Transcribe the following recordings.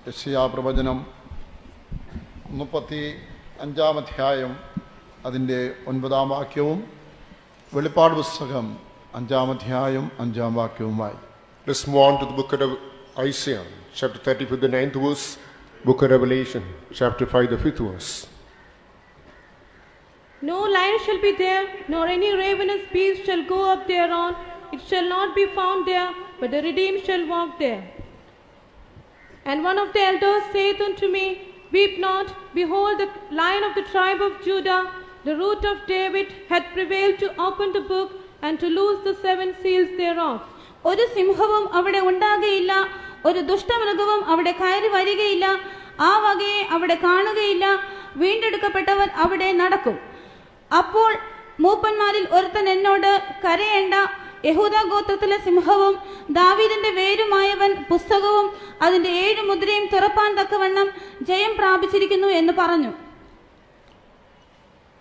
യെശയ്യാ പ്രവചനം 35 അധ്യായം അതിൻ്റെ 9 വാക്യവും വെളിപ്പാട് പുസ്തകം 5 അധ്യായം 5 വാക്യവുമായി. Let's move on to the book of Isaiah, chapter 35, the 9th verse, book of Revelation, chapter 5, the 5th verse. No lion shall be there, nor any ravenous beast shall go up thereon. It shall not be found there, but the redeemed shall walk there. And one of the elders saith unto me, Weep not, behold, the Lion of the tribe of Judah, the root of David, hath prevailed to open the book and to loose the 7 seals thereof. ഒരു സിംഹവും അവിടെ ഉണ്ടാകുകയില്ല, ഒരു ദുഷ്ടമൃഗവും അവിടെ കയറി വരികയില്ല, ആ വകയെ അവിടെ കാണുകയില്ല, വീണ്ടെടുക്കപ്പെട്ടവൻ അവിടെ നടക്കും. അപ്പോൾ മൂപ്പന്മാരിൽ ഒരുത്തൻ എന്നോട്, കരയേണ്ട, യഹൂദാ ഗോത്രത്തിലെ സിംഹവും ദാവീദിന്റെ വേരുമായവൻ പുസ്തകവും അതിന്റെ 7 മുദ്രയും തുറപ്പാൻ തക്കവണ്ണം ജയം പ്രാപിച്ചിരിക്കുന്നു എന്ന് പറഞ്ഞു.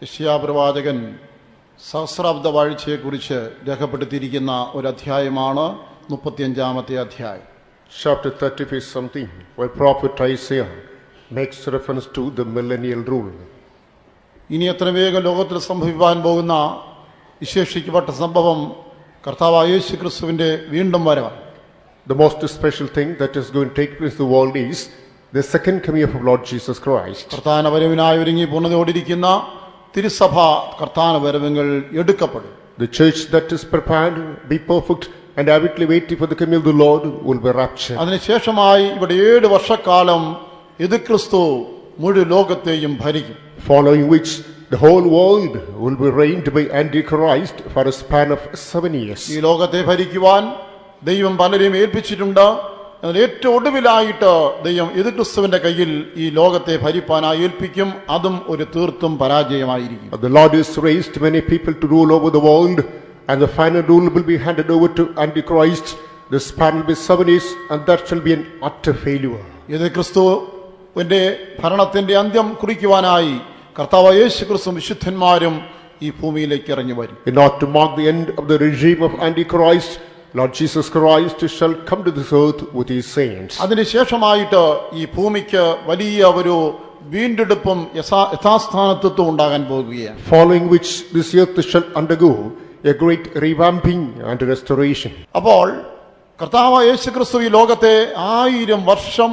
യെശയ്യാ പ്രവാചകൻ സഹസ്രാബ്ദ വാഴ്ചയെക്കുറിച്ച് രേഖപ്പെടുത്തിയിരിക്കുന്ന ഒരു അധ്യായമാണ് 35 അധ്യായം. Chapter 35 is something where prophet Isaiah makes reference to the millennial rule. ഇനി എത്ര വേഗം ലോകത്തിൽ സംഭവിക്കാൻ പോകുന്ന വിശേഷിക്കപ്പെട്ട സംഭവം കർത്താവായ യേശു ക്രിസ്തുവിന്റെ വീണ്ടും വരവാണ്. The most special thing that is going to take place in the world is the second coming of Lord Jesus Christ. കർത്താന വരവിനായി ഒരുങ്ങി പൂർണ്ണതയോടിരിക്കുന്ന തിരുസഭ കർത്താന വരവുകൾ എടുക്കപ്പെടും. The church that is prepared, be perfect and avidly waiting for the coming of the Lord will be raptured. അതിനുശേഷമായി ഇവിടെ 7 വർഷക്കാലം ഇത് ക്രിസ്തു മുഴു ലോകത്തെയും ഭരിക്കും. Following which the whole world will be reigned by Antichrist for a span of 7 years. ഈ ലോകത്തെ ഭരിക്കുവാൻ ദൈവം പലരെയും ഏൽപ്പിച്ചിട്ടുണ്ട്. എന്നാൽ ഏറ്റവും ഒടുവിലായിട്ട് ദൈവം ഇത് ക്രിസ്തുവിന്റെ കയ്യിൽ ഈ ലോകത്തെ ഭരിപ്പാനായി ഏൽപ്പിക്കും. അതും ഒരു തീർത്തും പരാജയമായിരിക്കും. The Lord has raised many people to rule over the world, and the final rule will be handed over to Antichrist. The span will be 7 years, and that shall be an utter failure. ഇത് ക്രിസ്തുവിന്റെ ഭരണത്തിന്റെ അന്ത്യം കുറിക്കുവാനായി കർത്താവായ യേശു ക്രിസ്തുവും വിശുദ്ധന്മാരും ഈ ഭൂമിയിലേക്ക് ഇറങ്ങി വരും. In order to mark the end of the regime of Antichrist, Lord Jesus Christ shall come to this earth with his saints. അതിനുശേഷമായിട്ട് ഈ ഭൂമിക്ക് വലിയ ഒരു വീണ്ടെടുപ്പും യഥാസ്ഥാനത്വം ഉണ്ടാകാൻ പോകുകയാണ്. Following which this earth shall undergo a great revamping and restoration. അപ്പോൾ കർത്താവായ യേശു ക്രിസ്തു ഈ ലോകത്തെ 1000 വർഷം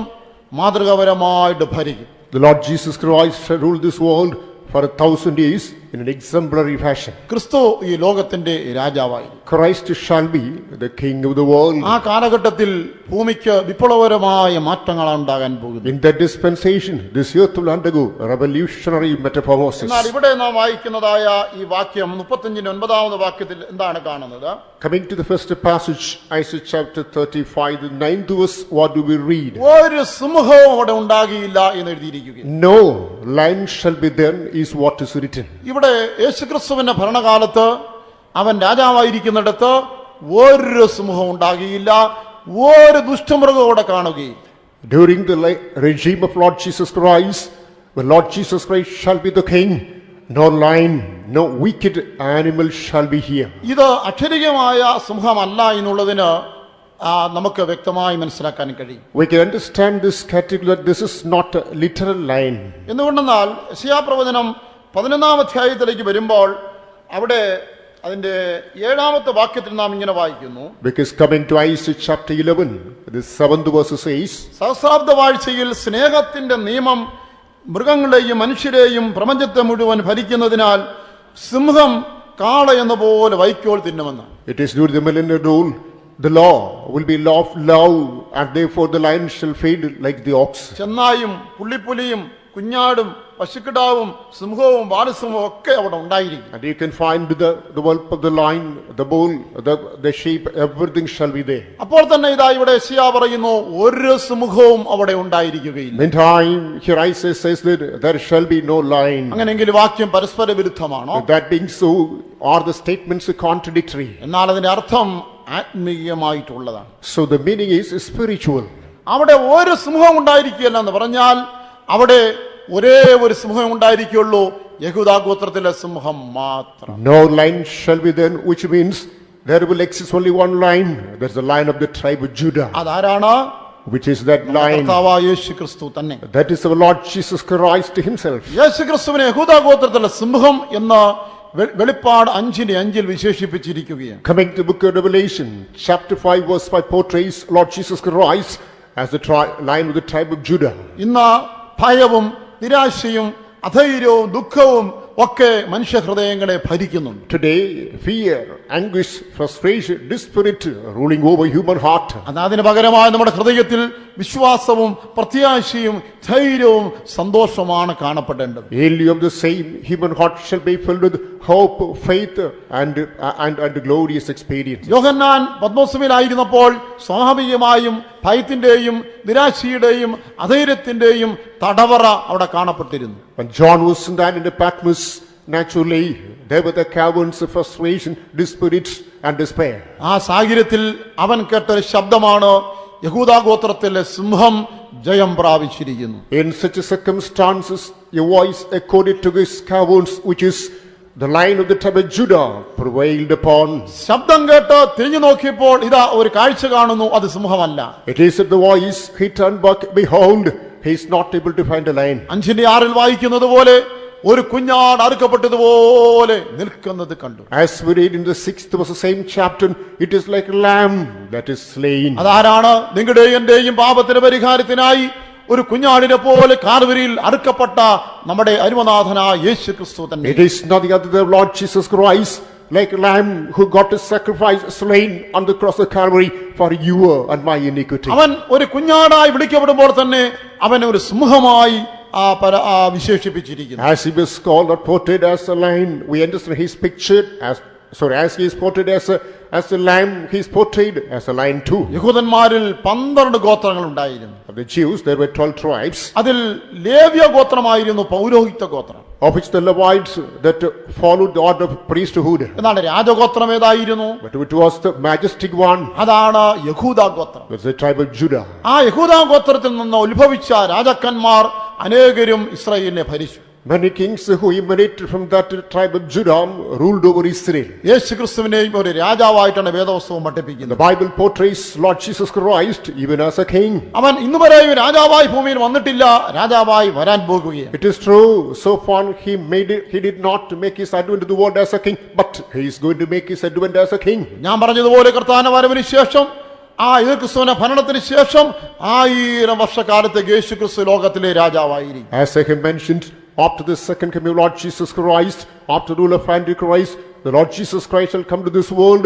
മാതൃകാപരമായിട്ട് ഭരിക്കും. The Lord Jesus Christ shall rule this world for 1000 years in an exemplary fashion. ക്രിസ്തു ഈ ലോകത്തിന്റെ രാജാവായിരിക്കും. Christ shall be the king of the world. ആ കാലഘട്ടത്തിൽ ഭൂമിക്ക് വിപ്ലവകരമായ മാറ്റങ്ങളാണ് ഉണ്ടാകാൻ പോകുന്നത്. In that dispensation, this earth will undergo a revolutionary metamorphosis. എന്നാൽ ഇവിടെ നാം വായിക്കുന്നതായ ഈ വാക്യം 35 വാക്യത്തിൽ എന്താണ് കാണുന്നത്? Coming to the first passage, Isaiah chapter 35, the 9th verse, what do we read? ഒരു സിംഹവും അവിടെ ഉണ്ടാകിയില്ല എന്ന് എഴുതിയിരിക്കുകയാണ്. No lion shall be there is what is written. ഇവിടെ യേശുക്രിസ്തുവിന്റെ ഭരണകാലത്ത് അവൻ രാജാവായിരിക്കുന്നിടത്ത് ഒരു സിംഹവും ഉണ്ടാകിയില്ല, ഒരു ദുഷ്ടമൃഗവും അവിടെ കാണുകയില്ല. During the regime of Lord Jesus Christ, when Lord Jesus Christ shall be the king, no lion, no wicked animal shall be here. ഇത് അക്ഷരികമായ സിംഹമല്ല എന്നുള്ളതിന് നമുക്ക് വ്യക്തമായി മനസ്സിലാക്കാൻ കഴിയും. We can understand this category that this is not a literal lion. എന്തുകൊണ്ടെന്നാൽ യെശയ്യാ പ്രവചനം 11 അധ്യായത്തിലേക്ക് വരുമ്പോൾ അവിടെ അതിന്റെ 7 വാക്യത്തിൽ നാം ഇങ്ങനെ വായിക്കുന്നു. Because coming to Isaiah chapter 11, the 7th verse says, സഹസ്രാബ്ദ വാഴ്ചയിൽ സ്നേഹത്തിന്റെ നിയമം മൃഗങ്ങളെയും മനുഷ്യരെയും പ്രപഞ്ചത്തെ മുഴുവൻ ഭരിക്കുന്നതിനാൽ സിംഹം കാള എന്ന പോലെ വൈക്കോൽ തിന്നുമെന്നാണ്. it is during the millennial rule, the law will be law of love, and therefore the lion shall fade like the ox. ചെന്നായും പുള്ളിപ്പുലിയും കുഞ്ഞാടും പശുക്കിടാവും സിംഹവും ബാലസിംഹവും ഒക്കെ അവിടെ ഉണ്ടായിരിക്കും. And you can find the whelp of the lion, the bull, the sheep, everything shall be there. അപ്പോൾ തന്നെ ഇതാ ഇവിടെ യെശയ്യാ പറയുന്നു, ഒരു സിംഹവും അവിടെ ഉണ്ടായിരിക്കുകയില്ല. Meantime, here Isaiah says that there shall be no lion. അങ്ങനെയെങ്കിൽ വാക്യം പരസ്പര വിരുദ്ധമാണോ? That being so, are the statements contradictory? എന്നാൽ അതിന്റെ അർത്ഥം ആത്മീയമായിട്ടുള്ളതാണ്. So the meaning is spiritual. അവിടെ ഒരു സിംഹം ഉണ്ടായിരിക്കുകയല്ല എന്ന് പറഞ്ഞാൽ അവിടെ ഒരേ ഒരു സിംഹം ഉണ്ടായിരിക്കുള്ളൂ, യഹൂദാ ഗോത്രത്തിലെ സിംഹം മാത്രം. No lion shall be there, which means there will exist only one lion. There's the lion of the tribe of Judah. അതാരാണ്? which is that lion. കർത്താവായ യേശു ക്രിസ്തു തന്നെ. That is our Lord Jesus Christ himself. യേശു ക്രിസ്തുവിനെ യഹൂദ ഗോത്രത്തിലെ സിംഹം എന്ന വെളിപ്പാട് 5:5 വിശേഷിപ്പിച്ചിരിക്കുകയാണ്. Coming to the book of Revelation, chapter 5 verse 5 portrays Lord Jesus Christ as the lion of the tribe of Judah. ഇന്ന് ഭയവും നിരാശയും അധൈര്യവും ദുഃഖവും ഒക്കെ മനുഷ്യഹൃദയങ്ങളെ ഭരിക്കുന്നുണ്ട്. Today, fear, anguish, frustration, disspirit ruling over human heart. അതിന് പകരമായി നമ്മുടെ ഹൃദയത്തിൽ വിശ്വാസവും പ്രത്യാശയും ധൈര്യവും സന്തോഷവുമാണ് കാണപ്പെടേണ്ടത്. Only of the same human heart shall be filled with hope, faith, and glorious experience. യോഹന്നാൻ പത്മോസിലായിരുന്നപ്പോൾ സ്വാഭാവികമായും ഭയത്തിന്റെയും നിരാശയുടെയും അധൈര്യത്തിന്റെയും തടവറ അവിടെ കാണപ്പെട്ടിരുന്നു. When John was in that in the Patmos, naturally there were the caverns of frustration, disspirit, and despair. ആ സാഹചര്യത്തിൽ അവൻ കേട്ടൊരു ശബ്ദമാണ് യഹൂദ ഗോത്രത്തിലെ സിംഹം ജയം പ്രാപിച്ചിരിക്കുന്നു. In such circumstances, a voice echoed to his caverns, which is the lion of the tribe of Judah prevailed upon. ശബ്ദം കേട്ട് തിരിഞ്ഞു നോക്കിയപ്പോൾ ഇതാ ഒരു കാഴ്ച കാണുന്നു, അത് സിംഹമല്ല. It is at the voice, he turned back, behold, he is not able to find a lion. 5:6 വായിക്കുന്നത് പോലെ ഒരു കുഞ്ഞാട് അറുക്കപ്പെട്ടതുപോലെ നിൽക്കുന്നത് കണ്ടു. As we read in the 6th verse, same chapter, it is like a lamb that is slain. അതാരാണ്? നിങ്ങളുടെയും എന്റെയും പാപത്തിന്റെ പരിഹാരത്തിനായി ഒരു കുഞ്ഞാടിനെ പോലെ കാൽവരിയിൽ അറുക്കപ്പെട്ട നമ്മുടെ അരുമനാഥനായ യേശു ക്രിസ്തു തന്നെ. It is nothing other than Lord Jesus Christ, like a lamb who got a sacrifice slain on the cross of Calvary for your and my iniquity. അവൻ ഒരു കുഞ്ഞാടായി വിളിക്കപ്പെടുമ്പോൾ തന്നെ അവൻ ഒരു സിംഹമായി വിശേഷിപ്പിച്ചിരിക്കുന്നു. As he was called or portrayed as a lion, we understand he is pictured as he is portrayed as a lamb, he is portrayed as a lion too. യഹൂദന്മാരിൽ 12 ഗോത്രങ്ങൾ ഉണ്ടായിരുന്നു. Of the Jews there were 12 tribes, അതിൽ ലേവ്യ ഗോത്രമായിരുന്നു പൗരോഹിത്യ ഗോത്രം. of which the Levites that followed the order of priesthood. എന്നാണ് രാജഗോത്രം ഏതായിരുന്നു? But it was the majestic one, അതാണ് യഹൂദ ഗോത്രം. that's the tribe of Judah. ആ യഹൂദ ഗോത്രത്തിൽ നിന്ന് ഉത്ഭവിച്ച രാജാക്കന്മാർ അനേകരും ഇസ്രായേലിനെ ഭരിച്ചു. Many kings who emanated from that tribe of Judah ruled over Israel. യേശു ക്രിസ്തുവിനെയും ഒരു രാജാവായിട്ടാണ് വേദപുസ്തകം പഠിപ്പിക്കുന്നത്. The Bible portrays Lord Jesus Christ even as a king. അവൻ ഇന്നുവരെയും രാജാവായി ഭൂമിയിൽ വന്നിട്ടില്ല, രാജാവായി വരാൻ പോകുകയാണ്. It is true, so far he did not make his advent to the world as a king, but he is going to make his advent as a king. ഞാൻ പറഞ്ഞതുപോലെ കർത്താവിന്റെ വരവിന് ശേഷം ആ യേശുക്രിസ്തുവിന്റെ ഭരണത്തിന് ശേഷം 1000 വർഷക്കാലത്തെ യേശുക്രിസ്തു ലോകത്തിലെ രാജാവായിരിക്കും. As I have mentioned, after the second coming of Lord Jesus Christ, after the rule of Antichrist, the Lord Jesus Christ shall come to this world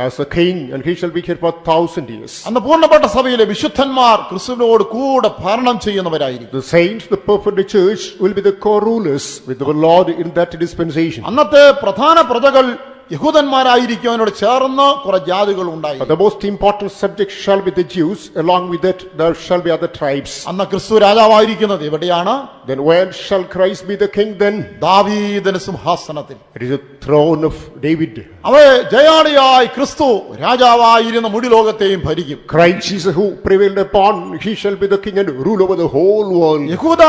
as a king, and he shall be here for 1000 years. അന്ന് പൂർണ്ണപ്പെട്ട സഭയിലെ വിശുദ്ധന്മാർ ക്രിസ്തുവിനോട് കൂടെ ഭരണം ചെയ്യുന്നവരായിരിക്കും. The saints, the perfect church, will be the co-rulers with our Lord in that dispensation. അന്നത്തെ പ്രധാന പ്രജകൾ യഹൂദന്മാരായിരിക്കും. അതിനോട് ചേർന്ന് കുറെ ജാതികൾ ഉണ്ടായി. But the most important subject shall be the Jews. Along with that, there shall be other tribes. അന്ന് ക്രിസ്തു രാജാവായിരിക്കുന്നത് എവിടെയാണ്? Then where shall Christ be the king then? ദാവീദിന്റെ സിംഹാസനത്തിൽ. It is the throne of David. അവയെ ജയാളിയായി ക്രിസ്തു രാജാവായിരുന്ന മുഴു ലോകത്തെയും ഭരിക്കും. Christ Jesus who prevailed upon, he shall be the king and rule over the whole world. യഹൂദ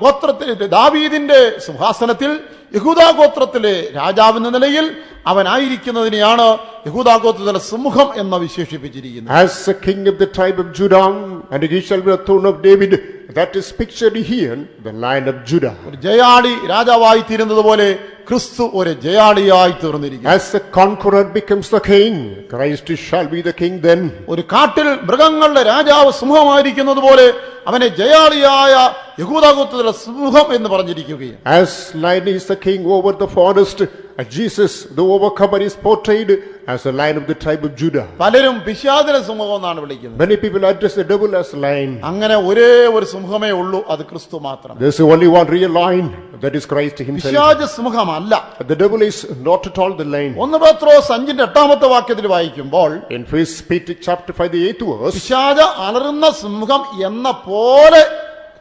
ഗോത്രത്തിലെ ദാവീദിന്റെ സിംഹാസനത്തിൽ യഹൂദ ഗോത്രത്തിലെ രാജാവെന്ന നിലയിൽ അവനായിരിക്കുന്നതിനെയാണ് യഹൂദ ഗോത്രത്തിലെ സിംഹം എന്ന് വിശേഷിപ്പിച്ചിരിക്കുന്നത്. As a king of the tribe of Judah, and he shall be the throne of David, that is pictured here, the Lion of Judah. ഒരു ജയാളി രാജാവായി തീരുന്നത് പോലെ ക്രിസ്തു ഒരു ജയാളിയായി തീർന്നിരിക്കുന്നു. As a conqueror becomes the king, Christ shall be the king then. ഒരു കാട്ടിൽ മൃഗങ്ങളുടെ രാജാവ് സിംഹമായിരിക്കുന്നത് പോലെ അവനെ ജയാളിയായ യഹൂദ ഗോത്രത്തിലെ സിംഹം എന്ന് പറഞ്ഞിരിക്കുകയാണ്. As lion is the king over the forest, and Jesus the overcomer is portrayed as a lion of the tribe of Judah. പലരും പിശാചിനെ സിംഹം എന്നാണ് വിളിക്കുന്നത്. Many people address the devil as lion. അങ്ങനെ ഒരേ ഒരു സിംഹമേ ഉള്ളൂ, അത് ക്രിസ്തു മാത്രം. There is only one real lion, that is Christ himself. പിശാച് സിംഹമല്ല. The devil is not at all the lion. 1 പത്രോസ് 5:8 വാക്യത്തിൽ വായിക്കുമ്പോൾ In 1 Peter chapter 5 the 8th verse, പിശാച് അലറുന്ന സിംഹം എന്ന പോലെ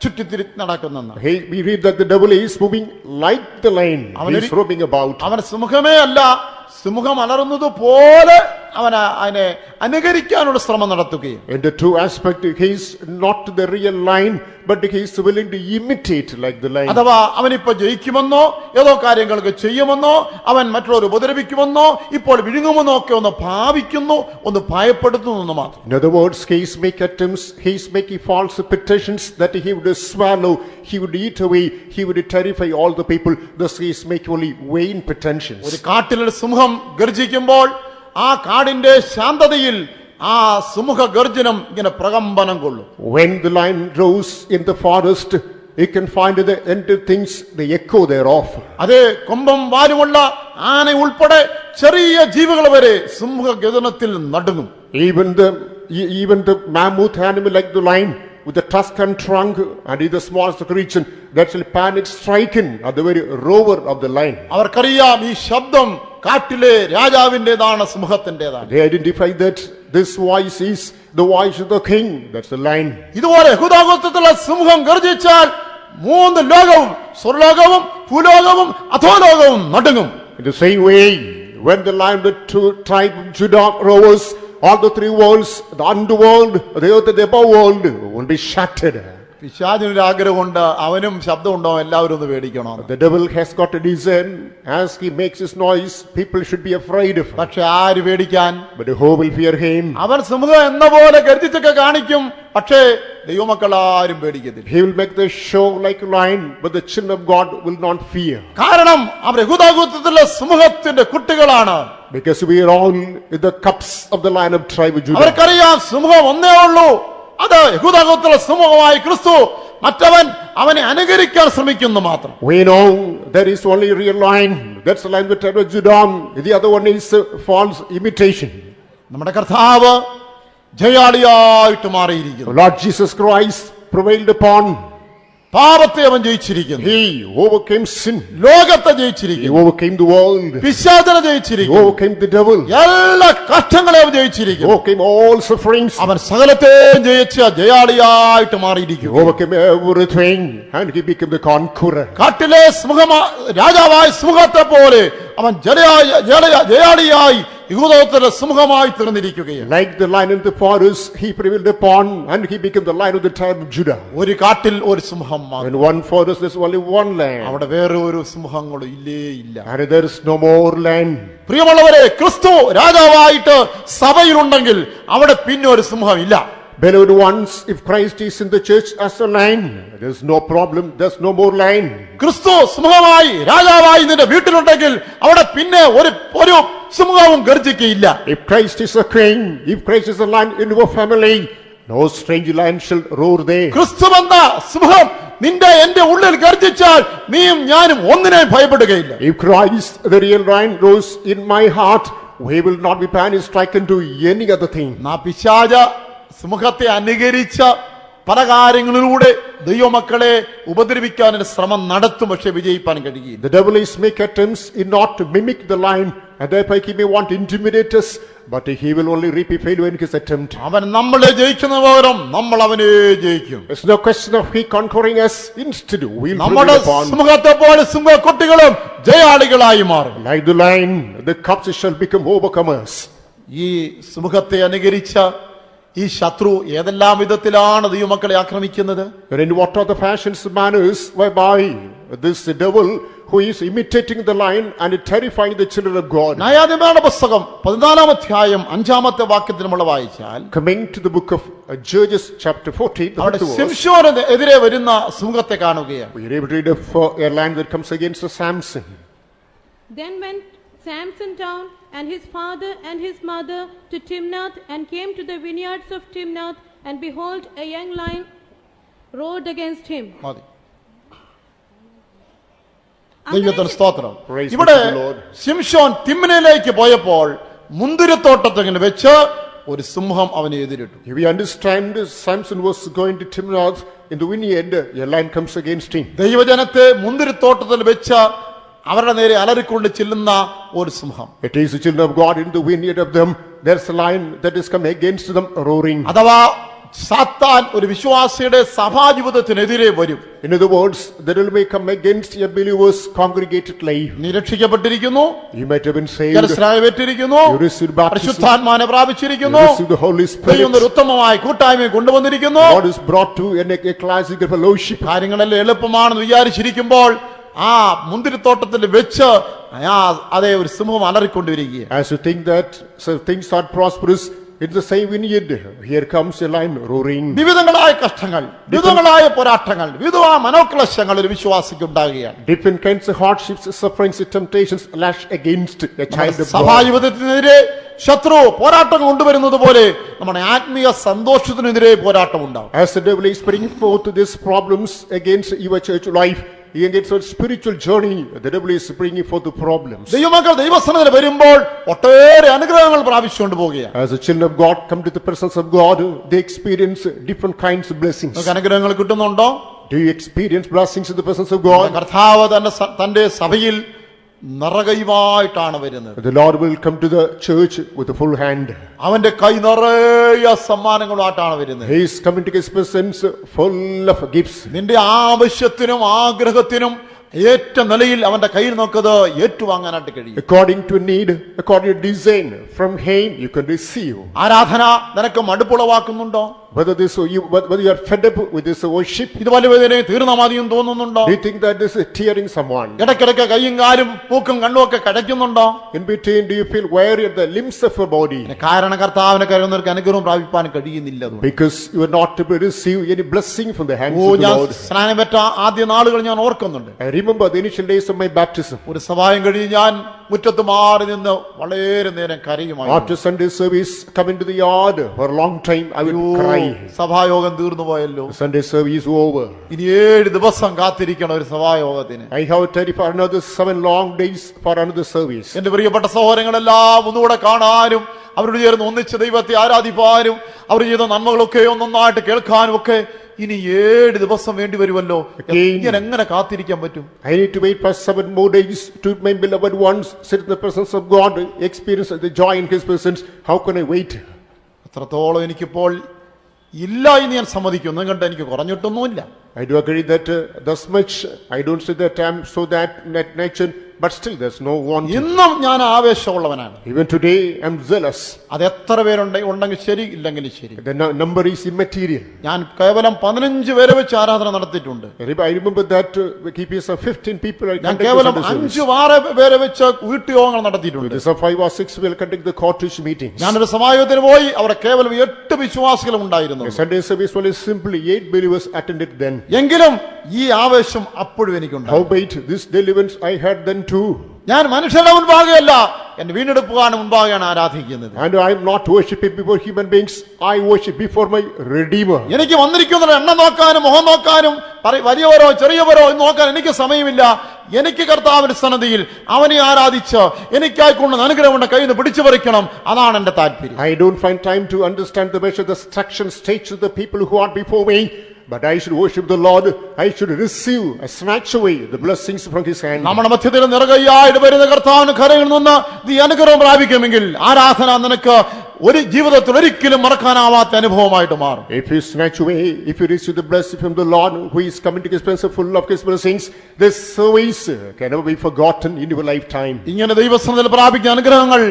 ചുറ്റിത്തിരി നടക്കുന്നെന്ന്. we read that the devil is moving like the lion. He is roaming about. അവൻ സിംഹമേ അല്ല, സിംഹം അലറുന്നത് പോലെ അതിനെ അനുകരിക്കാനുള്ള ശ്രമം നടത്തുകയും In the true aspect, he is not the real lion, but he is willing to imitate like the lion. അഥവാ അവനിപ്പോ ജയിക്കുമെന്നോ ഏതോ കാര്യങ്ങൾക്ക് ചെയ്യുമെന്നോ അവൻ മറ്റുള്ളവർ ഉപദ്രവിക്കുമെന്നോ ഇപ്പോൾ വിഴുങ്ങുമെന്നോ ഒക്കെ ഒന്ന് ഭാവിക്കുന്നു, ഒന്ന് ഭയപ്പെടുത്തുന്നു എന്ന് മാത്രം. In other words, he is making attempts, he is making false pretensions that he would swallow, he would eat away, he would terrify all the people. Thus he is making only vain pretensions. ഒരു കാട്ടിലൊരു സിംഹം ഗർജിക്കുമ്പോൾ ആ കാടിന്റെ ശാന്തതയിൽ ആ സിംഹ ഗർജനം ഇങ്ങനെ പ്രകമ്പനം കൊള്ളും. When the lion roars in the forest, you can find at the end of things the echo thereof. അതേ കൊമ്പം വാലുമുള്ള ആന ഉൾപ്പെടെ ചെറിയ ജീവികൾ വരെ Simha ഗർജനത്തിൽ നടുങ്ങും. Even the mammoth animal like the lion with the tusk and trunk, and is the smallest creature that shall panic striken at the very roar of the lion. അവർക്കറിയാം ഈ ശബ്ദം കാട്ടിലെ രാജാവിന്റേതാണ്, സിംഹത്തിന്റേതാണ്. They identify that this voice is the voice of the king, that's the lion. ഇതുപോലെ യഹൂദഗോത്രത്തിലുള്ള സിംഹം ഗർജിച്ചാൽ മൂന്ന് ലോകവും, സ്വർലോകവും ഭൂലോകവും അധോലോകവും നടുങ്ങും. In the same way, when the lion of the tribe of Judah roars, all the three worlds, the underworld, the earth and the above world will be shattered. പിശാചിനൊരു ആഗ്രഹമുണ്ട്, അവനും ശബ്ദമുണ്ടോ എല്ലാവരും ഒന്ന് പേടിക്കണോ. The devil has got a design, as he makes his noise, people should be afraid of him. പക്ഷെ ആര് പേടിക്കാൻ? But who will fear him? അവൻ സിംഹം എന്ന പോലെ ഗർജിച്ചൊക്കെ കാണിക്കും, പക്ഷേ ദൈവമക്കൾ ആരും പേടിക്കത്തില്ല. He will make the show like a lion, but the children of God will not fear. കാരണം അവർ യഹൂദഗോത്രത്തിലെ സിംഹത്തിന്റെ കുട്ടികളാണ്. Because we are all in the cups of the lion of tribe of Judah. അവർക്കറിയാം സിംഹം ഒന്നേ ഉള്ളൂ, അത് യഹൂദഗോത്രത്തിലെ സിംഹമായ ക്രിസ്തു. മറ്റവൻ അവനെ അനുകരിക്കാൻ ശ്രമിക്കുന്നു മാത്രം. We know there is only a real lion, that's the lion of the tribe of Judah. The other one is false imitation. നമ്മുടെ കർത്താവ് ജയാളിയായിട്ട് മാറിയിരിക്കുന്നു. Lord Jesus Christ prevailed upon. പാപത്തെ അവൻ ജയിച്ചിരിക്കുന്നു. He overcame sin. ലോകത്തെ He ജയിച്ചിരിക്കുന്നു. overcame the world. പിശാചിനെ He ജയിച്ചിരിക്കുന്നു. overcame the devil. എല്ലാ കഷ്ടങ്ങളെ അവൻ He ജയിച്ചിരിക്കുന്നു. overcame all sufferings. അവൻ സകലത്തെയും ജയിച്ച ജയാളിയായിട്ട് He മാറിയിരിക്കുന്നു. overcame everything and he became the conqueror. കാട്ടിലെ രാജാവായ സിംഹത്തെ പോലെ അവൻ ജയാളിയായി യഹൂദഗോത്രത്തിലെ സിംഹമായി തീർന്നിരിക്കുകയാണ്. Like the lion in the forest, he prevailed upon and he became the lion of the tribe of Judah. ഒരു കാട്ടിൽ ഒരു സിംഹം മാത്രം. In one forest there's only one lion. അവിടെ വേറെ ഒരു സിംഹങ്ങളും ഇല്ലേ ഇല്ല. And there is no more lion. പ്രിയമുള്ളവരെ, ക്രിസ്തു രാജാവായിട്ട് സഭയിലുണ്ടെങ്കിൽ അവിടെ പിന്നെ ഒരു സിംഹം ഇല്ല. Beloved ones, if Christ is in the church as a lion, there's no problem, there's no more lion. ക്രിസ്തു സിംഹമായി രാജാവായി നിന്റെ വീട്ടിലുണ്ടെങ്കിൽ അവിടെ പിന്നെ ഒരു സിംഹവും ഗർജിക്കയില്ല. If Christ is a king, if Christ is a lion in your family, no strange lion shall roar there. ക്രിസ്തുവെന്ന സിംഹം നിന്റെ എന്റെ ഉള്ളിൽ ഗർജിച്ചാൽ നീയും ഞാനും ഒന്നിനെയും ഭയപ്പെടുകയില്ല. If Christ, the real lion, roars in my heart, we will not be panic stricken to any other thing. പിശാച സിംഹത്തെ അനുകരിച്ച പല കാര്യങ്ങളിലൂടെ ദൈവമക്കളെ ഉപദ്രവിക്കാനൊരു ശ്രമം നടത്തും, പക്ഷെ വിജയിപ്പാൻ കഴിയില്ല. The devil is making attempts in not to mimic the lion, and therefore he may want to intimidate us, but he will only reap a failure in his attempt. അവൻ നമ്മളെ ജയിക്കുന്ന പകരം നമ്മൾ അവനെ ജയിക്കും. It's no question of he conquering us. Instead, we'll നമ്മുടെ prevail upon. സിംഹത്തെ പോലെ സിംഹക്കുട്ടികളും ജയാളികളായി മാറും. Like the lion, the cubs shall become overcomers. ഈ സിംഹത്തെ അനുകരിച്ച ഈ ശത്രു ഏതെല്ലാം വിധത്തിലാണ് ദൈവമക്കളെ ആക്രമിക്കുന്നത്? And in what are the fashions, manners whereby this devil who is imitating the lion and terrifying the children of God? ന്യായാധിപരുടെ പുസ്തകം 14-ാം അധ്യായം 5-ാമത്തെ വാക്യത്തിൽ നമ്മൾ വായിച്ചാൽ, Coming to the book of Judges chapter 14, the അവിടെ fifth verse, ശിംശോന് എതിരെ വരുന്ന സിംഹത്തെ കാണുകയാണ്. we are able to read of a lion that comes against Samson. Then went Samson down and his father and his mother to Timnath, and came to the vineyards of Timnath, and behold, a young lion roared against him. മതി. ദൈവത്തിന് സ്തോത്രം. Praise ഇവിടെ be to the Lord. ശിംശോൻ തിമ്നയിലേക്ക് പോയപ്പോൾ മുന്തിരിത്തോട്ടത്തിൽ വെച്ച് ഒരു സിംഹം അവനെ എതിരിട്ടു. If we understand, Samson was going to Timnath in the vineyard, a lion comes against him. ദൈവജനത്തെ മുന്തിരിത്തോട്ടത്തിൽ വെച്ച് അവരുടെ നേരെ അലറിക്കൊണ്ട് ചെല്ലുന്ന ഒരു സിംഹം. It is the children of God in the vineyard of them. There's a lion that is coming against them, roaring. അഥവാ സാത്താൻ ഒരു വിശ്വാസിയുടെ സഭാജീവിതത്തിനെതിരെ വരും. In other words, the devil may come against a believer's congregated life. നീ രക്ഷിക്കപ്പെട്ടിരിക്കുന്നു, You might have been saved. ജലസ്നാനമേറ്റിരിക്കുന്നു, You received baptism. പരിശുദ്ധാത്മാവിനെ പ്രാപിച്ചിരിക്കുന്നു, You received the Holy Spirit. ദൈവം ഒരു ഉത്തമമായ കൂട്ടായ്മയെ കൊണ്ടുവന്നിരിക്കുന്നു. God is brought to a classic fellowship. കാര്യങ്ങളെല്ലാം എളുപ്പമാണെന്ന് വിചാരിച്ചിരിക്കുമ്പോൾ ആ മുന്തിരിത്തോട്ടത്തിൽ വെച്ച് അതേ ഒരു സിംഹം അലറിക്കൊണ്ടിരിക്കുക. As you think that so things are prosperous, in the same vineyard, here comes a lion roaring. വിവിധങ്ങളായ കഷ്ടങ്ങൾ, വിവിധങ്ങളായ പോരാട്ടങ്ങൾ, വിവിധമായ മനോക്ലേശങ്ങൾ ഒരു വിശ്വാസിക്ക് ഉണ്ടാകുകയാണ്. Different kinds of hardships, sufferings, temptations lash against a child of God. സഭാജീവിതത്തിനെതിരെ ശത്രു പോരാട്ടം കൊണ്ടുവരുന്നത് പോലെ നമ്മുടെ ആത്മീയ സന്തോഷത്തിനെതിരെ പോരാട്ടം ഉണ്ടാവും. As the devil is bringing forth these problems against your church life, against our spiritual journey, the devil is bringing forth the problems. ദൈവമക്കൾ ദൈവസന്നിധിയിൽ വരുമ്പോൾ ഒട്ടേറെ അനുഗ്രഹങ്ങൾ പ്രാപിച്ചുകൊണ്ട് പോവുകയാണ്. As the children of God come to the presence of God, they experience different kinds of blessings. നമുക്ക് അനുഗ്രഹങ്ങൾ കിട്ടുന്നുണ്ടോ? Do you experience blessings in the presence of God? കർത്താവ് തന്റെ സഭയിൽ നിറകൈവായിട്ടാണ് വരുന്നത്. The Lord will come to the church with a full hand. അവന്റെ കൈ നിറയെ സമ്മാനങ്ങളുമായിട്ടാണ് വരുന്നത്. He is coming to his presence full of gifts. നിന്റെ ആവശ്യത്തിനും ആഗ്രഹത്തിനും ഏറ്റ നിലയിൽ അവന്റെ കയ്യിൽ നോക്കത് ഏറ്റുവാങ്ങാനായിട്ട് കഴിയും. According to need, according to design, from him you can receive. ആരാധന നിനക്ക് മടുപ്പുളവാക്കുന്നുണ്ടോ? Whether you are fed up with this worship, ഇത് വലുവേദനയും തീർന്ന മതിയും തോന്നുന്നുണ്ടോ? do you think that this is tearing someone? ഇടയ്ക്കിടയ്ക്ക് കൈയും കാലും മൂക്കും കണ്ണും ഒക്കെ കടയ്ക്കുന്നുണ്ടോ? In between, do you feel weary at the limbs of your body? കാരണം കർത്താവിനെ കരുതുന്നവർക്ക് അനുഗ്രഹം പ്രാപിപ്പാൻ കഴിയുന്നില്ല. Because you are not able to receive any blessing from the hands of the ഞാൻ Lord. സ്നാനം പെറ്റ ആദ്യ നാളുകൾ ഞാൻ ഓർക്കുന്നുണ്ട്. I remember the initial days of my baptism. ഒരു സഭായം കഴിഞ്ഞ് ഞാൻ മുറ്റത്ത് മാറി നിന്ന് വളരെ നേരം കരയുമായി. After Sunday service, come into the yard for a long time, I would cry. സഭായോഗം തീർന്നു പോയല്ലോ. The Sunday service is over. ഇനി 7 ദിവസം കാത്തിരിക്കണം ഒരു സഭായോഗത്തിന്. I have to tarry for another 7 long days for another service. എന്റെ പ്രിയപ്പെട്ട സഹോദരങ്ങളെല്ലാം ഒന്നുകൂടെ കാണാനും അവരോട് ചേർന്ന് ഒന്നിച്ച് ദൈവത്തെ ആരാധിപ്പാനും അവർ ചെയ്ത നന്മകളൊക്കെ ഒന്നൊന്നായിട്ട് കേൾക്കാനും ഒക്കെ ഇനി 7 ദിവസം വേണ്ടി വരുമല്ലോ. ഞാൻ എങ്ങനെ കാത്തിരിക്കാൻ പറ്റും? I need to wait for 7 more days to my beloved ones sit in the presence of God, experience the joy in His presence. How can I wait? അത്രത്തോളം എനിക്കിപ്പോൾ ഇല്ല എന്ന് ഞാൻ സമ്മതിക്കുന്നു. കണ്ട് എനിക്ക് കുറഞ്ഞിട്ടൊന്നുമില്ല. I do agree that thus much I don't say that I'm so that nature, but still there's no want. ഇന്നും ഞാൻ ആവേശമുള്ളവനാണ്. Even today I'm zealous. അത് എത്ര പേരുണ്ടെങ്കിൽ ശരി, ഇല്ലെങ്കിലും ശരി. The number is immaterial. ഞാൻ കേവലം 15 പേരെ വെച്ച് ആരാധന നടത്തിയിട്ടുണ്ട്. I remember that KPS of 15 people. ഞാൻ കേവലം 5-6 പേരെ വെച്ച് വീട്ടുയോഗങ്ങൾ നടത്തിയിട്ടുണ്ട്. This of 5 or 6 will conduct the cottage meetings. ഞാനൊരു സമായോഗത്തിന് പോയി. അവിടെ കേവലം 8 വിശ്വാസികളും ഉണ്ടായിരുന്നു. The Sunday service was simply 8 believers attended then. എങ്കിലും ഈ ആവേശം അപ്പോഴും എനിക്കുണ്ട്. Howbeit this deliverance I had then too. ഞാൻ മനുഷ്യരുടെ മുൻപാകെയല്ല, എന്റെ വീണ്ടെടുപ്പുകാരന്റെ മുൻപാകെയാണ് ആരാധിക്കുന്നത്. And I am not worshiping before human beings. I worship before my Redeemer. എനിക്ക് വന്നിരിക്കുന്ന എണ്ണം നോക്കാനും മുഖം നോക്കാനും വലിയവരോ ചെറിയവരോ നോക്കാൻ എനിക്ക് സമയമില്ല. എനിക്ക് കർത്താവിന്റെ സന്നിധിയിൽ അവനെ ആരാധിച്ച് എനിക്കായിക്കൊണ്ട് അനുഗ്രഹമുണ്ട് കയ്യിൽ നിന്ന് പിടിച്ചു പറിക്കണം. അതാണ് എന്റെ താല്പര്യം. I don't find time to understand the measure, the structure, stage of the people who are before me. But I should worship the Lord. I should receive, snatch away the blessings from His hand. നമ്മുടെ മധ്യത്തിൽ നിറകയായിട്ട് വരുന്ന കർത്താവിന്റെ കരയിൽ നിന്ന് നീ അനുഗ്രഹം പ്രാപിക്കുമെങ്കിൽ ആരാധന നിനക്ക് ഒരു ജീവിതത്തിൽ ഒരിക്കലും മറക്കാനാവാത്ത അനുഭവമായിട്ട് മാറും. If you snatch away, if you receive the blessing from the Lord who is coming to His presence full of His blessings, this service can never be forgotten in your lifetime. ഇങ്ങനെ ദൈവസന്നിധിയിൽ പ്രാപിക്കുന്ന അനുഗ്രഹങ്ങൾ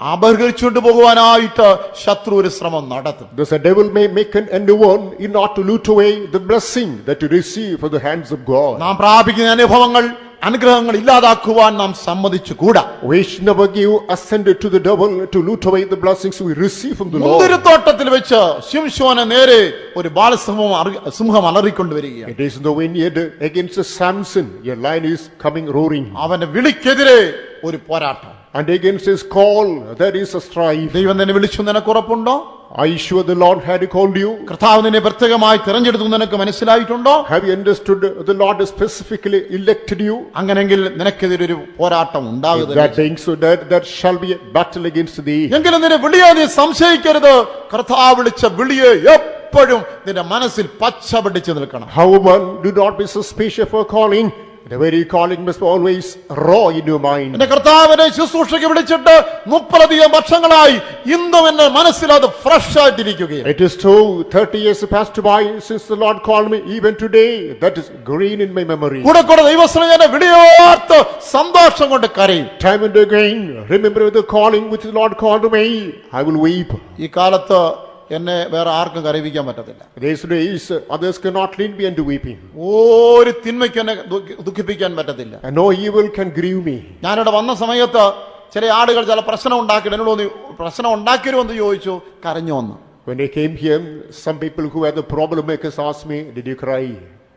അപഹരിച്ചുകൊണ്ട് പോകുവാനായിട്ട് ശത്രു ഒരു ശ്രമം നടത്തും. Thus the devil may make an endeavor in order to loot away the blessing that you receive from the hands of God. നാം പ്രാപിക്കുന്ന അനുഭവങ്ങൾ അനുഗ്രഹങ്ങൾ ഇല്ലാതാക്കുവാൻ നാം സമ്മതിച്ചുകൂടാ. We should never give assent to the devil to loot away the blessings we receive from the Lord. മുന്തിരിത്തോട്ടത്തിൽ വെച്ച് ശിംശോനെ നേരെ ഒരു ബാലസിംഹം അലറിക്കൊണ്ടുവരികയാണ്. It is in the vineyard against Samson, a lion is coming roaring. അവന്റെ വിളിക്കെതിരെ ഒരു പോരാട്ടം. And against his call there is a strife. ദൈവം നിന്നെ വിളിച്ചു നിനക്ക് ഉറപ്പുണ്ടോ? Are you sure the Lord had called you? കർത്താവ് നിന്നെ പ്രത്യേകമായി തിരഞ്ഞെടുത്തു നിനക്ക് മനസ്സിലായിട്ടുണ്ടോ? Have you understood the Lord specifically elected you? അങ്ങനെങ്കിൽ നിനക്കെതിരെ ഒരു പോരാട്ടം ഉണ്ടാകുക. That being so, there shall be a battle against thee. എങ്കിലും നിന്നെ വിളിയെ നീ സംശയിക്കരുത്. കർത്താവ് വിളിച്ച വിളിയെ എപ്പോഴും നിന്റെ മനസ്സിൽ പച്ച പിടിച്ചു നിൽക്കണം. However, do not be suspicious for calling. The very calling must always roar in your mind. എന്റെ കർത്താവിനെ ശുശ്രൂഷയ്ക്ക് വിളിച്ചിട്ട് 30 വർഷങ്ങളായി ഇന്നും എന്റെ മനസ്സിൽ അത് fresh ആയിട്ടിരിക്കുകയാണ്. It is true, 30 years passed by since the Lord called me. Even today, that is green in my memory. കൂടെ കൂടെ ദൈവസ്നേഹനെ വിളിയോർത്ത് സന്തോഷം കൊണ്ട് കരയും. Time and again, remember the calling which the Lord called me, I will weep. ഈ കാലത്ത് എന്നെ വേറെ ആർക്കും കരയിപ്പിക്കാൻ പറ്റത്തില്ല. These days, others cannot lead me into weeping. ഒരു തിന്മയ്ക്ക് എന്നെ ദുഃഖിപ്പിക്കാൻ പറ്റത്തില്ല. And no evil can grieve me. ഞാനിവിടെ വന്ന സമയത്ത് ചില ആളുകൾ ചില പ്രശ്നം ഉണ്ടാക്കി എന്നോട് പ്രശ്നം ഉണ്ടാക്കിയിരുമെന്ന് ചോദിച്ചു, കരഞ്ഞു വന്നു. When I came here, some people who had the problem makers asked me, did you cry?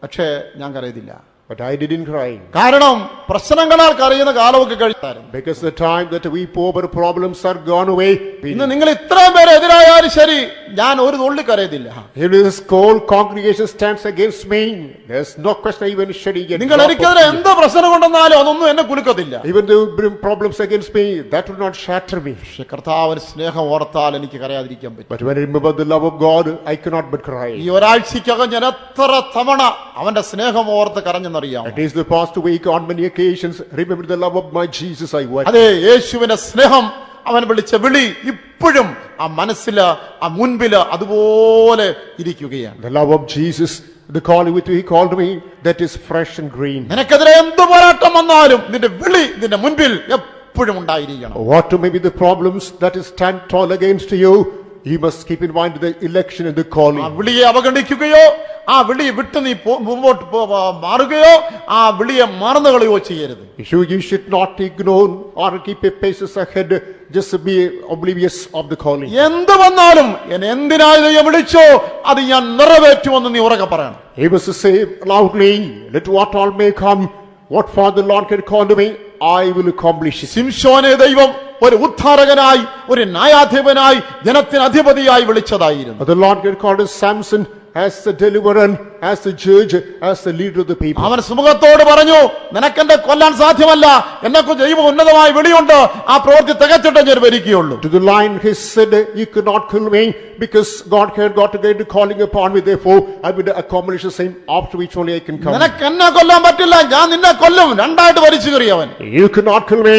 പക്ഷേ ഞാൻ കരയത്തില്ല. But I didn't cry. കാരണം പ്രശ്നങ്ങളാൽ കരയുന്ന കാലമൊക്കെ കഴിഞ്ഞായിരുന്നു. Because the time that we over problems are gone away. ഇന്ന് നിങ്ങൾ ഇത്രയും പേര് എതിരായാലും ശരി, ഞാൻ ഒരു തുള്ളി കരയത്തില്ല. If this whole congregation stands against me, there's no question even shedding a നിങ്ങൾ drop of എനിക്കെതിരെ tear. എന്ത് പ്രശ്നം കൊണ്ടെന്നാലും അതൊന്നും എന്നെ കുലുക്കത്തില്ല. Even though you bring problems against me, that will not shatter me. പക്ഷെ കർത്താവിന് സ്നേഹം ഓർത്താൽ എനിക്ക് കരയാതിരിക്കാൻ പറ്റും. But when I remember the love of God, I cannot but cry. ഈ ഒരാഴ്ചക്കകം ഞാൻ എത്ര തവണ അവന്റെ സ്നേഹം ഓർത്ത് കരഞ്ഞെന്നറിയാം. At least the past week on many occasions, remember the love of my Jesus I wept. അതെ, യേശുവിന്റെ സ്നേഹം അവൻ വിളിച്ച വിളി ഇപ്പോഴും ആ മനസ്സില് ആ മുൻപില് അതുപോലെ ഇരിക്കുകയാണ്. The love of Jesus, the calling with he called me, that is fresh and green. നിനക്കെതിരെ എന്ത് പോരാട്ടം വന്നാലും നിന്റെ വിളി നിന്റെ മുൻപിൽ എപ്പോഴും ഉണ്ടായിരിക്കണം. What may be the problems that stand tall against you, you must keep in mind the election and the ആ calling. വിളിയെ അവഗണിക്കുകയോ ആ വിളി വിട്ട് നീ മുമ്പോട്ട് മാറുകയോ ആ വിളിയെ മറന്നു കളയോ ചെയ്യരുത്. You should not ignore or keep a paces ahead, just be oblivious of the calling. എന്ത് വന്നാലും എന്നെ എന്തിനായി ദൈവം വിളിച്ചോ അത് ഞാൻ നിറവേറ്റുമെന്ന് നീ ഉറക്കെ പറയണം. He must say loudly, let what all may come, what for the Lord can call to me, I will accomplish it. ശിംശോനെ ദൈവം ഒരു ഉദ്ധാരകനായി ഒരു ന്യായാധിപനായി ജനത്തിന് അധിപതിയായി വിളിച്ചതായിരുന്നു. The Lord can call Samson as the deliverer, as the judge, as the leader of the people. അവൻ സുമുഖത്തോട് പറഞ്ഞു, നിനക്കെന്നെ കൊല്ലാൻ സാധ്യമല്ല, എന്നെക്കുറിച്ച് ദൈവം ഉന്നതമായ വിളിയുണ്ട്, ആ പ്രവൃത്തി തികച്ചിട്ടേ ഞാൻ വരികയുള്ളൂ. To the lion he said, you could not kill me because God had got a great calling upon me, therefore I will accomplish the same, after which only I can come. നിനക്ക് എന്നെ കൊല്ലാൻ പറ്റില്ല, ഞാൻ നിന്നെ കൊല്ലും, രണ്ടായിട്ട് വലിച്ചു കീറിയവൻ. You cannot kill me,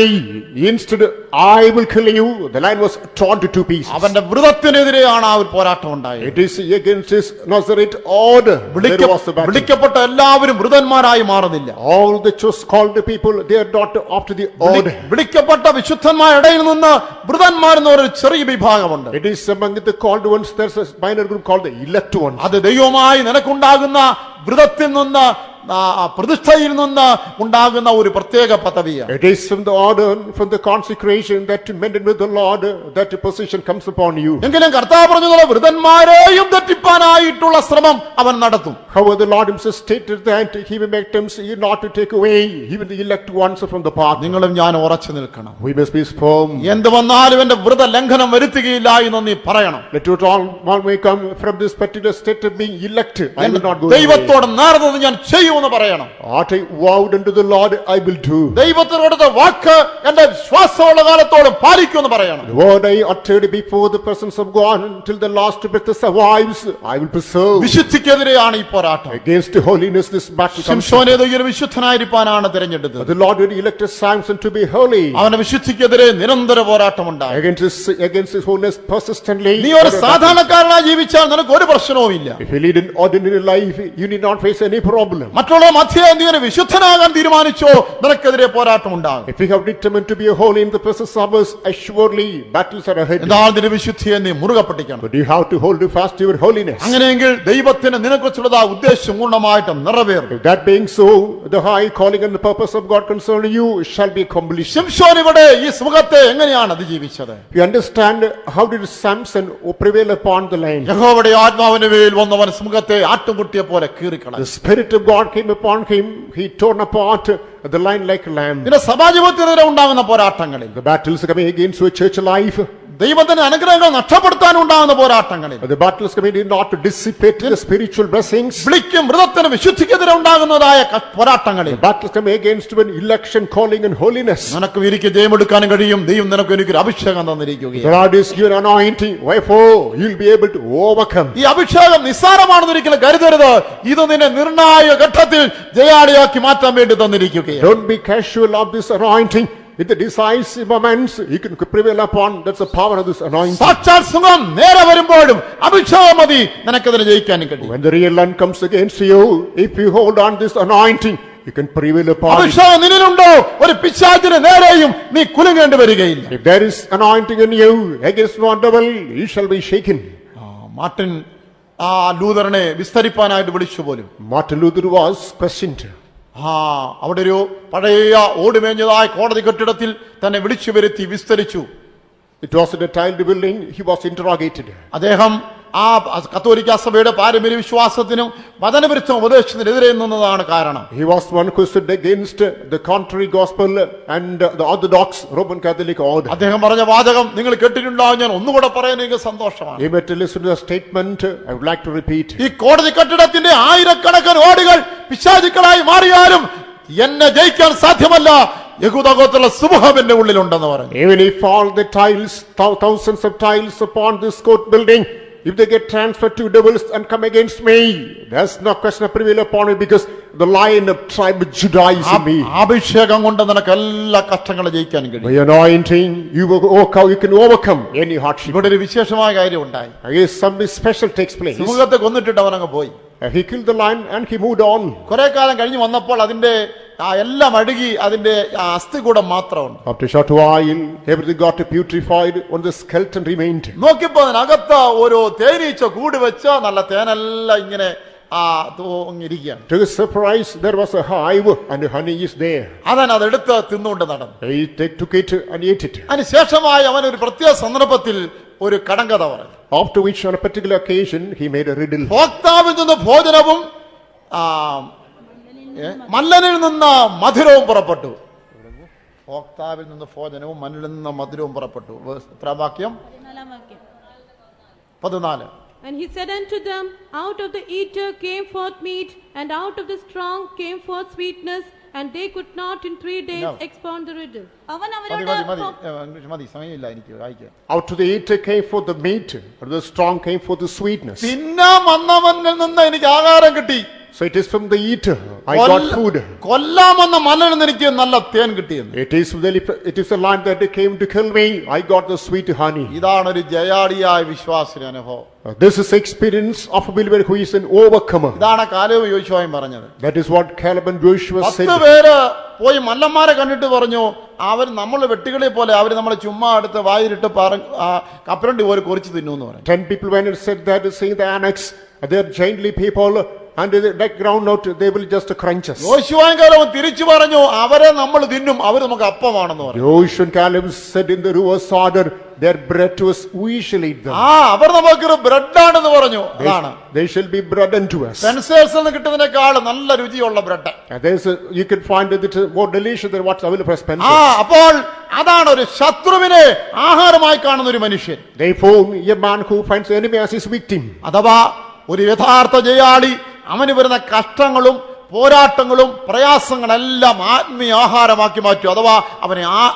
instead I will kill you. The lion was torn to 2 pieces. അവന്റെ വൃതത്തിനെതിരെയാണ് ആ ഒരു പോരാട്ടം ഉണ്ടായത്. It is against his Nazareth order. There was the battle. വിളിക്കപ്പെട്ട എല്ലാവരും വൃതന്മാരായി മാറുന്നില്ല. All the choose called people, they are not after the order. വിളിക്കപ്പെട്ട വിശുദ്ധന്മാരുടെ ഇടയിൽ നിന്ന് വൃതന്മാരെന്ന ഒരു ചെറിയ വിഭാഗമുണ്ട്. It is among the called ones, there's a minor group called the elect ones. അത് ദൈവമായി നിനക്കുണ്ടാകുന്ന വൃതത്തിൽ നിന്ന് പ്രതിഷ്ഠയിൽ നിന്ന് ഉണ്ടാകുന്ന ഒരു പ്രത്യേക പദവിയാണ്. It is from the order, from the consecration that mended with the Lord, that position comes upon you. എങ്കിലും കർത്താവ് പറഞ്ഞതുപോലെ വൃതന്മാരെയും തെറ്റിപ്പാനായിട്ടുള്ള ശ്രമം അവൻ നടത്തും. However, the Lord himself stated that he will make attempts not to take away even the elect ones from the path. നിങ്ങളും ഞാൻ ഉറച്ചു നിൽക്കണം. We must be firm. എന്ത് വന്നാലും എന്റെ വ്രത ലംഘനം വരുത്തുകയില്ല എന്ന് നീ പറയണം. Let it all may come from this particular state of being elect. I will not go away. ദൈവത്തോട് നേർന്നത് ഞാൻ ചെയ്യുമെന്ന് പറയണം. What I vowed unto the Lord, I will do. ദൈവത്തിനോട് വാക്ക് എന്റെ ശ്വാസമുള്ള കാലത്തോളം പാലിക്കുമെന്ന് പറയണം. The word I uttered before the presence of God until the last breath survives, I will preserve. വിശുദ്ധിക്കെതിരെയാണ് ഈ പോരാട്ടം. Against holiness this battle comes. ശിംശോനെ ദൈവം വിശുദ്ധനായിരിക്കാനാണ് തിരഞ്ഞെടുത്തത്. The Lord elected Samson to be holy. അവന്റെ വിശുദ്ധിക്കെതിരെ നിരന്തര പോരാട്ടമുണ്ടായി. Against his holiness persistently. നീ ഒരു സാധാരണക്കാരനായി ജീവിച്ചാൽ നിനക്ക് ഒരു പ്രശ്നവുമില്ല. If you lead an ordinary life, you need not face any problem. മറ്റുള്ള മധ്യേ നീ ഒരു വിശുദ്ധനാകാൻ തീരുമാനിച്ചോ നിനക്കെതിരെ പോരാട്ടം ഉണ്ടാകും. If you have determined to be holy in the presence of others, assuredly battles are ahead. എന്നാൽ നിന്റെ വിശുദ്ധിയെ നീ മുറുകെ പിടിക്കണം. But you have to hold fast your holiness. അങ്ങനെയെങ്കിൽ ദൈവത്തിന് നിനക്കുറിച്ചുള്ള ഉദ്ദേശം പൂർണ്ണമായിട്ടും നിറവേറും. If that being so, the high calling and the purpose of God concerning you shall be accomplished. ശിംശോൻ ഇവിടെ ഈ സുഖത്തെ എങ്ങനെയാണ് അതിജീവിച്ചത്? You understand how did Samson prevail upon the land? യഹോവയുടെ ആത്മാവിന്റെ മേൽ വന്നവൻ സുഖത്തെ ആട്ടുംകുട്ടിയെ പോലെ കീറിക്കളഞ്ഞു. The Spirit of God came upon him. He torn apart the lion like a lamb. പിന്നെ സഭാജീവിതത്തിനെതിരെ ഉണ്ടാകുന്ന പോരാട്ടങ്ങളിൽ The battles coming against your church life. ദൈവത്തിന്റെ അനുഗ്രഹങ്ങൾ നഷ്ടപ്പെടുത്താനുണ്ടാകുന്ന പോരാട്ടങ്ങളിൽ The battles coming in not to dissipate the spiritual blessings. വിളിക്കും മൃതത്തിന് വിശുദ്ധിക്കെതിരെ ഉണ്ടാകുന്നതായ പോരാട്ടങ്ങളിൽ The battles coming against an election, calling and holiness. നിനക്ക് എനിക്ക് ജയമെടുക്കാനും കഴിയും. ദൈവം നിനക്ക് എനിക്കൊരു അഭിഷേകം തന്നിരിക്കുകയാണ്. The Lord is given anointing, wherefore you'll be able to overcome. ഈ അഭിഷേകം നിസ്സാരമാണെന്ന് ഒരിക്കലും കരുതരുത്. ഇത് നിന്നെ നിർണായക ഘട്ടത്തിൽ ജയാളിയാക്കി മാറ്റാൻ വേണ്ടി തന്നിരിക്കുകയാണ്. Don't be casual of this anointing. In the decisive moments, you can prevail upon. That's the power of this anointing. സാക്ഷാൽ സുഖം നേരെ വരുമ്പോഴും അഭിഷേകം മതി നിനക്കതിനെ ജയിക്കാനും കഴിയും. When the real one comes against you, if you hold on this anointing, you can prevail upon it. അഭിഷേകം നിന്നിലുണ്ടോ ഒരു പിശാചിന് നേരെയും നീ കുലുങ്ങേണ്ടി വരികയില്ല. If there is anointing in you, against one devil, you shall be shaken. Martin ആ ലൂതറിനെ വിസ്തരിപ്പാനായിട്ട് വിളിച്ചു പോലും. Martin Luther was questioned. അവിടെ ഒരു പഴയ ഓടുമേഞ്ഞതായ കോടതി കെട്ടിടത്തിൽ തന്നെ വിളിച്ചു വരുത്തി വിസ്തരിച്ചു. It was in a tiled building. He was interrogated. അദ്ദേഹം ആ കത്തോലിക്ക സഭയുടെ പാരമ്പര്യ വിശ്വാസത്തിനും വചനവിരുദ്ധ ഉപദേശത്തിനെതിരെ നിന്നതാണ് കാരണം. He was one who stood against the contrary gospel and the orthodox Roman Catholic order. അദ്ദേഹം പറഞ്ഞ വാചകം നിങ്ങൾ കേട്ടിട്ടുണ്ടാവും. ഞാൻ ഒന്നുകൂടെ പറയാൻ എനിക്ക് സന്തോഷമാണ്. He met to listen to the statement. I would like to repeat. ഈ കോടതി കെട്ടിടത്തിന്റെ ആയിരക്കണക്കിന് ഓടുകൾ പിശാചുക്കളായി മാറിയാലും എന്നെ ജയിക്കാൻ സാധ്യമല്ല. യഹൂദഗോത്രത്തിലുള്ള സമൂഹം എന്റെ ഉള്ളിലുണ്ടെന്ന് പറഞ്ഞു. Even if all the tiles, thousands of tiles upon this court building, if they get transferred to devils and come against me, there's no question of prevail upon me, because the lion of tribe of Judah is in me. അഭിഷേകം കൊണ്ട് നിനക്ക് എല്ലാ കഷ്ടങ്ങളും ജയിക്കാൻ കഴിയും. By anointing, you can overcome any hardship. ഇവിടെ ഒരു വിശേഷമായ കാര്യം ഉണ്ടായി. Yes, something special takes place. സിംഹത്തെ കൊന്നിട്ടിട്ട് അവനങ്ങ് പോയി. He killed the lion and he moved on. കുറെ കാലം കഴിഞ്ഞ് വന്നപ്പോൾ അതിന്റെ എല്ലാം അഴുകി അതിന്റെ അസ്ഥികൂടം മാത്രമുണ്ട്. After a short while, everything got putrefied, only the skeleton remained. നോക്കിയപ്പോ അതിനകത്ത് ഒരു തേനീച്ച കൂട് വെച്ച നല്ല തേനെല്ലാം ഇങ്ങനെ തൂങ്ങിയിരിക്കുകയാണ്. To his surprise, there was a hive and honey is there. അതെടുത്ത് തിന്നുകൊണ്ട് നടന്നു. He took it and ate it. അതിനുശേഷമായി അവൻ ഒരു പ്രത്യേക സന്ദർഭത്തിൽ ഒരു കടങ്കഥ പറഞ്ഞു. After which, on a particular occasion, he made a riddle. ഭോക്താവിൽ നിന്ന് ഭോജനവും മല്ലനിൽ നിന്ന് മധുരവും പുറപ്പെട്ടു. ഭോക്താവിൽ നിന്ന് ഭോജനവും മല്ലിൽ നിന്ന് മധുരവും പുറപ്പെട്ടു. എത്ര വാക്യം? 14. And he said unto them, out of the eater came forth meat, and out of the strong came forth sweetness, and they could not in 3 days expound the riddle. മതി, സമയമില്ല എനിക്ക് വായിക്കാം. Out of the eater came forth the meat, and the strong came forth the sweetness. തിന്നാൻ വന്നവനിൽ നിന്ന് എനിക്ക് ആഹാരം കിട്ടി. So it is from the eater I got food. കൊല്ലാമെന്ന മലനിൽ നിന്ന് എനിക്ക് നല്ല തേൻ കിട്ടിയെന്ന്. It is the lion that came to kill me. I got the sweet honey. ഇതാണ് ഒരു ജയാളിയായ വിശ്വാസിയുടെ അനുഭവം. This is the experience of a believer who is an overcomer. ഇതാണ് കാലേബ് യോശുവയും പറഞ്ഞത്. That is what Caleb and Joshua said. 10 പേര് പോയി മല്ലന്മാരെ കണ്ടിട്ട് പറഞ്ഞു, അവർ നമ്മളെ വെട്ടുകളെ പോലെ അവർ നമ്മളെ ചുമ്മാ എടുത്ത് വായിലിട്ട് കപ്പലണ്ടി പോലെ കുറിച്ച് തിന്നു എന്ന് പറഞ്ഞു. 10 people went and said that, seeing the annex, they are giantly people, and they ground out, they will just crunch us. യോശുവയും കാലേബും തിരിച്ചു പറഞ്ഞു, അവരെ നമ്മൾ തിന്നും, അവർ നമുക്ക് അപ്പമാണെന്ന് പറഞ്ഞു. Joshua and Caleb said in the reverse order, their bread to us, we shall eat them. അവർ നമുക്കൊരു bread ആണെന്ന് പറഞ്ഞു. അതാണ്, they shall be bread unto us. സെൻസേഴ്സിൽ നിന്ന് കിട്ടുന്നതിനേക്കാൾ നല്ല രുചിയുള്ള bread. You can find that it is more delicious than what's available for Spencer. അപ്പോൾ അതാണ് ഒരു ശത്രുവിനെ ആഹാരമായി കാണുന്ന ഒരു മനുഷ്യൻ. Therefore, a man who finds the enemy as his victim. അഥവാ ഒരു യഥാർത്ഥ ജയാളി അവന് വരുന്ന കഷ്ടങ്ങളും പോരാട്ടങ്ങളും പ്രയാസങ്ങളെല്ലാം ആത്മീയ ആഹാരമാക്കി മാറ്റും. അഥവാ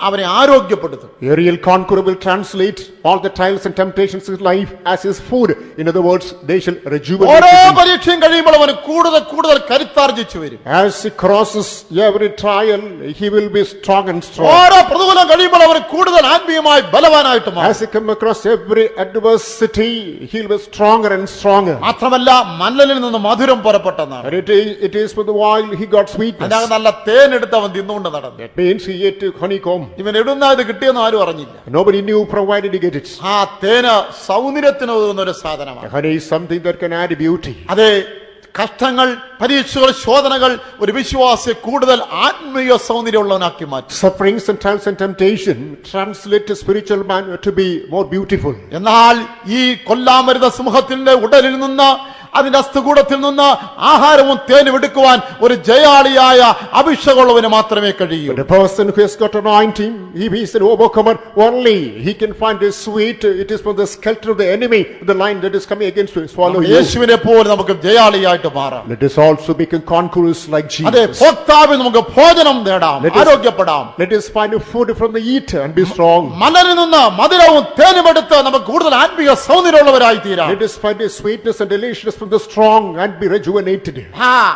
അവനെ ആരോഗ്യപ്പെടുത്തും. A real conqueror will translate all the trials and temptations of life as his food. In other words, they shall rejuvenate. ഓരോ പരീക്ഷയും കഴിയുമ്പോൾ അവന് കൂടുതൽ കരുത്താർജിച്ചു വരും. As he crosses every trial, he will be strong and strong. ഓരോ പ്രതികൂലം കഴിയുമ്പോൾ അവന് കൂടുതൽ ആത്മീയമായി ബലവാനായിട്ട് മാറും. As he come across every adversity, he will be stronger and stronger. മാത്രമല്ല മല്ലനിൽ നിന്ന് മധുരം പുറപ്പെട്ടെന്നാണ്. It is for the while he got sweetness. അതിനകത്ത് നല്ല തേൻ എടുത്ത് അവൻ തിന്നുകൊണ്ട് നടന്നു. That means he ate honeycomb. ഇവൻ എവിടുന്നാ ഇത് കിട്ടിയെന്ന് ആരും അറിഞ്ഞില്ല. Nobody knew provided he get it. ആ തേന് സൗന്ദര്യത്തിന് ഉതകുന്ന ഒരു സാധനമാണ്. Honey is something that can add beauty. അതെ, കഷ്ടങ്ങൾ, പരീക്ഷകൾ, ശോധനകൾ ഒരു വിശ്വാസിയെ കൂടുതൽ ആത്മീയ സൗന്ദര്യമുള്ളവനാക്കി മാറ്റും. Sufferings and trials and temptation translate a spiritual man to be more beautiful. എന്നാൽ ഈ കൊല്ലാമരുത സിംഹത്തിന്റെ ഉടലിൽ നിന്ന് അതിന്റെ അസ്ഥികൂടത്തിൽ നിന്ന് ആഹാരവും തേനും എടുക്കുവാൻ ഒരു ജയാളിയായ അഭിഷേകമുള്ളവന് മാത്രമേ കഴിയൂ. But a person who has got anointing, if he is an overcomer, only he can find a sweet. It is from the skelter of the enemy, the lion that is coming against to swallow you. യേശുവിനെ പോലെ നമുക്ക് ജയാളിയായിട്ട് മാറാം. Let us also become conquerors like അതെ, Jesus. ഭോക്താവിൽ നമുക്ക് ഭോജനം നേടാം, Let us- ആരോഗ്യപ്പെടാം. Let us find a food from the eater and be strong. മലരിൽ നിന്ന് മധുരവും തേനും എടുത്ത് നമുക്ക് കൂടുതൽ ആത്മീയ സൗന്ദര്യമുള്ളവരായി തീരാം. Let us find a sweetness and deliciousness from the strong and be rejuvenated.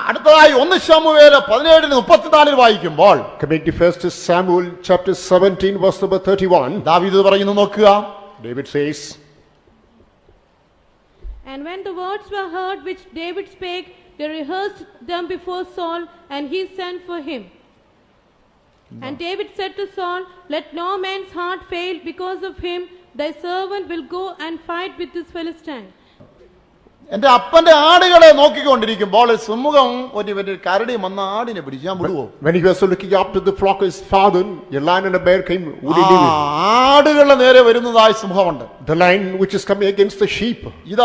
അടുത്തതായി 1 ശമൂവേൽ 17:34 വായിക്കുമ്പോൾ Coming to 1 Samuel chapter 17 verse number 31, ദാവീദ് പറയുന്നു, നോക്കുക. David says, And when the words were heard which David spake, they rehearsed them before Saul, and he sent for him. And David said to Saul, Let no man's heart fail because of him. Thy servant will go and fight with this Philistine. എന്റെ അപ്പന്റെ ആടുകളെ നോക്കിക്കൊണ്ടിരിക്കുമ്പോൾ സുമുഖം ഒരു കരടി വന്ന ആടിനെ പിടിച്ച് ഞാൻ വിടുവോ? when he was looking after the flock of his father, a lion and a bear came. Would he leave it? ആടുകളുടെ നേരെ വരുന്നതായ സിംഹമുണ്ട്. The lion which is coming against the sheep. ഇത്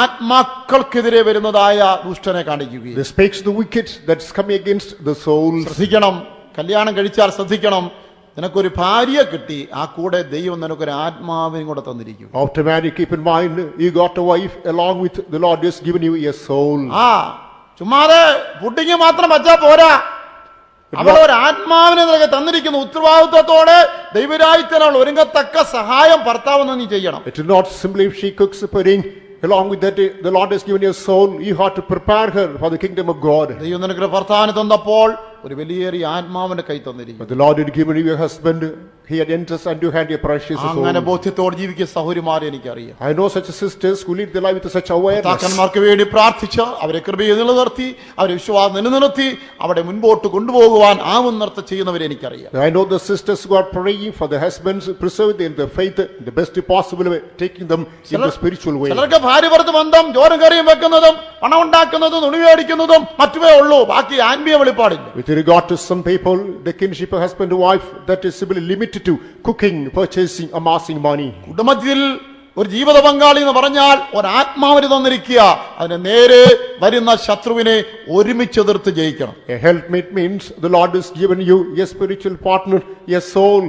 ആത്മാക്കൾക്കെതിരെ വരുന്നതായ ദുഷ്ടനെ കാണിക്കുകയും. This speaks the wicked that's coming against the souls. ശ്രദ്ധിക്കണം, കല്യാണം കഴിച്ചാൽ ശ്രദ്ധിക്കണം. നിനക്കൊരു ഭാര്യ കിട്ടി, ആ കൂടെ ദൈവം നിനക്കൊരു ആത്മാവിനും കൂടെ തന്നിരിക്കും. After marriage, keep in mind, you got a wife along with the Lord has given you a soul. ചുമ്മാതെ പുഡിങ് മാത്രം വച്ചാ പോരാ. അവൾ ഒരു ആത്മാവിനെ നിനക്ക് തന്നിരിക്കുന്ന ഉത്തരവാദിത്വത്തോടെ ദൈവരാജ്യത്തിനുള്ള ഒരുങ്ങത്തക്ക സഹായം ഭർത്താവെന്ന് നീ ചെയ്യണം. It is not simply if she cooks a pudding, along with that the Lord has given you a soul, you have to prepare her for the kingdom of God. ദൈവം നിനക്ക് ഭർത്താവിനെ തന്നപ്പോൾ ഒരു വലിയ ആത്മാവിന്റെ കൈ തന്നിരിക്കും. But the Lord had given you a husband, he had entered and you had a precious soul. അങ്ങനെ ബോധ്യത്തോടെ ജീവിക്കുന്ന സഹോദരിമാരെ എനിക്കറിയാം. I know such sisters who lead their life with such awareness. ഭർത്താക്കന്മാർക്ക് വേണ്ടി പ്രാർത്ഥിച്ച് അവരെ കൃപയിൽ നിലനിർത്തി അവരെ വിശ്വാസം നിലനിർത്തി അവിടെ മുൻപോട്ട് കൊണ്ടുപോകുവാൻ ആവുന്നർത്ഥ ചെയ്യുന്നവരെ എനിക്കറിയാം. I know the sisters who are praying for the husbands, preserve them in the faith in the best possible way, taking them in the spiritual way. ചിലർക്ക് ഭാര്യ ഭർത്തൃ ബന്ധം ചോറും കറിയും വെക്കുന്നതും പണം ഉണ്ടാക്കുന്നതും തുണിമേടിക്കുന്നതും മറ്റുമേ ഉള്ളൂ, ബാക്കി ആത്മീയ വെളിപ്പാടില്ല. With regard to some people, the kinship of husband and wife, that is simply limited to cooking, purchasing, amassing money. കുടുംബത്തിൽ ഒരു ജീവിത പങ്കാളി എന്ന് പറഞ്ഞാൽ ഒരാത്മാവിന് തന്നിരിക്കുക, അതിന് നേരെ വരുന്ന ശത്രുവിനെ ഒരുമിച്ച് എതിർത്ത് ജയിക്കണം. A helpmate means the Lord has given you a spiritual partner, a soul.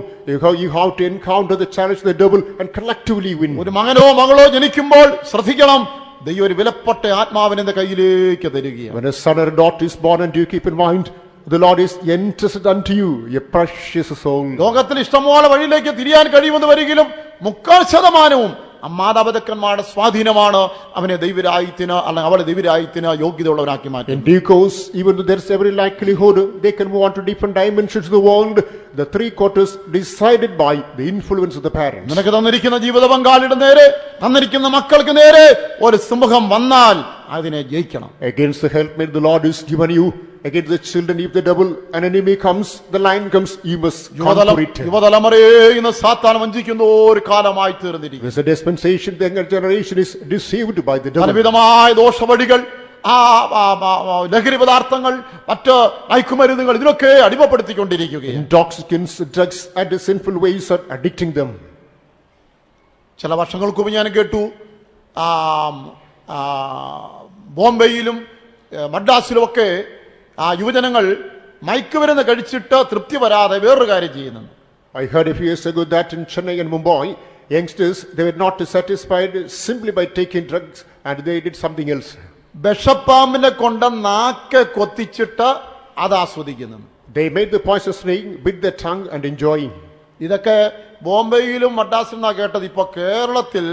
You have to encounter the challenge of the devil and collectively win. ഒരു മകനോ മകളോ ജനിക്കുമ്പോൾ ശ്രദ്ധിക്കണം, ദൈവം ഒരു വിലപ്പെട്ട ആത്മാവിനെ നിന്റെ കയ്യിലേക്ക് തരികയാണ്. When a son or a daughter is born, and you keep in mind, the Lord is entrusted unto you a precious soul. ലോകത്തിൽ ഇഷ്ടംപോലെ വഴിയിലേക്ക് തിരിയാൻ കഴിയുമെന്ന് വരികിലും 30% മാതാപിതാക്കന്മാരുടെ സ്വാധീനമാണ് അവനെ ദൈവരാജ്യത്തിന് അല്ലെങ്കിൽ അവളെ ദൈവരാജ്യത്തിന് യോഗ്യതയുള്ളവരാക്കി മാറ്റും. In due course, even though there is every likelihood they can move on to different dimensions of the world, the 3/4 decided by the influence of the parents. നിനക്ക് തന്നിരിക്കുന്ന ജീവിത പങ്കാളിയുടെ നേരെ, തന്നിരിക്കുന്ന മക്കൾക്ക് നേരെ ഒരു സിംഹം വന്നാൽ അതിനെ ജയിക്കണം. Against the helpmate the Lord is given you, against the children, if the devil, an enemy comes, the lion comes, you must conquer it. യുവതലമുറയെ ഇന്ന് സാത്താൻ വഞ്ചിക്കുന്ന ഒരു കാലമായി തീർന്നിരിക്കുന്നു. There's a dispensation, the younger generation is deceived by the devil. പലവിധമായ ദോഷവഴികൾ, ലഹരി പദാർത്ഥങ്ങൾ, മറ്റ് മയക്കുമരുന്നുകൾ, ഇതിനൊക്കെ അടിമപ്പെടുത്തിക്കൊണ്ടിരിക്കുകയാണ്. Intoxicants, drugs and the sinful ways are addicting them. ചില വർഷങ്ങൾക്ക് മുമ്പ് ഞാൻ കേട്ടു, ബോംബെയിലും മദ്രാസിലുമൊക്കെ യുവജനങ്ങൾ മയക്കുമരുന്ന് കഴിച്ചിട്ട് തൃപ്തി വരാതെ വേറൊരു കാര്യം ചെയ്യുന്നു. I heard a few years ago that in Chennai and Mumbai, youngsters, they were not satisfied simply by taking drugs and they did something else. വിഷപ്പാമ്പിനെ കൊണ്ട് നാക്ക് കൊത്തിച്ചിട്ട് അത് ആസ്വദിക്കുന്നു. They made the poisonous snake, bit their tongue and enjoying. ഇതൊക്കെ ബോംബെയിലും മദ്രാസിലും നിന്നാണ് കേട്ടത്. ഇപ്പൊ കേരളത്തിൽ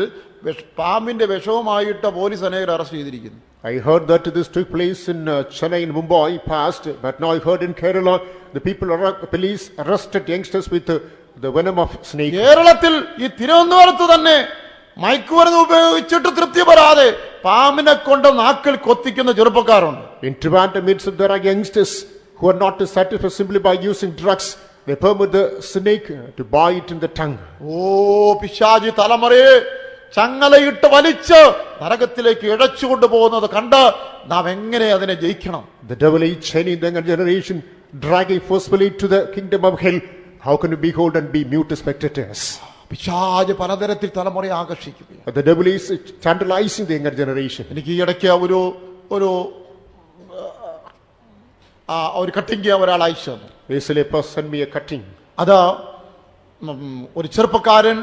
പാമ്പിന്റെ വിഷവുമായിട്ട് പോലീസ് അനേകർ അറസ്റ്റ് ചെയ്തിരിക്കുന്നു. I heard that this took place in Chennai and Mumbai past, but now I heard in Kerala the police arrested youngsters with the venom of snake. കേരളത്തിൽ ഈ തിരുവനന്തപുരത്ത് തന്നെ മയക്കുമരുന്ന് ഉപയോഗിച്ചിട്ട് തൃപ്തി വരാതെ പാമ്പിനെ കൊണ്ട് നാക്കിൽ കൊത്തിക്കുന്ന ചെറുപ്പക്കാരുണ്ട്. In Trivandrum itself there are youngsters who are not satisfied simply by using drugs. They permit the snake to bite in the tongue. പിശാചി തലമുറയെ ചങ്ങലയിട്ട് വലിച്ച് നരകത്തിലേക്ക് ഇഴച്ചുകൊണ്ടു പോകുന്നത് കണ്ട് നാം എങ്ങനെ അതിനെ ജയിക്കണം? The devil is chaining the younger generation, dragging forcefully to the kingdom of hell. How can you behold and be mute spectators? പിശാച് പലതരത്തിൽ തലമുറയെ ആകർഷിക്കുകയാണ്. The devil is tantalizing the younger generation. എനിക്ക് ഈ ഇടയ്ക്ക് ഒരു കട്ടിങ് ഒരാൾ അയച്ചു തന്നു. Recently a person sent me a cutting. അത് ഒരു ചെറുപ്പക്കാരൻ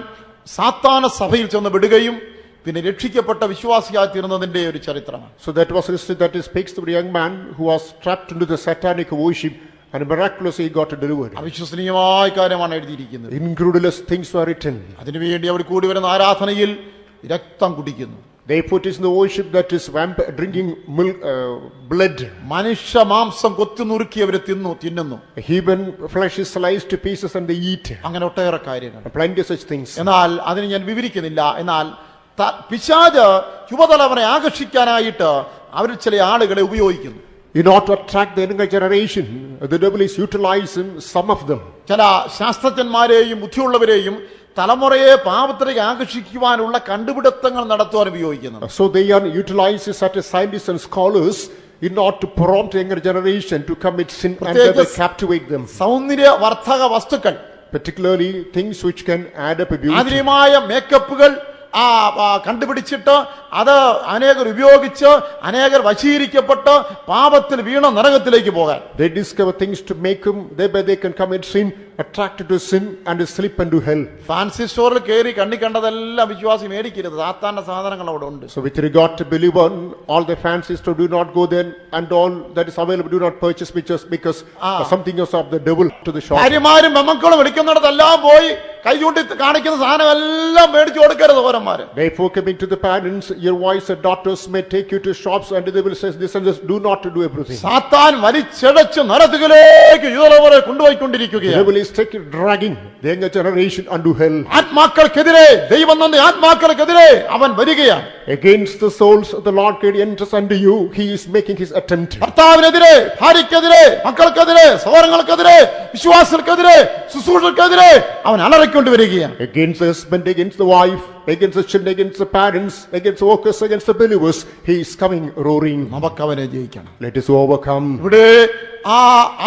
സാത്താന സഭയിൽ ചെന്ന് വിടുകയും പിന്നെ രക്ഷിക്കപ്പെട്ട വിശ്വാസിയായി തീർന്നതിന്റെ ഒരു ചരിത്രമാണ്. So that was history that speaks to the young man who was trapped into the satanic worship and miraculously he got delivered. അവിശ്വസനീയമായ കാര്യമാണ് എഴുതിയിരിക്കുന്നത്. Incredulous things were written. അതിനുവേണ്ടി അവർ കൂടി വരുന്ന ആരാധനയിൽ രക്തം കുടിക്കുന്നു. They put in the worship that is drinking milk, blood. മനുഷ്യ മാംസം കൊത്തി നുറുക്കി അവർ തിന്നുന്നു. Human flesh is sliced to pieces and they eat. അങ്ങനെ ഒട്ടേറെ കാര്യങ്ങൾ. Plenty of such things. എന്നാൽ അതിന് ഞാൻ വിവരിക്കുന്നില്ല. എന്നാൽ പിശാച് യുവതലമുറയെ ആകർഷിക്കാനായിട്ട് അവർ ചില ആളുകളെ ഉപയോഗിക്കുന്നു. In order to attract the younger generation, the devil is utilizing some of them. ചില ശാസ്ത്രജ്ഞന്മാരെയും ബുദ്ധിയുള്ളവരെയും തലമുറയെ പാപത്തിലേക്ക് ആകർഷിക്കുവാനുള്ള കണ്ടുപിടുത്തങ്ങൾ നടത്തുവാൻ ഉപയോഗിക്കുന്നു. So they are utilizing such as scientists and scholars in order to prompt the younger generation to commit sin and they captivate them. സൗന്ദര്യവർദ്ധക വസ്തുക്കൾ, particularly things which can add up a beauty. ആധുനികമായ മേക്കപ്പുകൾ കണ്ടുപിടിച്ചിട്ട് അത് അനേകർ ഉപയോഗിച്ച് അനേകർ വശീകരിക്കപ്പെട്ട് പാപത്തിൽ വീണ നരകത്തിലേക്ക് പോകാൻ. They discover things to make them thereby they can commit sin, attracted to sin and slip into hell. Fancy സ്റ്റോറിൽ കയറി കണ്ടതെല്ലാം വിശ്വാസി മേടിക്കരുത്. സാത്താന്റെ സാധനങ്ങൾ അവിടെ ഉണ്ട്. So with regard to believer, all the fancy stores do not go there and all that is available do not purchase because something is of the devil to the shop. ഭാര്യമാരും മെമ്മക്കളും എടുക്കുന്നിടത്തെല്ലാം പോയി കൈ ചൂണ്ടി കാണിക്കുന്ന സാധനം എല്ലാം മേടിച്ചു കൊടുക്കരുത്. ഓരന്മാര് Therefore coming to the parents, your wives and daughters may take you to shops and they will say this and this, do not to do everything. സാത്താൻ വലിച്ചെടച്ച് നരകത്തിലേക്ക് യുവതലമുറയെ കൊണ്ടുപോയിക്കൊണ്ടിരിക്കുകയാണ്. The devil is dragging the younger generation unto hell. ആത്മാക്കൾക്കെതിരെ ദൈവം തന്ന ആത്മാക്കൾക്കെതിരെ അവൻ വരികയാണ്. Against the souls of the Lord God enters unto you, he is making his attempt. ഭർത്താവിനെതിരെ, ഭാര്യക്കെതിരെ, മക്കൾക്കെതിരെ, സഹോദരങ്ങൾക്കെതിരെ, വിശ്വാസികൾക്കെതിരെ, ശുശ്രൂഷകർക്കെതിരെ അവൻ അലറിക്കൊണ്ടുവരികയാണ്. Against the husband, against the wife, against the children, against the parents, against the workers, against the believers, he is coming roaring. നമുക്ക് അവനെ ജയിക്കണം. Let us overcome. ഇവിടെ ആ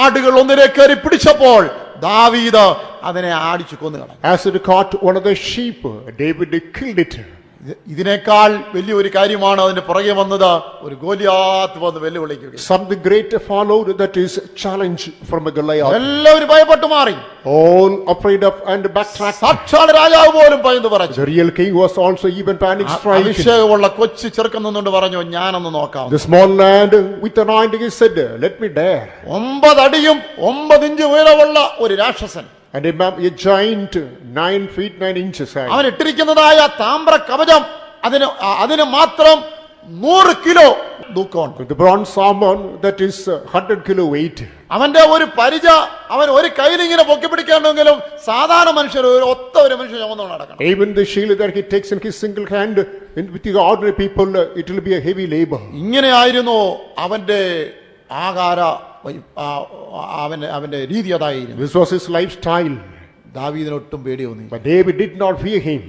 ആടുകൾ ഒന്നിനെ കയറി പിടിച്ചപ്പോൾ ദാവീദ് അതിനെ ആടിച്ചു കൊന്നുകളഞ്ഞു. As it caught one of the sheep, David killed it. ഇതിനേക്കാൾ വലിയൊരു കാര്യമാണ് അതിന്റെ പുറകെ വന്നത്. ഒരു ഗോലിയാത്ത് വന്ന് വെല്ലുവിളിക്കുക. Something greater followed, that is challenge from a Goliath. എല്ലാവരും ഭയപ്പെട്ടു മാറി. All afraid of and backtracked. സാക്ഷാൽ രാജാവ് പോലും ഭയന്നു പറഞ്ഞു. The real king was also even panic stricken. അഭിഷേകമുള്ള കൊച്ചു ചെറുക്കൻ നിന്നുകൊണ്ട് പറഞ്ഞു, ഞാനൊന്ന് നോക്കാം. The small lad with anointing he said, let me dare. 9 അടിയും 9 ഇഞ്ച് ഉയരമുള്ള ഒരു രാക്ഷസൻ, and a giant 9 feet 9 inches high. അവൻ ഇട്ടിരിക്കുന്നതായ താമ്ര കവചം അതിന് മാത്രം 100 kilo തൂക്കമുണ്ട്. The bronze armor that is 100 kilo weight. അവന്റെ ഒരു പരിച അവൻ ഒരു കയ്യിലിങ്ങനെ പൊക്കി പിടിക്കാണ്ടെങ്കിലും സാധാരണ മനുഷ്യർ ഒരു മനുഷ്യൻ ചുമന്നു നടക്കണം. Even the shield that he takes in his single hand, with the ordinary people it will be a heavy labor. ഇങ്ങനെയായിരുന്നു അവന്റെ ആകാര അവന്റെ രീതി അതായിരുന്നു. This was his lifestyle. ദാവീദിന് ഒട്ടും പേടിയൊന്നും. But David did not fear him.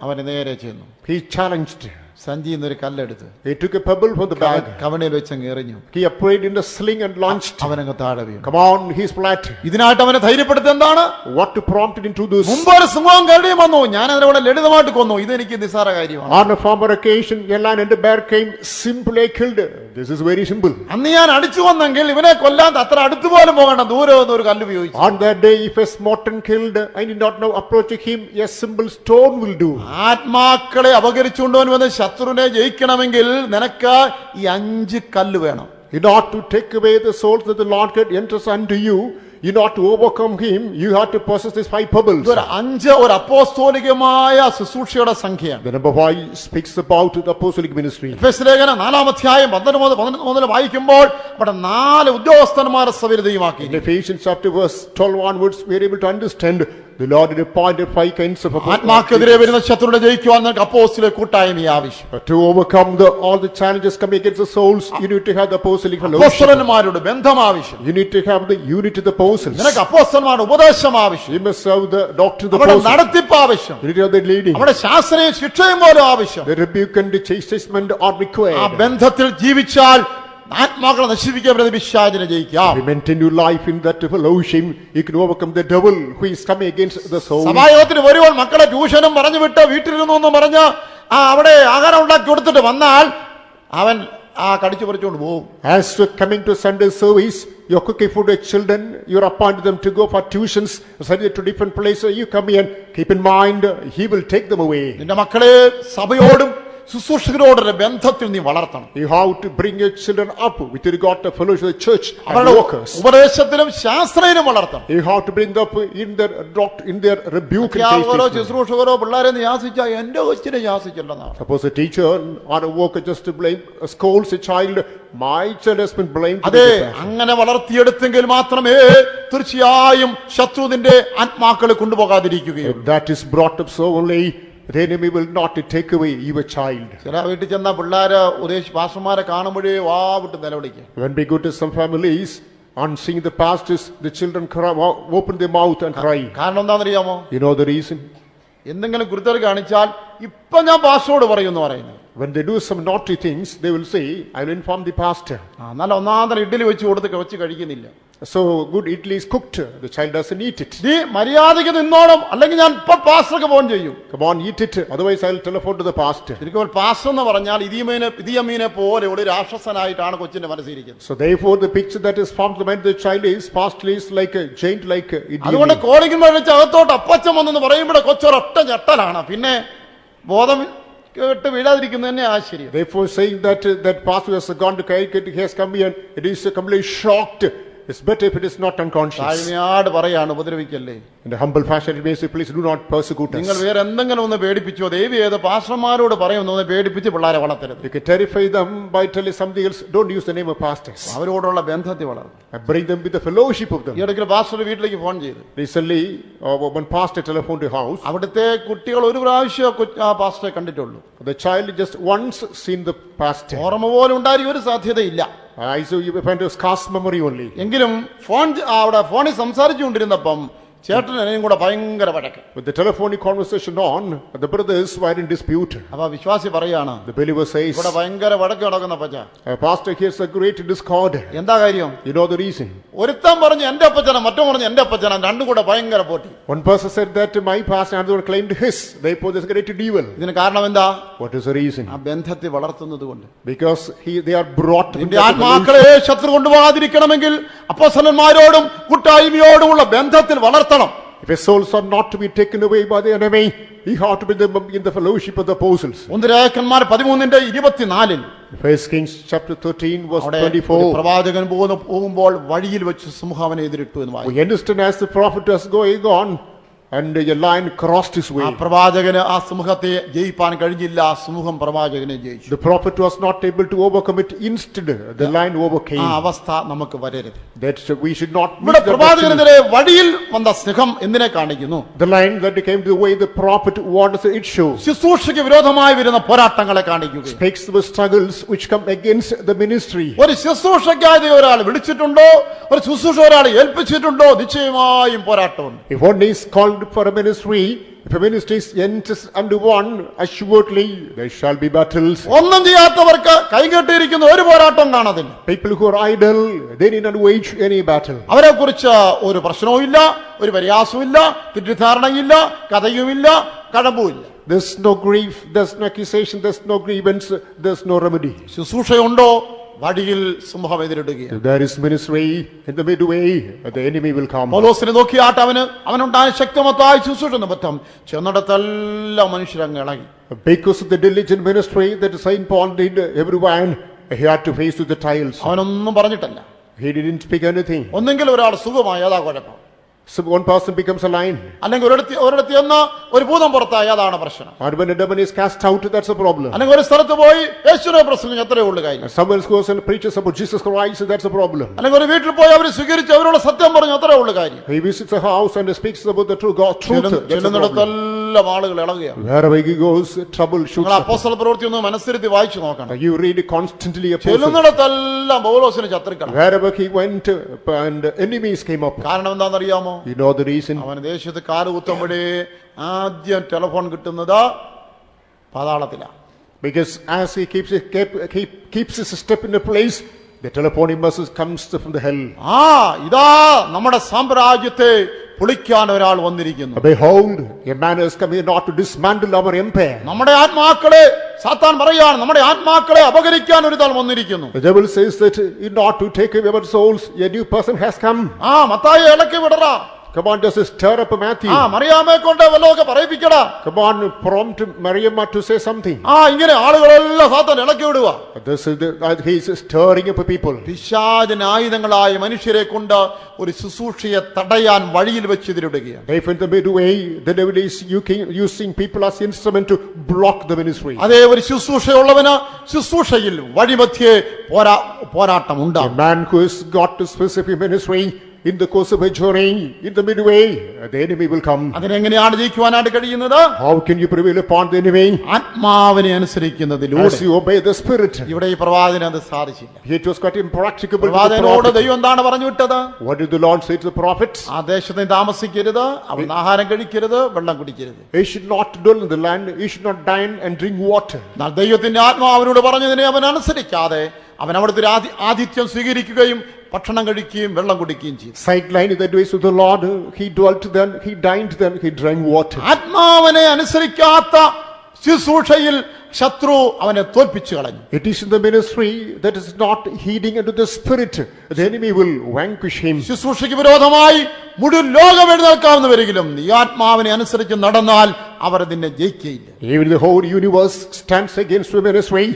അവന് നേരെ ചെന്നു. He challenged. സഞ്ചിയിൽ നിന്ന് ഒരു കല്ലെടുത്ത് he took a pebble from the bag. കവണയിൽ വെച്ചങ്ങ് എറിഞ്ഞു. He applied in the sling and launched. അവനങ്ങ് താഴെ വീണു. Come on, he's flat. ഇതിനായിട്ട് അവനെ ധൈര്യപ്പെടുത്തുന്നത് എന്താണ്? What to prompt him to do? മുമ്പൊരു സിംഹവും കരടിയും വന്നു, ഞാൻ അതിനെ ലളിതമായിട്ട് കൊന്നു. ഇതെനിക്ക് നിസ്സാര കാര്യമാണ്. On a former occasion a lion and a bear came, simply killed. This is very simple. അന്ന് ഞാൻ അടിച്ചു വന്നെങ്കിൽ ഇവനെ കൊല്ലാൻ അത്ര അടുത്ത് പോലും പോകണ്ട, ദൂരെ വന്ന് ഒരു കല്ല് ഉപയോഗിച്ചു. On that day if a smarten killed, I did not know approaching him, a simple stone will do. ആത്മാക്കളെ അപകരിച്ചുകൊണ്ടുവൻ വന്ന് ശത്രുവിനെ ജയിക്കണമെങ്കിൽ നിനക്ക് ഈ 5 കല്ല് വേണം. In order to take away the souls that the Lord God enters unto you, in order to overcome him, you have to possess these 5 pebbles. ഒരു 5 ഒരു അപ്പോസ്തോലികമായ ശുശ്രൂഷയുടെ സംഖ്യയാണ്. The number 5 speaks about the apostolic ministry. എഫെസ്യ ലേഖനം 4-ാം അധ്യായം 11 വായിക്കുമ്പോൾ അവിടെ 4 ഉദ്യോഗസ്ഥന്മാരെ സവിരുദ്ധയുമാക്കി. In Ephesians chapter verse 12 onwards we are able to understand the Lord had appointed 5 kinds of ആത്മാക്കെതിരെ വരുന്ന ശത്രുവിനെ ജയിക്കുവാൻ നമുക്ക് അപ്പോസ്തല കൂട്ടായ്മ ആവശ്യം. To overcome all the challenges coming against the souls, you need to have the apostolic fellowship. അപ്പോസ്തലന്മാരുടെ ബന്ധം ആവശ്യം. You need to have the unity of the apostles. നിനക്ക് അപ്പോസ്തലന്മാരുടെ ഉപദേശം ആവശ്യം. You must have the doctrine of the അവിടെ apostles. നടത്തിപ്പ് ആവശ്യം. You need to have the leading. അവിടെ ശാസനയും ശിക്ഷയും പോലും ആവശ്യം. The rebuke and the chastisement are required. ആ ബന്ധത്തിൽ ജീവിച്ചാൽ ആത്മാക്കളെ നശിപ്പിക്കാൻ പറ്റുന്ന പിശാചിനെ ജയിക്കാം. If you maintain your life in that fellowship, you can overcome the devil who is coming against the soul. സഭായോഗത്തിന് വരുവാൻ മക്കളെ ട്യൂഷനും പറഞ്ഞു വിട്ട് വീട്ടിലിരുന്നു എന്ന് പറഞ്ഞ് അവിടെ ആഹാരം ഉണ്ടാക്കി കൊടുത്തിട്ട് വന്നാൽ അവൻ കടിച്ചു പറിച്ചുകൊണ്ട് പോകും. As you're coming to Sunday service, you're cooking for the children, you're appointing them to go for tuitions, send them to different places, you come in, keep in mind, he will take them away. നിന്റെ മക്കളെ സഭയോടും ശുശ്രൂഷകരോടുള്ള ബന്ധത്തിൽ നീ വളർത്തണം. You have to bring your children up with regard to fellowship of the church and അവരുടെ workers. ഉപദേശത്തിലും ശാസ്ത്രയിലും വളർത്തണം. You have to bring them up in their rebuke and ഓരോ chastening. ശുശ്രൂഷകരോ പിള്ളേരെ യാസിച്ചാ എന്റെ കൊച്ചിനെ യാസിച്ചില്ലെന്നാണ്. Suppose a teacher or a worker just to blame, scolds a child, my child has been blamed. അതെ, അങ്ങനെ വളർത്തിയെടുത്തെങ്കിൽ മാത്രമേ തീർച്ചയായും ശത്രു നിന്റെ ആത്മാക്കളെ കൊണ്ടുപോകാതിരിക്കുകയുള്ളൂ. If that is brought up so only, the enemy will not take away your child. ചില വീട്ടിൽ ചെന്ന പിള്ളേര് പാസ്റ്റർമാരെ കാണുമ്പോഴേ വാ വിട്ട് നിലവിളിക്കും. When we go to some families, on seeing the pastors, the children cry, open their mouth and cry. കാരണം എന്താണെന്നറിയാമോ? You know the reason? എന്തെങ്കിലും കുരുത്തൽ കാണിച്ചാൽ ഇപ്പൊ ഞാൻ പാസ്റ്ററോട് പറയും എന്ന് പറയുന്നു. When they do some naughty things, they will say, I will inform the pastor. നല്ല ഒന്നാന്തര ഇഡ്ഡലി വെച്ച് കൊടുത്ത് കഴിക്കുന്നില്ല. So good idli is cooked, the child doesn't eat it. നീ മര്യാദയ്ക്ക് നിന്നോണം, അല്ലെങ്കിൽ ഞാൻ ഇപ്പൊ പാസ്റ്റർക്ക് ഫോൺ ചെയ്യും. Come on, eat it, otherwise I will telephone to the pastor. ശരിക്കും പാസ്റ്റർ എന്ന് പറഞ്ഞാൽ ഇദിയമീനെ പോലെ ഒരു രാക്ഷസനായിട്ടാണ് കൊച്ചിന്റെ മനസ്സിരിക്കുന്നത്. So therefore the picture that is formed in the mind of the child is pastor is like a giant, like അതുകൊണ്ട് Idi. കോളിക്കുമ്പോൾ വെച്ച് അകത്തോട്ട് അപ്പച്ചൻ വന്നെന്ന് പറയുമ്പോൾ കൊച്ചൊരൊറ്റ ഞെട്ടലാണ്. പിന്നെ ബോധം കേട്ട് വീഴാതിരിക്കുന്നത് തന്നെ ആശ്ചര്യം. Therefore saying that pastor has gone to Kaiket, he has come here, it is completely shocked. It's better if it is not unconscious. താഴ്മയാട് പറയാണ്, ഉപദ്രവിക്കല്ലേ. In a humble fashion it means, please do not persecute നിങ്ങൾ us. വേറെ എന്തെങ്കിലും ഒന്ന് പേടിപ്പിച്ചോ, ദൈവം ഏത് പാസ്റ്റർമാരോട് പറയുന്നു പേടിപ്പിച്ച് പിള്ളേരെ വളർത്തരുത്. You can terrify them by telling something else, don't use the name of pastors. അവരോടുള്ള ബന്ധത്തിൽ വളർന്നു. And bring them with the fellowship of them. ഈ ഇടയ്ക്ക് പാസ്റ്റർ വീട്ടിലേക്ക് ഫോൺ ചെയ്തു. Recently, when pastor telephoned to house, അവിടുത്തെ കുട്ടികൾ ഒരു പ്രാവശ്യം പാസ്റ്ററെ കണ്ടിട്ടുള്ളൂ. the child just once seen the pastor. ഓർമ്മ പോലും ഉണ്ടായിരിക്കും ഒരു സാധ്യതയില്ല. I saw you find a scarce memory only. എങ്കിലും അവിടെ ഫോണിൽ സംസാരിച്ചുകൊണ്ടിരുന്നപ്പം ചേട്ടൻ എന്നെയും കൂടെ ഭയങ്കര വഴക്ക്. With the telephonic conversation on, the brothers were in dispute. അപ്പൊ വിശ്വാസി പറയാണ്, The believer says, ഇവിടെ ഭയങ്കര വഴക്ക് നടക്കുന്ന പച്ച. pastor hears a great discord. എന്താ കാര്യം? You know the reason? ഒരുത്തൻ പറഞ്ഞു എന്റെ അപ്പച്ചന, മറ്റോ പറഞ്ഞു എന്റെ അപ്പച്ചന, രണ്ടും കൂടെ ഭയങ്കര പോട്ടി. One person said that my pastor, another one claimed his. Therefore there's a great duel. ഇതിന് കാരണം എന്താ? What is the reason? ആ ബന്ധത്തിൽ വളർത്തുന്നത് കൊണ്ട്. Because they are brought. നിന്റെ ആത്മാക്കളെ ശത്രു കൊണ്ടുപോകാതിരിക്കണമെങ്കിൽ അപ്പോസ്തലന്മാരോടും കൂട്ടായ്മയോടുമുള്ള ബന്ധത്തിൽ വളർത്തണം. If your souls are not to be taken away by the enemy, you have to be in the fellowship of the apostles. 1 രാജാക്കന്മാർ 13:24 First Kings chapter 13 verse അവിടെ 24. ഒരു പ്രവാചകൻ പോകുമ്പോൾ വഴിയിൽ വെച്ച് സിംഹം അവനെ എതിരിട്ടു എന്ന് വായിക്കുന്നു. We understand as the prophet was going on, and a lion crossed his way. ആ പ്രവാചകന് ആ സിംഹത്തെ ജയിപ്പാൻ കഴിഞ്ഞില്ല. ആ സിംഹം പ്രവാചകനെ ജയിച്ചു. The prophet was not able to overcome it. Instead, the lion overcame. ആ അവസ്ഥ നമുക്ക് വരരുത്. That we should not miss ഇവിടെ that opportunity. പ്രവാചകനെതിരെ വഴിയിൽ വന്ന സിംഹം എന്തിനെ കാണിക്കുന്നു? The lion that came to the way the prophet wanted it shows. ശുശ്രൂഷയ്ക്ക് വിരോധമായി വരുന്ന പോരാട്ടങ്ങളെ കാണിക്കുക. Speaks the struggles which come against the ministry. ഒരു ശുശ്രൂഷയ്ക്കായി ഒരാൾ വിളിച്ചിട്ടുണ്ടോ, ഒരു ശുശ്രൂഷ ഒരാൾ ഏൽപ്പിച്ചിട്ടുണ്ടോ, നിശ്ചയമായും പോരാട്ടമുണ്ട്. If one is called for a ministry, if a ministry is enters under one, assuredly there shall be battles. ഒന്നും ചെയ്യാത്തവർക്ക് കൈകെട്ടിയിരിക്കുന്ന ഒരു പോരാട്ടം കാണത്തില്ല. People who are idle, they need not wage any battle. അവരെ കുറിച്ച് ഒരു പ്രശ്നവും ഇല്ല, ഒരു പരിഹാസവും ഇല്ല, തെറ്റിദ്ധാരണയില്ല, കഥയുമില്ല, കഴമ്പുമില്ല. There's no grief, there's no accusation, there's no grievance, there's no remedy. ശുശ്രൂഷയുണ്ടോ, വഴിയിൽ സിംഹം എതിരിടുകയാണ്. If there is ministry, in the midway, the enemy will come. പൗലോസിനെ നോക്കിയാട്ട് അവനുണ്ടായ ശക്തിമത്തായ ശുശ്രൂഷ നിമിത്തം ചെന്നിടത്തെല്ലാം മനുഷ്യരങ്ങ് ഇളകി. Because of the diligent ministry that Saint Paul did, everyone he had to face with the trials. അവനൊന്നും പറഞ്ഞിട്ടല്ല. He didn't speak anything. ഒന്നെങ്കിൽ ഒരാൾ സുഖമായി, അതാ കുഴപ്പം. So one person becomes a lion. അല്ലെങ്കിൽ ഒരിടത്ത് ചെന്ന് ഒരു ഭൂതം പുറത്തായി, അതാണ് പ്രശ്നം. Or when a demon is cast out, that's a problem. അല്ലെങ്കിൽ ഒരു സ്ഥലത്ത് പോയി യേശുവിനെ പ്രസംഗിച്ച് അത്രേ ഉള്ളു കാര്യം. Someone goes and preaches about Jesus Christ, that's a problem. അല്ലെങ്കിൽ ഒരു വീട്ടിൽ പോയി അവർ സ്വീകരിച്ച് അവരോട് സത്യം പറഞ്ഞു, അത്രേ ഉള്ളു കാര്യം. He visits a house and speaks about the true God, truth. That's a problem. ചെല്ലുന്നിടത്തെല്ലാം ആളുകൾ ഇളകുകയാണ്. Wherever he goes, trouble shoots നിങ്ങൾ up. അപ്പോസ്തല പ്രവൃത്തി ഒന്ന് മനസ്സിരുത്തി വായിച്ചു നോക്കണം. You read it constantly. ചെല്ലുന്നിടത്തെല്ലാം പൗലോസിന് ശത്രുക്കളാണ്. Wherever he went, and enemies came up. കാരണം എന്താണെന്നറിയാമോ? You know the reason? അവന് ദേശത്ത് കാലുകുത്തുമ്പോഴേ ആദ്യം ടെലിഫോൺ കിട്ടുന്നത് പാതാളത്തിലാണ്. Because as he keeps his step in a place, The telephonic message comes from the hell. ഇതാ നമ്മുടെ സാമ്രാജ്യത്തെ പൊളിക്കാൻ ഒരാൾ വന്നിരിക്കുന്നു. Behold, a man has come here not to dismantle our empire. നമ്മുടെ ആത്മാക്കളെ സാത്താൻ പറയാണ്, നമ്മുടെ ആത്മാക്കളെ അപഹരിക്കാൻ ഒരു താൾ വന്നിരിക്കുന്നു. The devil says that not to take away our souls, a new person has come. മത്തായിയെ ഇളക്കി വിടറാ. Come on, just stir up Matthew. മറിയാമെ കൊണ്ട് വല്ലതൊക്കെ പറയിപ്പിക്കടാ. Come on, prompt Maryam to say something. ഇങ്ങനെ ആളുകളെല്ലാം സാത്താൻ ഇളക്കി വിടുക. This is he is stirring up people. പിശാചിന് ആയുധങ്ങളായ മനുഷ്യരെ കൊണ്ട് ഒരു ശുശ്രൂഷയെ തടയാൻ വഴിയിൽ വെച്ചിരിടുകയാണ്. If in the midway the devil is using people as instrument to block the ministry. അതേ ഒരു ശുശ്രൂഷയുള്ളവന് ശുശ്രൂഷയിൽ വഴിമധ്യേ പോരാട്ടം A ഉണ്ടാകും. man who has got a specific ministry, in the course of a journey, in the midway, the enemy will come. അതിനെങ്ങനെയാണ് ജയിക്കുവാനായിട്ട് കഴിയുന്നത്? How can you prevail upon the enemy? ആത്മാവിനെ അനുസരിക്കുന്നതിലൂടെ. As you obey the Spirit. ഇവിടെ ഈ പ്രവാചകന് അത് സാധിച്ചില്ല. It was quite impracticable to the പ്രവാചകനോട് prophet. ദൈവം എന്താണ് പറഞ്ഞു വിട്ടത്? What did the Lord say to the prophets? ആ ദേശത്ത് താമസിക്കരുത്, അവിടുന്ന് ആഹാരം കഴിക്കരുത്, വെള്ളം കുടിക്കരുത്. He should not dwell in the land, he should not dine and drink water. എന്നാൽ ദൈവത്തിന്റെ ആത്മാവ് അവനോട് പറഞ്ഞതിനെ അവൻ അനുസരിക്കാതെ അവൻ അവിടുത്തെ ആതിഥ്യം സ്വീകരിക്കുകയും ഭക്ഷണം കഴിക്കുകയും വെള്ളം കുടിക്കുകയും ചെയ്തു. Sideline in the ways of the Lord, he dwelt then, he dined then, he drank water. ആത്മാവിനെ അനുസരിക്കാത്ത ശുശ്രൂഷയിൽ ശത്രു അവനെ തോൽപ്പിച്ചു കളഞ്ഞു. It is in the ministry that is not heeding unto the Spirit, the enemy will vanquish him. ശുശ്രൂഷയ്ക്ക് വിരോധമായി മുഴുവൻ ലോകം എഴുന്നേൽക്കാവുന്ന വരികിലും നീ ആത്മാവിനെ അനുസരിച്ച് നടന്നാൽ അവർ നിന്നെ ജയിക്കുകയില്ല. Even the whole universe stands against the ministry.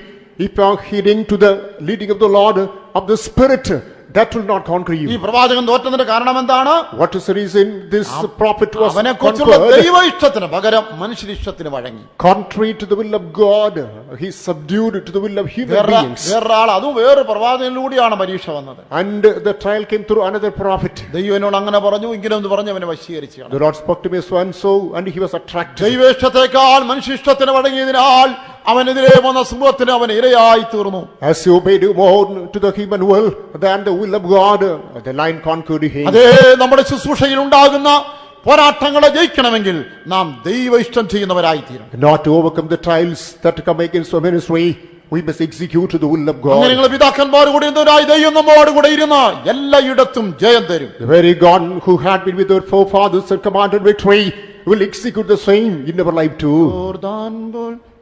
If you are heeding to the leading of the Lord, of the Spirit, that will not conquer ഈ you. പ്രവാചകൻ തോറ്റതിന്റെ കാരണം എന്താണ്? What is the reason this prophet was അവനെ കുറിച്ചുള്ള conquered? ദൈവ ഇഷ്ടത്തിന് പകരം മനുഷ്യ ഇഷ്ടത്തിന് വഴങ്ങി. Contrary to the will of God, he subdued to the will of human beings. വേറൊരാൾ, അതും വേറെ പ്രവാചകനിലൂടെയാണ് പരീക്ഷ വന്നത്. And the trial came through another prophet. ദൈവം എന്നോട് അങ്ങനെ പറഞ്ഞു, ഇങ്ങനെ ഒന്ന് പറഞ്ഞു അവനെ വശീകരിച്ചു. The Lord spoke to me so and so, and he was attracted. ദൈവ ഇഷ്ടത്തെക്കാൾ മനുഷ്യ ഇഷ്ടത്തിന് വഴങ്ങിയതിനാൽ അവനെതിരെ വന്ന സമൂഹത്തിന് അവൻ ഇരയായി തീർന്നു. As he obeyed more to the human will than the will of God, the lion conquered him. അതേ നമ്മുടെ ശുശ്രൂഷയിൽ ഉണ്ടാകുന്ന പോരാട്ടങ്ങളെ ജയിക്കണമെങ്കിൽ നാം ദൈവ ഇഷ്ടം ചെയ്യുന്നവരായി തീരണം. Not to overcome the trials that come against our ministry, we must execute the will of God. അങ്ങനെ നിങ്ങൾ പിതാക്കന്മാർ കൂടി ഇരുന്നവരായി ദൈവം നമ്മോട് കൂടെ ഇരുന്ന് എല്ലായിടത്തും ജയം തരും. The very God who had been with our forefathers and commanded victory will execute the same in our life too.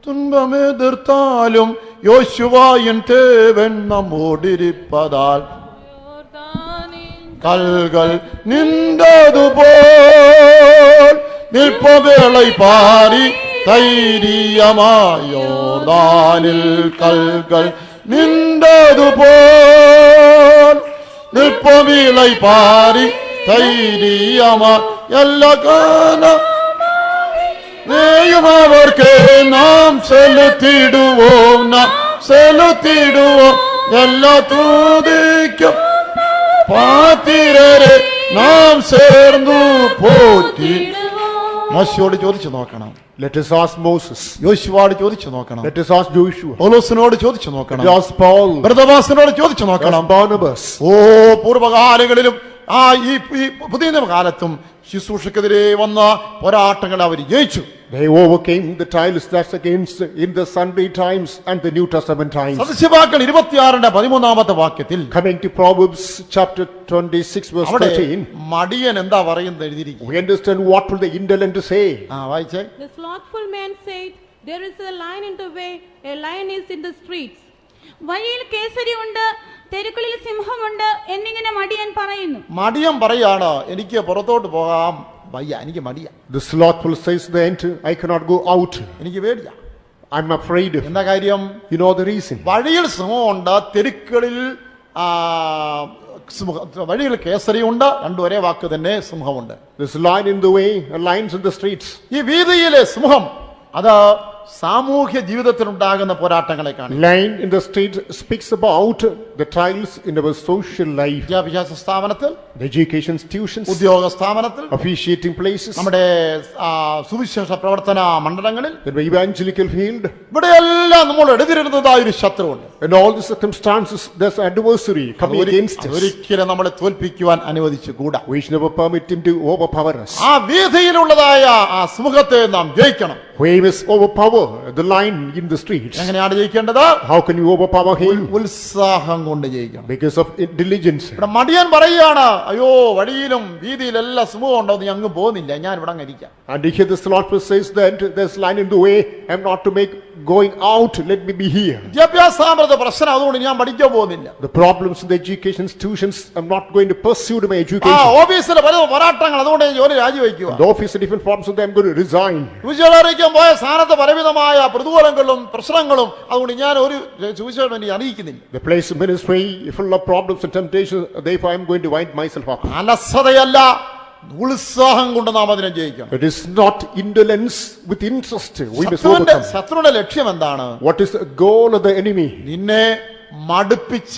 തുன்பമെതിർത്താലും യോശുവായൻ Thevan നമ്മോടിരിപ്പതാൽ കൽകൾ നിന്നതുപോൽ നിൽപ്പവേളை പാരി ധൈര്യമായോർദാനിൽ കൽകൾ നിന്നതുപോൽ നിൽപ്പവേളை പാരി ധൈര്യമാ എല്ലാ കാലം അവർക്ക് നാം സെലുത്തിടുവോം എല്ലാ തൂതിക്കും പാത്തിരരെ നാം ചേർന്നു പോറ്റി. മോശയോട് ചോദിച്ചു നോക്കണം. Let us ask Moses. യോശുവോട് ചോദിച്ചു നോക്കണം. Let us ask Joshua. പൗലോസിനോട് ചോദിച്ചു നോക്കണം. Let us ask Paul. ബർന്നബാസിനോട് ചോദിച്ചു നോക്കണം. Barnabas. പൂർവ്വകാലങ്ങളിലും ഈ പുതിയ കാലത്തും ശുശ്രൂഷക്കെതിരെ വന്ന പോരാട്ടങ്ങൾ അവർ ജയിച്ചു. They overcame the trials that's against in the Sunday times and the New Testament times. സദൃശവാക്യങ്ങൾ 26-13 വാക്യത്തിൽ Coming to Proverbs chapter 26 verse 13, മടിയൻ എന്താ പറയുന്നത് എഴുതിയിരിക്കുന്നു. we understand what will the indolent say. വായിച്ചേ. The slothful man said, there is a lion in the way, a lion is in the streets. വഴിയിൽ കേസരി ഉണ്ട്, തെരുക്കളിൽ സിംഹമുണ്ട് എന്നിങ്ങനെ മടിയൻ പറയുന്നു. മടിയൻ പറയാണ്, എനിക്ക് പുറത്തോട്ട് പോകാം വയ്യ, എനിക്ക് മടിയ. The slothful says then, I cannot go out. എനിക്ക് പേടിയ. I'm afraid. എന്താ കാര്യം? You know the reason. വഴിയിൽ സിംഹമുണ്ട്, തെരുക്കളിൽ വഴിയിൽ കേസരിയുണ്ട്, രണ്ടും ഒരേ വാക്ക് തന്നെ, സിംഹമുണ്ട്. There's a lion in the way, a lion's in the streets. ഈ വീതിയിലെ സിംഹം അത് സാമൂഹ്യ ജീവിതത്തിൽ ഉണ്ടാകുന്ന പോരാട്ടങ്ങളെ കാണും. Lion in the street speaks about the trials in our social life. വിദ്യാഭ്യാസ സ്ഥാപനത്തിൽ, The education institutions, ഉദ്യോഗ സ്ഥാപനത്തിൽ, officiating places, നമ്മുടെ സുവിശേഷ പ്രവർത്തന മണ്ഡലങ്ങളിൽ, in the evangelical field, ഇവിടെയെല്ലാം നമ്മൾ എഴുതിരുന്നതായ ഒരു ശത്രുവുണ്ട്. in all the circumstances there's adversary coming against us. ഒരിക്കലും നമ്മളെ തോൽപ്പിക്കുവാൻ അനുവദിച്ചുകൂടാ. We should never permit him to overpower us. ആ വീതിയിലുള്ളതായ ആ സിംഹത്തെ നാം ജയിക്കണം. We must overpower overpower the lion in the streets. എങ്ങനെയാണ് ജയിക്കേണ്ടത്? How can you overpower him? ഉത്സാഹം കൊണ്ട് ജയിക്കണം. Because of diligence. ഇവിടെ മടിയൻ പറയുകയാണ്, അയ്യോ വഴിയിലും വീതിയിലെല്ലാം സിംഹം ഉണ്ടോ, നീ അങ്ങ് പോകുന്നില്ല, ഞാൻ ഇവിടെ അങ്ങ് ഇരിക്കാം. And here the Lord says that there's lion in the way, I'm not to make going out, let me be here. വിദ്യാഭ്യാസ പ്രശ്നം, അതുകൊണ്ട് ഞാൻ പഠിക്കാൻ പോകുന്നില്ല. The problems in the education institutions, I'm not going to pursue my ആ education. ഓഫീസിലെ പല പോരാട്ടങ്ങൾ, അതുകൊണ്ട് ഞാൻ ജോലി രാജിവെക്കുക. The office different problems, so I'm going to resign. സുവിശേഷം പോയ സ്ഥാനത്ത് പലവിധമായ പ്രതികൂലങ്ങളും പ്രശ്നങ്ങളും, അതുകൊണ്ട് ഞാൻ ഒരു സുവിശേഷം എനിക്ക് അറിയിക്കുന്നില്ല. The place of ministry full of problems and temptations, therefore I'm going to wind myself up. അലസതയല്ല, ഉത്സാഹം കൊണ്ട് നാം അതിനെ ജയിക്കണം. It is not indolence with interest. We must overcome. ശത്രുവിന്റെ ലക്ഷ്യം എന്താണ്? What is the goal of the enemy? നിന്നെ മടുപ്പിച്ച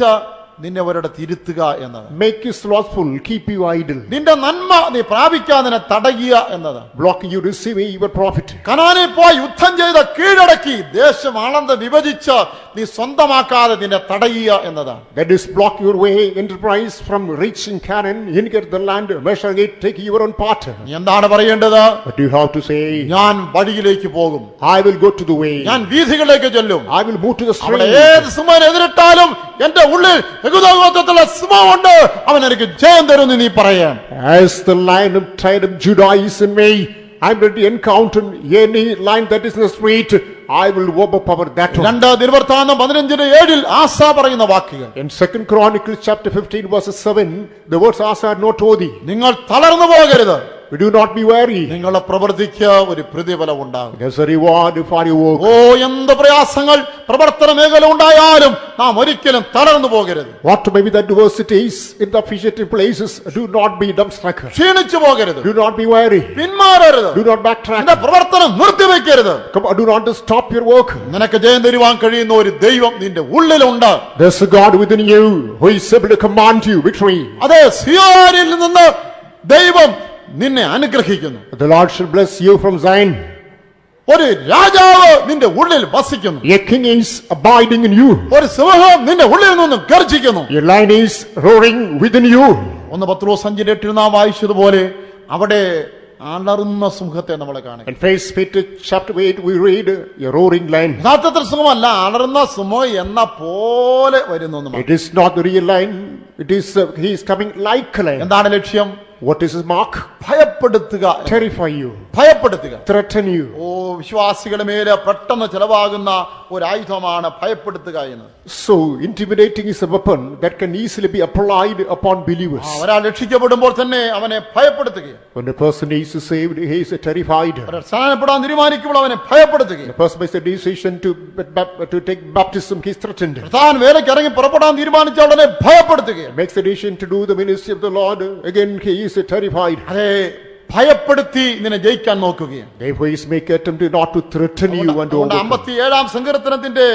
നിന്നെ ഒരിട തിരുത്തുക എന്നത്. Make you slothful, keep you idle. നിന്റെ നന്മ നീ പ്രാപിക്കാതിനെ തടയുക എന്നത്. Blocking you receiving your profit. കനാനിൽ പോയി യുദ്ധം ചെയ്ത് കീഴടക്കി ദേശം ആളന്ന് വിഭജിച്ച് നീ സ്വന്തമാക്കാതെ നിന്നെ തടയുക എന്നതാണ്. That is block your way enterprise from reaching Canaan, inherit the land, measuring it, taking your own part. നീ എന്താണ് പറയേണ്ടത്? What do you have to say? ഞാൻ വഴിയിലേക്ക് പോകും, I will go to the way. ഞാൻ വീഥികളിലേക്ക് ചെല്ലും, I will move to the അവിടെ street. ഏത് സിംഹം എതിരിട്ടാലും എന്റെ ഉള്ളിൽ യഹൂദഗോത്രത്തിലെ സിംഹമുണ്ട്, അവൻ എനിക്ക് ജയം തരുമെന്ന് നീ പറയാൻ. As the lion of tribe of Judah is in me, I'm ready to encounter any lion that is in the street. I will overpower that one. 2 ദിനവൃത്താന്തം 15:7 ആസ പറയുന്ന വാക്കുകൾ. In 2 Chronicles chapter 15 verse 7, the words Asa are not worthy. നിങ്ങൾ തളർന്നു പോകരുത്, Do not be weary. നിങ്ങളുടെ പ്രവൃത്തിക്ക് ഒരു പ്രതിഫലം ഉണ്ടാകും. There's a reward for your work. ഓ എന്ത് പ്രയാസങ്ങൾ പ്രവർത്തന മേഖല ഉണ്ടായാലും നാം ഒരിക്കലും തളർന്നു പോകരുത്. What may be the adversities in the officiating places, do not be dumbstruck. ക്ഷീണിച്ചു പോകരുത്, Do not be weary. പിന്മാറരുത്, Do not backtrack. നിന്റെ പ്രവർത്തനം നിർത്തിവെക്കരുത്. Come on, do not stop your work. നിനക്ക് ജയം തരുവാൻ കഴിയുന്ന ഒരു ദൈവം നിന്റെ ഉള്ളിലുണ്ട്. There's a God within you who is able to command you victory. അതെ, സിയോനിൽ നിന്ന് ദൈവം നിന്നെ അനുഗ്രഹിക്കുന്നു. The Lord shall bless you from Zion. ഒരു രാജാവ് നിന്റെ ഉള്ളിൽ വസിക്കുന്നു. A king is abiding in you. ഒരു സിംഹം നിന്റെ ഉള്ളിൽ നിന്നും ഗർജിക്കുന്നു. A lion is roaring within you. 1 പത്രോസ് 5:8 നാം വായിച്ചതുപോലെ അവിടെ അലറുന്ന സിംഹത്തെ നമ്മൾ കാണും. In 1 Peter chapter 8 we read a roaring lion. യഥാർത്ഥത്തിൽ സിംഹമല്ല, അലറുന്ന സിംഹം എന്ന പോലെ വരുന്നു. It is not the real lion. It is he is coming like a lion. എന്താണ് ലക്ഷ്യം? What is his mark? ഭയപ്പെടുത്തുക, Terrify you, ഭയപ്പെടുത്തുക. threaten you. ഓ വിശ്വാസികളുടെ മേലെ പെട്ടെന്ന് ചെലവാകുന്ന ഒരു ആയുധമാണ് ഭയപ്പെടുത്തുക എന്ന്. So intimidating is a weapon that can easily be applied upon believers. ഒരാൾ രക്ഷിക്കപ്പെടുമ്പോൾ തന്നെ അവനെ ഭയപ്പെടുത്തുകയാണ്. When a person is saved, he is terrified. ഒരാൾ സ്നാനപ്പെടാൻ തീരുമാനിക്കുമ്പോൾ അവനെ ഭയപ്പെടുത്തുകയാണ്. The person makes a decision to take baptism, he is threatened. താൻ വേലയ്ക്ക് ഇറങ്ങി പുറപ്പെടാൻ തീരുമാനിച്ച ഉടനെ ഭയപ്പെടുത്തുകയാണ്. Makes a decision to do the ministry of the Lord, again he is terrified. അതെ, ഭയപ്പെടുത്തി നിന്നെ ജയിക്കാൻ നോക്കുകയാണ്. Therefore he is make attempt not to threaten you and to overcome. 57 സങ്കീർത്തനത്തിന്റെ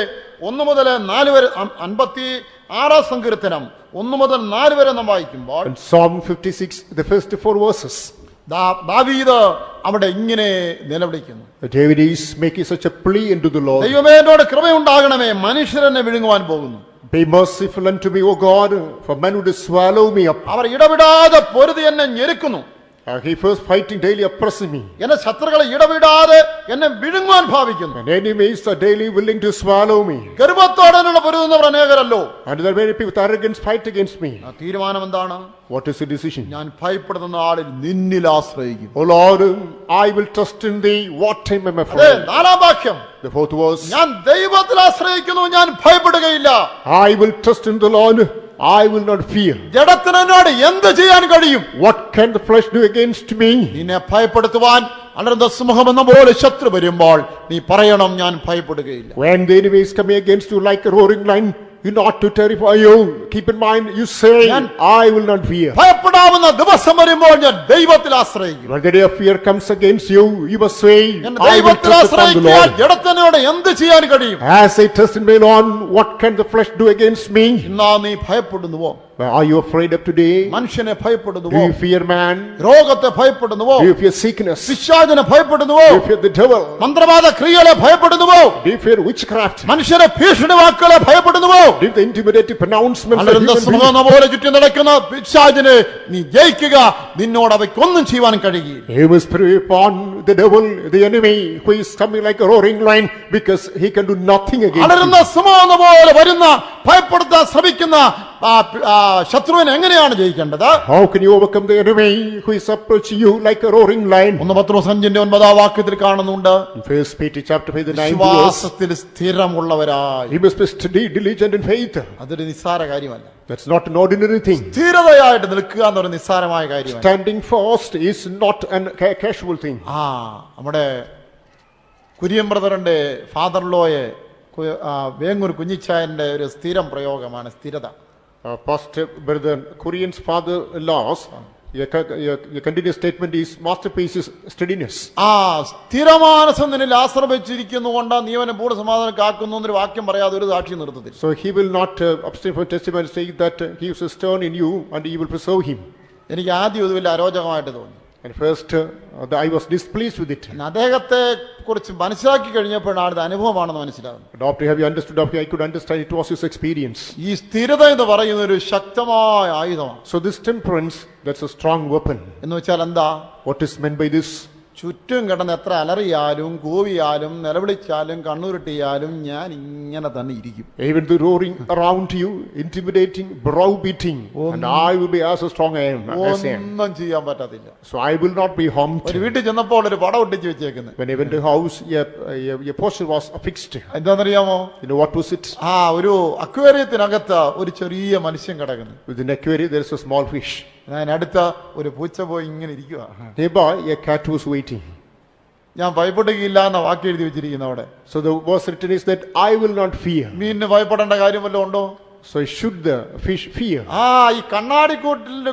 1 മുതൽ 4 വരെ, 56 സങ്കീർത്തനം 1 മുതൽ 4 വരെ നാം വായിക്കുമ്പോൾ And Psalm 56, the first 4 verses, ദാവീദ് അവിടെ ഇങ്ങനെ നിലവിളിക്കുന്നു. David is making such a plea unto the Lord. ദൈവമേ എന്നോട് കൃപയുണ്ടാകണമേ, മനുഷ്യരെന്നെ വിഴുങ്ങുവാൻ പോകുന്നു. Be merciful unto me, O God, for men would swallow me up. അവർ ഇടവിടാതെ പൊരുതി എന്നെ ഞെരുക്കുന്നു. He first fighting daily oppressing me. എന്റെ ശത്രുക്കളെ ഇടവിടാതെ എന്നെ വിഴുങ്ങുവാൻ ഭാവിക്കുന്നു. And enemies are daily willing to swallow me. ഗർവത്തോടെന്നുള്ള പൊരുതുന്നവർ അനേകരല്ലോ. And there are many people with arrogance fight against me. ആ തീരുമാനം എന്താണ്? What is the decision? ഞാൻ ഭയപ്പെടുന്ന ആളിൽ നിന്നിൽ ആശ്രയിക്കും. O Lord, I will trust in thee. What time am I അതെ, afraid? 4 വാക്യം. The 4th verse. ഞാൻ ദൈവത്തിൽ ആശ്രയിക്കുന്നു, ഞാൻ ഭയപ്പെടുകയില്ല. I will trust in the Lord. I will not fear. ജഡത്തിനോട് എന്ത് ചെയ്യാൻ കഴിയും? What can the flesh do against me? നിന്നെ ഭയപ്പെടുത്തുവാൻ അലറുന്ന സിംഹം എന്ന പോലെ ശത്രു വരുമ്പോൾ നീ പറയണം, ഞാൻ ഭയപ്പെടുകയില്ല. When the enemy is coming against you like a roaring lion, you not to terrify you. Keep in mind, you say, I will not fear. ഭയപ്പെടാവുന്ന ദിവസം വരുമ്പോൾ ഞാൻ ദൈവത്തിൽ ആശ്രയിക്കും. When the day of fear comes against you, you must say, ഞാൻ I will ദൈവത്തിൽ trust upon the ആശ്രയിക്കാൻ Lord. ജഡത്തിനോട് എന്ത് ചെയ്യാൻ കഴിയും? As I trust in my Lord, what can the flesh do against me? ഇന്നാ നീ ഭയപ്പെടുന്നുവോ? Are you afraid of today? മനുഷ്യനെ Do ഭയപ്പെടുന്നുവോ? you fear man? രോഗത്തെ ഭയപ്പെടുന്നുവോ? Do you fear sickness? പിശാചിനെ ഭയപ്പെടുന്നുവോ? Do you fear the devil? മന്ത്രവാദ ക്രിയകളെ ഭയപ്പെടുന്നുവോ? Do you fear witchcraft? മനുഷ്യരെ ഭീഷണി വാക്കുകളെ ഭയപ്പെടുന്നുവോ? Do you fear the intimidating pronouncements of അലറുന്ന human beings? സിംഹം പോലെ ചുറ്റി നടക്കുന്ന പിശാചിനെ നീ ജയിക്കുക. നിന്നോട് അവയ്ക്കൊന്നും ചെയ്യുവാൻ കഴിയില്ല. You must pray upon the devil, the enemy, who is coming like a roaring lion, because he can do nothing against അലറുന്ന you. സിംഹം പോലെ വരുന്ന ഭയപ്പെടുത്താൻ ശ്രമിക്കുന്ന ശത്രുവിനെ എങ്ങനെയാണ് ജയിക്കേണ്ടത്? How can you overcome the enemy who is approaching you like a roaring lion? 1 പത്രോസ് 5:9 വാക്യത്തിൽ കാണുന്നുണ്ട്, In 1 Peter chapter 5, the 9th verse, വിശ്വാസത്തിൽ സ്ഥിരമുള്ളവരായി. he must be steady, diligent in faith. അതൊരു നിസ്സാര കാര്യമല്ല. That's not an ordinary thing. സ്ഥിരതയായിട്ട് നിൽക്കുക എന്നൊരു നിസ്സാരമായ കാര്യമല്ല. Standing fast is not a casual thing. നമ്മുടെ കുര്യൻ ബ്രദറിന്റെ ഫാദർ ലോയെ വേങ്ങൂർ കുഞ്ഞിച്ചായന്റെ ഒരു സ്ഥിരം പ്രയോഗമാണ് സ്ഥിരത. Pastor Brother Korean's father-in-law's a continuous statement is masterpiece is steadiness. സ്ഥിരമാനസം നിന്നിൽ ആശ്രയിച്ചിരിക്കുന്നുകൊണ്ട് നീ അവനെ പൂർണ്ണസമാധാനം കാക്കുന്നു എന്നൊരു വാക്യം പറയാതെ ഒരു സാക്ഷി നിർത്തത്തില്ല. So he will not abstain from testimony saying that he is stern in you and he will preserve him. എനിക്ക് ആദ്യം ഇത് വലിയ അരോചകമായിട്ട് തോന്നി. And first I was displeased with it. അദ്ദേഹത്തെ കുറിച്ച് മനസ്സിലാക്കി കഴിഞ്ഞപ്പോഴാണ് ഇത് അനുഭവമാണെന്ന് മനസ്സിലാകുന്നത്. But after have you understood, after I could understand, it was his experience. ഈ സ്ഥിരത എന്ന് പറയുന്ന ഒരു ശക്തമായ ആയുധമാണ്. So this temperance, that's a strong weapon. എന്ന് വെച്ചാൽ എന്താ? What is meant by this? ചുറ്റും കിടന്ന് എത്ര അലറിയാലും കൂവിയാലും നിലവിളിച്ചാലും കണ്ണുരുട്ടിയാലും ഞാൻ ഇങ്ങനെ തന്നെ ഇരിക്കും. Even the roaring around you, intimidating, browbeating, and I will be as strong as I am. ഒന്നും ചെയ്യാൻ പറ്റത്തില്ല. So I will not be harmed. ഒരു വീട്ടിൽ ചെന്നപ്പോൾ ഒരു പടം ഒട്ടിച്ച് വെച്ചേക്കുന്നത്. When I went to the house, a poster was affixed. എന്താണെന്നറിയാമോ? You know what was it? ഒരു അക്വേറിയത്തിനകത്ത് ഒരു ചെറിയ മനുഷ്യൻ കിടക്കുന്നു. Within an aquarium there is a small fish. അതിനടുത്ത ഒരു പൂച്ച പോയി ഇങ്ങനെ ഇരിക്കുക. Nearby a cat was waiting. ഞാൻ ഭയപ്പെടുകയില്ല എന്ന വാക്ക് എഴുതി വെച്ചിരിക്കുന്നു അവിടെ. So the verse written is that I will not fear. മീനിന് ഭയപ്പെടേണ്ട കാര്യം വല്ലതും ഉണ്ടോ? So should the fish fear? ഈ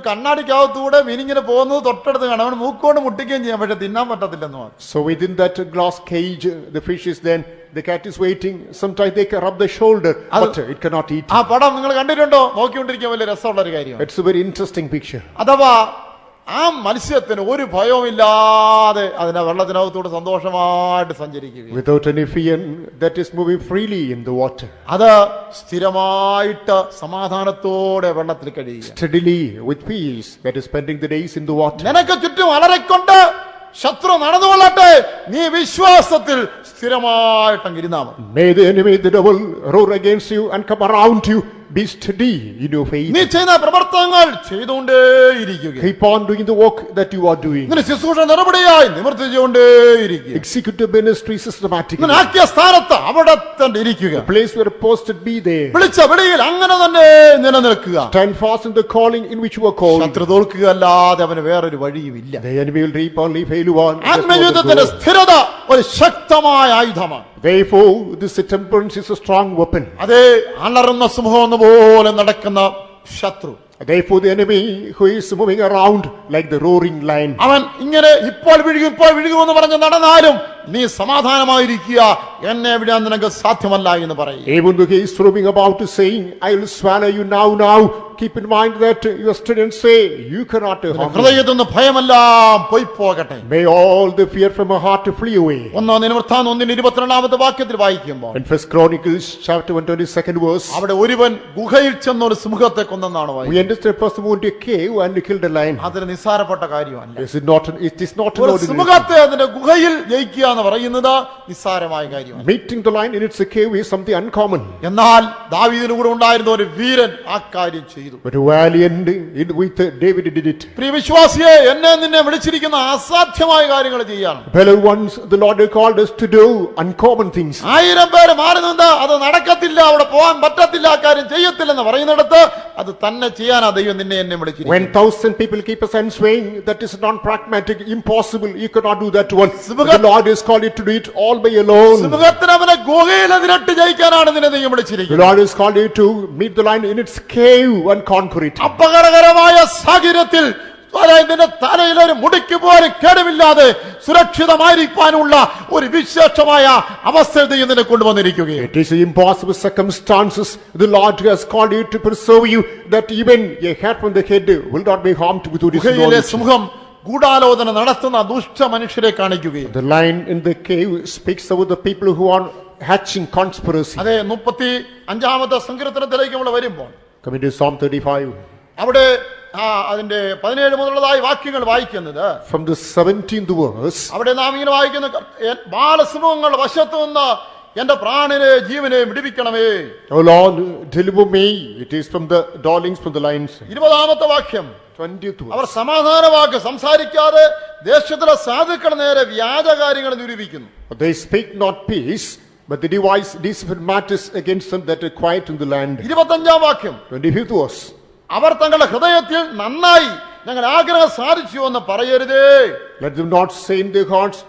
കണ്ണാടിക്കകത്തൂടെ മീനിങ്ങനെ പോകുന്നത് തൊട്ടടുത്ത് കാണാം. അവന് മൂക്കോണ്ട് മുട്ടിക്കുകയും ചെയ്യാം, പക്ഷെ തിന്നാൻ പറ്റത്തില്ലെന്ന് പറഞ്ഞു. So within that glass cage the fish is then, the cat is waiting. Sometimes they can rub the shoulder, but it cannot eat. പടം നിങ്ങൾ കണ്ടിട്ടുണ്ടോ? നോക്കിക്കൊണ്ടിരിക്കാൻ വലിയ രസമുള്ള ഒരു കാര്യമാണ്. It's a very interesting picture. അഥവാ മത്സ്യത്തിന് ഒരു ഭയവുമില്ലാതെ അതിനെ വെള്ളത്തിനകത്തൂടെ സന്തോഷമായിട്ട് സഞ്ചരിക്കുക. Without any fear, that is moving freely in the water. അത് സ്ഥിരമായിട്ട് സമാധാനത്തോടെ വെള്ളത്തിൽ കഴിയുക. Steadily with peace, that is spending the days in the water. നിനക്ക് ചുറ്റും അലറിക്കൊണ്ട് ശത്രു നടന്നുകൊള്ളട്ടെ, നീ വിശ്വാസത്തിൽ സ്ഥിരമായിട്ട് ഇരുന്നാ മതി. May the enemy, the devil, roar against you and come around you. Be steady in your faith. നീ ചെയ്യുന്ന പ്രവർത്തനങ്ങൾ ചെയ്തുകൊണ്ടേയിരിക്കുക. Keep on doing the work that you are doing. നിന്റെ ശുശ്രൂഷ നടപടിയായി നിവർത്തിച്ചുകൊണ്ടേയിരിക്കുക. Executive ministry systematically. നിന്നെ ആക്കിയ സ്ഥാനത്ത് അവിടെ തന്നെ ഇരിക്കുക. The place where posted, be there. വിളിച്ച വിളിയിൽ അങ്ങനെ തന്നെ നിലനിൽക്കുക. Stand fast in the calling in which you are called. ശത്രു തോൽക്കുകയല്ലാതെ അവന് വേറൊരു വഴിയുമില്ല. The enemy will reap only fail one. ആത്മയുദ്ധത്തിന്റെ സ്ഥിരത ഒരു ശക്തമായ ആയുധമാണ്. Therefore, this temperance is a strong weapon. അതേ അലറുന്ന സിംഹം പോലെ നടക്കുന്ന ശത്രു. Therefore, the enemy who is moving around like the roaring lion. അവൻ ഇങ്ങനെ ഇപ്പോൾ വിഴുകുമെന്ന് പറഞ്ഞ് നടന്നാലും നീ സമാധാനമായിരിക്കുക, എന്നെ വിടാൻ നിനക്ക് സാധ്യമല്ല എന്ന് പറയും. Even though he is roaming about saying, I will swallow you now, keep in mind that you are still and say, you cannot harm me. ഹൃദയത്തിൽ നിന്ന് ഭയമെല്ലാം പോയി പോകട്ടെ. May all the fear from my heart flee away. 1 വാക്യത്തിൽ വായിക്കുമ്പോൾ In 1 Chronicles chapter 122nd verse, അവിടെ ഒരുവൻ ഗുഹയിൽ ചെന്നൊരു സിംഹത്തെ കൊന്നെന്നാണ് we വായിക്കുന്നത്. understand a person went to a cave and killed a lion. അതൊരു നിസ്സാരപ്പെട്ട കാര്യമല്ല. It is not an ഒരു ordinary thing. സിംഹത്തെ അതിന്റെ ഗുഹയിൽ ജയിക്കുക എന്ന് പറയുന്നത് നിസ്സാരമായ കാര്യമാണ്. Meeting the lion in its cave is something uncommon. എന്നാൽ ദാവീദിന് കൂടെ ഉണ്ടായിരുന്ന ഒരു വീരൻ ആ കാര്യം ചെയ്തു. But a valiant with David did it. പ്രിയ വിശ്വാസിയെ, എന്നെ നിന്നെ വിളിച്ചിരിക്കുന്ന അസാധ്യമായ കാര്യങ്ങൾ ചെയ്യാൻ. Beloved ones, the Lord has called us to do uncommon things. 1000 പേര് മാറി നിന്ന് അത് നടക്കത്തില്ല, അവിടെ പോകാൻ പറ്റത്തില്ല, ആ കാര്യം ചെയ്യത്തില്ലെന്ന് പറയുന്നിടത്ത് അത് തന്നെ ചെയ്യാനാ ദൈവം നിന്നെ എന്നെ വിളിച്ചിരിക്കുന്നത്. When 1000 people keep us on swaying, that is non-pragmatic, impossible. You cannot do that one. The Lord has called you to do it all by alone. സിംഹത്തിന് അവനെ ഗുഹയിൽ എതിരിട്ട് ജയിക്കാനാണ് നിന്നെ ദൈവം The വിളിച്ചിരിക്കുന്നത്. Lord has called you to meet the lion in its cave and conquer it. അപകടകരമായ സാഹചര്യത്തിൽ അതായത് നിന്റെ തലയിൽ ഒരു മുടിക്ക് പോലും കേടുമില്ലാതെ സുരക്ഷിതമായിരിക്കാനുള്ള ഒരു വിശേഷമായ അവസ്ഥയിൽ ദൈവം നിന്നെ കൊണ്ടുവന്നിരിക്കുകയാണ്. It is impossible circumstances the Lord has called you to preserve you, that even a hair from the head will not be harmed with this ഗുഹയിലെ knowledge. സിംഹം ഗൂഢാലോചന നടത്തുന്ന ദുഷ്ട മനുഷ്യരെ കാണിക്കുകയും The lion in the cave speaks about the people who are hatching conspiracy. അതെ 35-ാമത്തെ സങ്കീർത്തനത്തിലേക്ക് നമ്മൾ വരുമ്പോൾ Coming to Psalm 35. അവിടെ അതിന്റെ 17 മുതലുള്ളതായ വാക്യങ്ങൾ വായിക്കുന്നത്, From the 17th verse, അവിടെ നാം ഇങ്ങനെ വായിക്കുന്ന, ബാലസിംഹങ്ങളുടെ വശത്ത് നിന്ന് എന്റെ പ്രാണനെ ജീവനെ വിടുവിക്കണമേ. O Lord, deliver me. It is from the darlings from the lions. 20-ാമത്തെ വാക്യം, 20th അവർ verse. സമാധാന വാക്ക് സംസാരിക്കാതെ ദേശത്തിലെ സാധുക്കളുടെ നേരെ വ്യാജകാര്യങ്ങൾ നിരൂപിക്കുന്നു. They speak not peace, but they devise deceitful matters against them that are quiet in the land. 25-ാം വാക്യം, 25th verse. അവർ തങ്ങളുടെ ഹൃദയത്തിൽ നന്നായി ഞങ്ങൾ ആഗ്രഹം സാധിച്ചു എന്ന് പറയരുതേ. Let them not say in their hearts,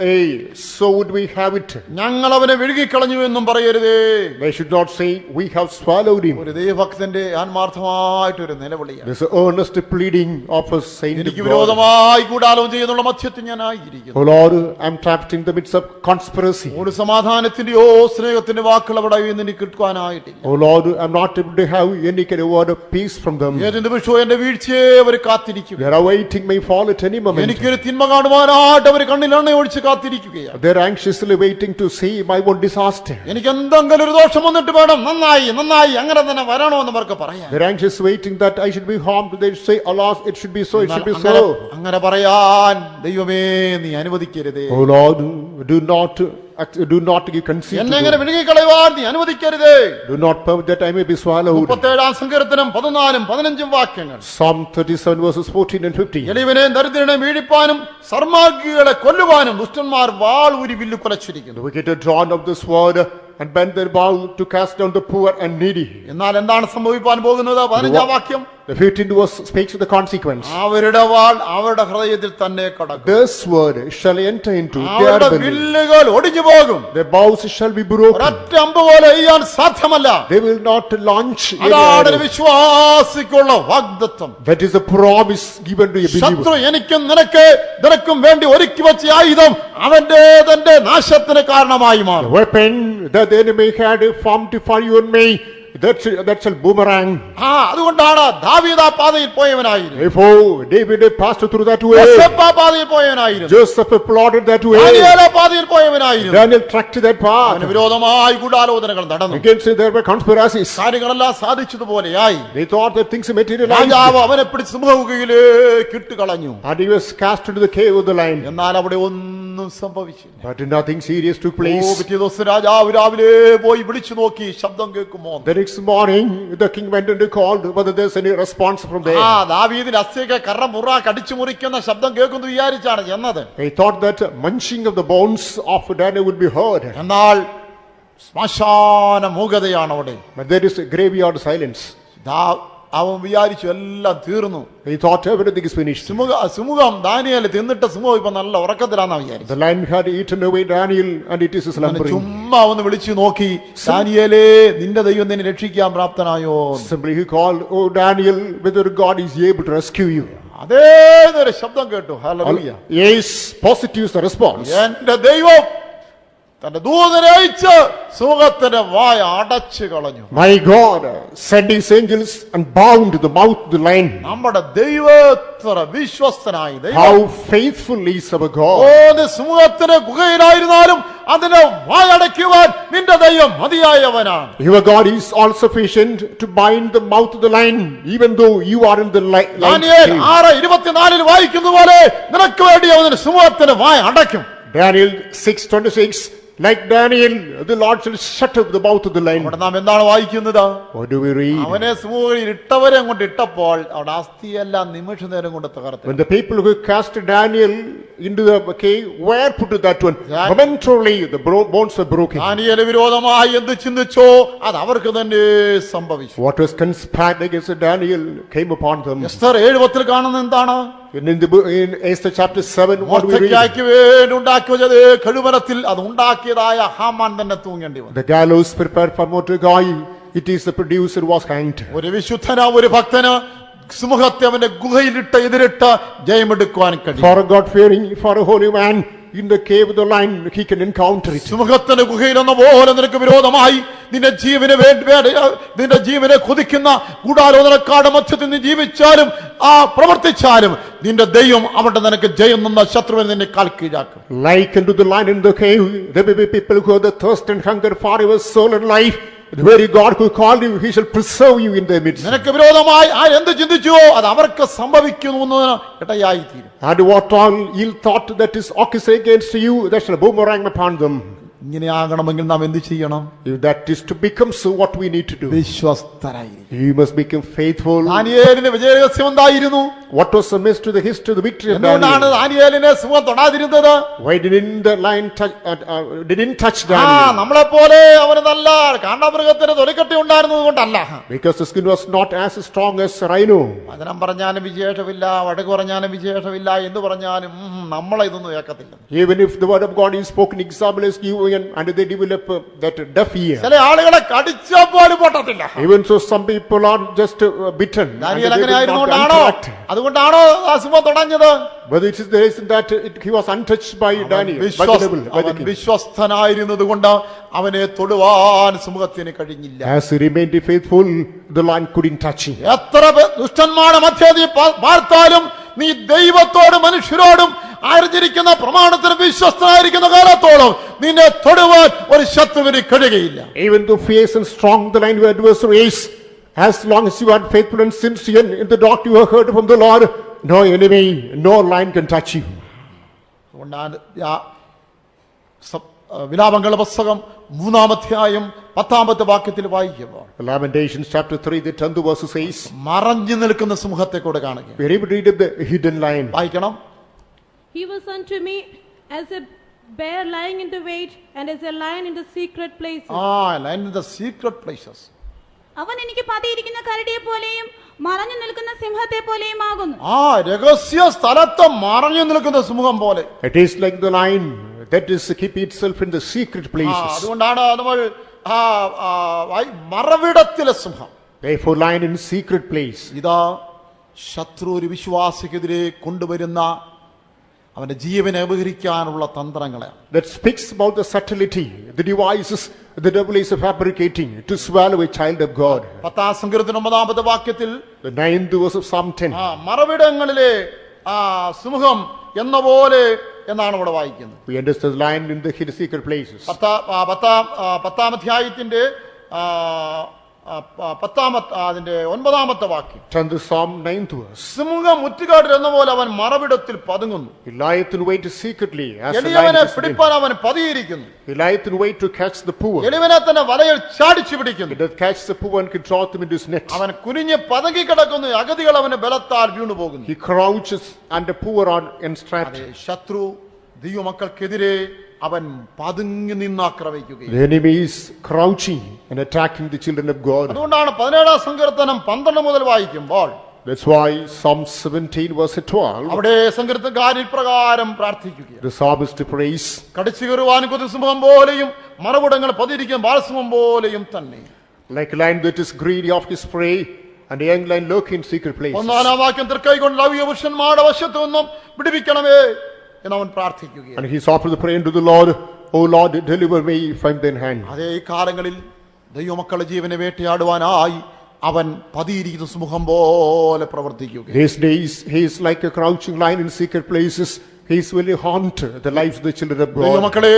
hey, so would we have it. ഞങ്ങൾ അവനെ വിഴുകിക്കളഞ്ഞു എന്നും പറയരുതേ. They should not say, we have swallowed him. ഒരു ദൈവഭക്തന്റെ ആത്മാർത്ഥമായിട്ടൊരു നിലവിളിയാണ്. This is earnest pleading of a saint of എനിക്ക് God. വിരോധമായി ഗൂഢാലോചന ചെയ്യുന്നുള്ള മധ്യത്തിൽ ഞാനായിരിക്കുന്നു. O Lord, I am trapped in the midst of conspiracy. ഒരു സമാധാനത്തിന്റെയോ സ്നേഹത്തിന്റെ വാക്കുകൾ അവിടെ നിന്ന് എനിക്ക് കിട്ടുവാനായിട്ടില്ല. O Lord, I am not able to have any kind of word of peace from them. ഏത് നിമിഷവും എന്റെ വീഴ്ചയെ അവർ കാത്തിരിക്കുക. They are awaiting my fall at any moment. എനിക്കൊരു തിന്മ കാണുവാനായിട്ട് അവർ കണ്ണിൽ എണ്ണ ഒഴിച്ച് കാത്തിരിക്കുകയാണ്. They are anxiously waiting to see my own disaster. എനിക്ക് എന്തെങ്കിലും ഒരു ദോഷം വന്നിട്ട് വേണം നന്നായി നന്നായി അങ്ങനെ തന്നെ വരണമെന്ന് അവർക്ക് പറയാം. They are anxiously waiting that I should be harmed. They say, alas, it should be so, it should be so. അങ്ങനെ പറയാൻ ദൈവമേ നീ അനുവദിക്കരുതേ. O Lord, do not give conceit എന്നെ to അങ്ങനെ them. വിഴുകിക്കളയുവാൻ നീ അനുവദിക്കരുതേ. Do not permit that I may be swallowed. 37-ാം സങ്കീർത്തനം 14-15 വാക്യങ്ങൾ, Psalm 37 verses 14 and 15. എളിയവനെയും ദരിദ്രനെയും വീഴിപ്പാനും സർമ്മാർഗികളെ കൊല്ലുവാനും ദുഷ്ടന്മാർ വാൾ ഊരി വില്ലു കുലച്ചിരിക്കുന്നു. The wicked are drawn of the sword and bend their bow to cast down the poor and needy. എന്നാൽ എന്താണ് സംഭവിപ്പാൻ പോകുന്നത്? 15-ാം വാക്യം, The 15th verse speaks of the consequence. അവരുടെ വാൾ അവരുടെ ഹൃദയത്തിൽ തന്നെ കടക്കും. Their sword shall enter into their അവരുടെ belly. വില്ലുകൾ ഒടിഞ്ഞു പോകും. Their bows shall be broken. ഒരൊറ്റ അമ്പ് പോലെ എയ്യാൻ സാധ്യമല്ല. They will not launch any അതാണ് ഒരു arrow. വിശ്വാസിക്കുള്ള വാഗ്ദത്തം. That is a promise given to a believer. ശത്രു എനിക്കും നിനക്കും വേണ്ടി ഒരുക്കി വെച്ച ആയുധം അവന്റെ തന്റെ നാശത്തിന് കാരണമായി The മാറും. weapon that the enemy had formed for you and me, that shall boomerang. അതുകൊണ്ടാണ് ദാവീദ് ആ പാതയിൽ പോയവനായിരുന്നു. Therefore, David passed through that way. യോസേഫ് ആ പാതയിൽ പോയവനായിരുന്നു. Joseph plodded that way. Daniel ആ പാതയിൽ പോയവനായിരുന്നു. Daniel tracked that path. അവന് വിരോധമായി ഗൂഢാലോചനകൾ നടന്നു. Against it there were conspiracies. കാര്യങ്ങളെല്ലാം സാധിച്ചതുപോലെയായി. They thought that things materialized. രാജാവ് അവനെ പിടിച്ച് സിംഹഗുഹയിലേക്ക് ഇട്ടുകളഞ്ഞു. And he was cast into the cave of the lion. എന്നാൽ അവിടെ ഒന്നും സംഭവിച്ചില്ല. But nothing serious took place. പിറ്റേ ദിവസം രാജാവ് രാവിലെ പോയി വിളിച്ചു നോക്കി ശബ്ദം കേൾക്കുമോ. The next morning, the king went and called whether there's any response from there. ദാവീദിന്റെ അസ്ഥിയൊക്കെ കറ മുറ കടിച്ചു മുറിക്കുന്ന ശബ്ദം കേൾക്കുന്നു വിചാരിച്ചാണ് ചെന്നത്. They thought that munching of the bones of Daniel would be heard. എന്നാൽ ശ്മശാന മൂകതയാണ് അവിടെ. But there is a graveyard silence. അവൻ വിചാരിച്ചു എല്ലാം തീർന്നു. He thought everything is finished. സിംഹം ദാനിയേൽ തിന്നിട്ട് സിംഹം ഇപ്പൊ നല്ല ഉറക്കത്തിലാന്നാ വിചാരിച്ചു. The lion had eaten away Daniel and it is slumbering. ചുമ്മാ ഒന്ന് വിളിച്ചു നോക്കി, ദാനിയേലേ നിന്റെ ദൈവം നിന്നെ രക്ഷിക്കാൻ പ്രാപ്തനായോ. Simply he called, oh Daniel, whether God is able to rescue you. അതേതൊരു ശബ്ദം കേട്ടു. Hallelujah. Yes, positive is the response. എന്റെ ദൈവം തന്റെ ദൂതനെ അയച്ച് സിംഹത്തിന്റെ വായ അടച്ചു കളഞ്ഞു. My God sent his angels and bound the mouth of the lion. നമ്മുടെ ദൈവത്ര വിശ്വസ്തനായി ദൈവം. How faithful is our God. സിംഹത്തിന്റെ ഗുഹയിലായിരുന്നാലും അതിനെ വായടയ്ക്കുവാൻ നിന്റെ ദൈവം മതിയായവനാണ്. Your God is all sufficient to bind the mouth of the lion, even though you are in the lion's Daniel cave. 6:24 വായിക്കുന്നത് പോലെ നിനക്ക് വേണ്ടി അവൻ സിംഹത്തിന് വായ അടയ്ക്കും. Daniel 6:26. Like Daniel, the Lord shall shut up the mouth of the lion. അവിടെ നാം എന്താണ് വായിക്കുന്നത്? What do we read? അവനെ സിംഹത്തിൽ ഇട്ടവരെ അങ്ങോട്ട് ഇട്ടപ്പോൾ അവിടെ അസ്ഥിയെല്ലാം നിമിഷ നേരം കൊണ്ട് തകർത്തു. When the people who cast Daniel into the cave were put to that one, momentarily the bones were broken. ദാനിയേലിന് വിരോധമായി എന്ത് ചിന്തിച്ചോ അത് അവർക്ക് തന്നെ സംഭവിച്ചു. What was conspired against Daniel came upon them. Esther 7:10 കാണുന്നത് എന്താണ്? In Esther chapter 7, what do we read? മോർദെഖായിക്ക് വേണ്ടി ഉണ്ടാക്കി വെച്ചത് കഴുമരത്തിൽ അത് ഉണ്ടാക്കിയതായ ഹാമാൻ തന്നെ തൂങ്ങേണ്ടി വന്നു. The gallows prepared for Mordecai, it is the producer was hanged. ഒരു വിശുദ്ധന ഒരു ഭക്തന് സിംഹത്തെ അവന്റെ ഗുഹയിലിട്ട് എതിരിട്ട് ജയമെടുക്കുവാൻ കഴിയും. For a God-fearing, for a holy man, in the cave of the lion, he can encounter it. സിംഹത്തിന്റെ ഗുഹയിലെന്ന പോലെ നിനക്ക് വിരോധമായി നിന്റെ ജീവനെ കൊതിക്കുന്ന ഗൂഢാലോചനക്കാരുടെ മധ്യത്തിൽ നീ ജീവിച്ചാലും പ്രവർത്തിച്ചാലും നിന്റെ ദൈവം അവിടെ നിനക്ക് ജയം നിന്ന ശത്രുവിനെ നിന്നെ കാൽ കീഴാക്കും. Like unto the lion in the cave, there will be people who have the thirst and hunger for your soul and life. The very God who called you, he shall preserve you in their midst. നിനക്ക് വിരോധമായി എന്ത് ചിന്തിച്ചുവോ അത് അവർക്ക് സംഭവിക്കുന്നു എന്നതിന് ഇടയായി തീരും. And what all ill thought that is orchestrated against you, that shall boomerang upon them. ഇങ്ങനെയാകണമെങ്കിൽ നാം എന്ത് ചെയ്യണം? If that is to become so, what we need to do? വിശ്വസ്തരായിരിക്കും. You must become faithful. ദാനിയേലിന്റെ വിജയരഹസ്യം എന്തായിരുന്നു? What was the mystery, the history, the victory of എന്തുകൊണ്ടാണ് Daniel? ദാനിയേലിനെ സിംഹം തൊടാതിരുന്നത്? Why didn't the lion didn't touch Daniel? നമ്മളെ പോലെ അവന് നല്ല കാണ്ടാമൃഗത്തിന് തൊലിക്കട്ടി ഉണ്ടായിരുന്നത് കൊണ്ടല്ല. Because the skin was not as strong as rhino. വചനം പറഞ്ഞാലും വിശേഷമില്ല, വടക്ക് പറഞ്ഞാലും വിശേഷമില്ല, എന്ത് പറഞ്ഞാലും നമ്മളെ ഇതൊന്നും കേൾക്കത്തില്ല. Even if the word of God is spoken, example is given, and they develop that deaf ear. ചില ആളുകളെ കടിച്ചാൽ പോലും പൊട്ടത്തില്ല. Even so, some people are just bitten. And Daniel they അങ്ങനെ will not ആയിരുന്നുകൊണ്ടാണോ? interact. അതുകൊണ്ടാണോ ആ സിംഹം തൊടഞ്ഞത്? But it is the reason that he was untouched by Daniel, by the devil, by the അവൻ king. വിശ്വസ്തനായിരുന്നത് കൊണ്ട് അവനെ തൊടുവാൻ സിംഹത്തിന് കഴിഞ്ഞില്ല. As he remained faithful, the lion couldn't touch him. എത്ര ദുഷ്ടന്മാരുടെ മധ്യേ നീ പാർത്താലും നീ ദൈവത്തോടും മനുഷ്യരോടും ആർജിരിക്കുന്ന പ്രമാണത്തിന് വിശ്വസ്തനായിരിക്കുന്ന കാലത്തോളം നിന്നെ തൊടുവാൻ ഒരു ശത്രുവിന് കഴിയുകയില്ല. Even though fierce and strong the lion your adversary is, as long as you are faithful and sincere in the talk you have heard from the Lord, no enemy, no lion can touch you. അതുകൊണ്ടാണ് വിലാപങ്ങളുടെ പുസ്തകം 3-ാം അധ്യായം 10-ാമത്തെ വാക്യത്തിൽ വായിക്കുമ്പോൾ Lamentations chapter 3, the 10th verse says, മറഞ്ഞു നിൽക്കുന്ന സിംഹത്തെ കൂടെ കാണുക. we read of the hidden lion. വായിക്കണം. He was unto me as a bear lying in the wait, and as a lion in the secret places. Line in the secret places. അവൻ എനിക്ക് പതിയിരിക്കുന്ന കരടിയെ പോലെയും മറഞ്ഞു നിൽക്കുന്ന സിംഹത്തെ പോലെയും ആകുന്നു. രഹസ്യ സ്ഥലത്ത് മറഞ്ഞു നിൽക്കുന്ന സിംഹം പോലെ. It is like the lion that is keep itself in the secret places. അതുകൊണ്ടാണ് നമ്മൾ മറവിടത്തിലെ സിംഹം. Therefore lion in secret place. ഇതാ ശത്രു ഒരു വിശ്വാസിക്കെതിരെ കൊണ്ടുവരുന്ന അവന്റെ ജീവനെ അപഹരിക്കാനുള്ള തന്ത്രങ്ങളെ. That speaks about the subtlety, the devices the devil is fabricating to swallow a child of God. 10-ാം സങ്കീർത്തനം 9-ാമത്തെ വാക്യത്തിൽ The 9th verse of Psalm 10. മറവിടങ്ങളിലെ സിംഹം എന്ന പോലെ എന്നാണ് ഇവിടെ വായിക്കുന്നത്. We understand the lion in the hidden secret places. 10-ാം അധ്യായത്തിന്റെ 9-ാമത്തെ വാക്യം. Turn to Psalm 9th verse. സിംഹം മുറ്റുകാട്ടിൽ എന്ന പോലെ അവൻ മറവിടത്തിൽ പതുങ്ങുന്നു. He lieth in wait secretly as a lion എളിയവനെ is hidden. പിടിപ്പാൻ അവൻ പതിയിരിക്കുന്നു. He lieth in wait to catch the poor. എളിവനെ തന്നെ വലയിൽ ചാടിച്ചു He പിടിക്കുന്നു. doth catch the poor and can draw them into his net. അവൻ കുനിഞ്ഞ് പതുങ്ങി കിടക്കുന്നു. അഗതികൾ അവന് ബലത്താൽ വീണു പോകുന്നു. He crouches and the poor are enstrapped. ശത്രു ദൈവമക്കൾക്കെതിരെ അവൻ പതുങ്ങി നിന്ന് ആക്രമിക്കുകയും. The enemy is crouching and attacking the children of God. അതുകൊണ്ടാണ് 17-ാം സങ്കീർത്തനം 12 മുതൽ വായിക്കുമ്പോൾ That's why Psalm 17 verse 12, അവിടെ സങ്കീർത്തനക്കാരൻ ഇപ്രകാരം പ്രാർത്ഥിക്കുകയാണ്. the psalmist prays, കടിച്ചു കയറുവാൻ കൊതുസിംഹം പോലെയും മറവിടങ്ങൾ പതിയിരിക്കും ബാലസിംഹം പോലെയും തന്നെ. like a lion that is greedy of his prey, and a young lion lurking in secret places. 14-ാം വാക്യം തൃക്കൈകൊണ്ട് ലൗകിക പുരുഷന്മാരുടെ വശത്തു നിന്നും വിടുവിക്കണമേ എന്ന് അവൻ പ്രാർത്ഥിക്കുകയാണ്. And he offered the prayer unto the Lord, O Lord, deliver me from thine hand. അതേ കാലങ്ങളിൽ ദൈവമക്കളുടെ ജീവനെ വേട്ടയാടുവാനായി അവൻ പതിയിരിക്കുന്ന സിംഹം പോലെ പ്രവർത്തിക്കുക. These days he is like a crouching lion in secret places. He is really haunt the lives of the children of God. ദൈവമക്കളെ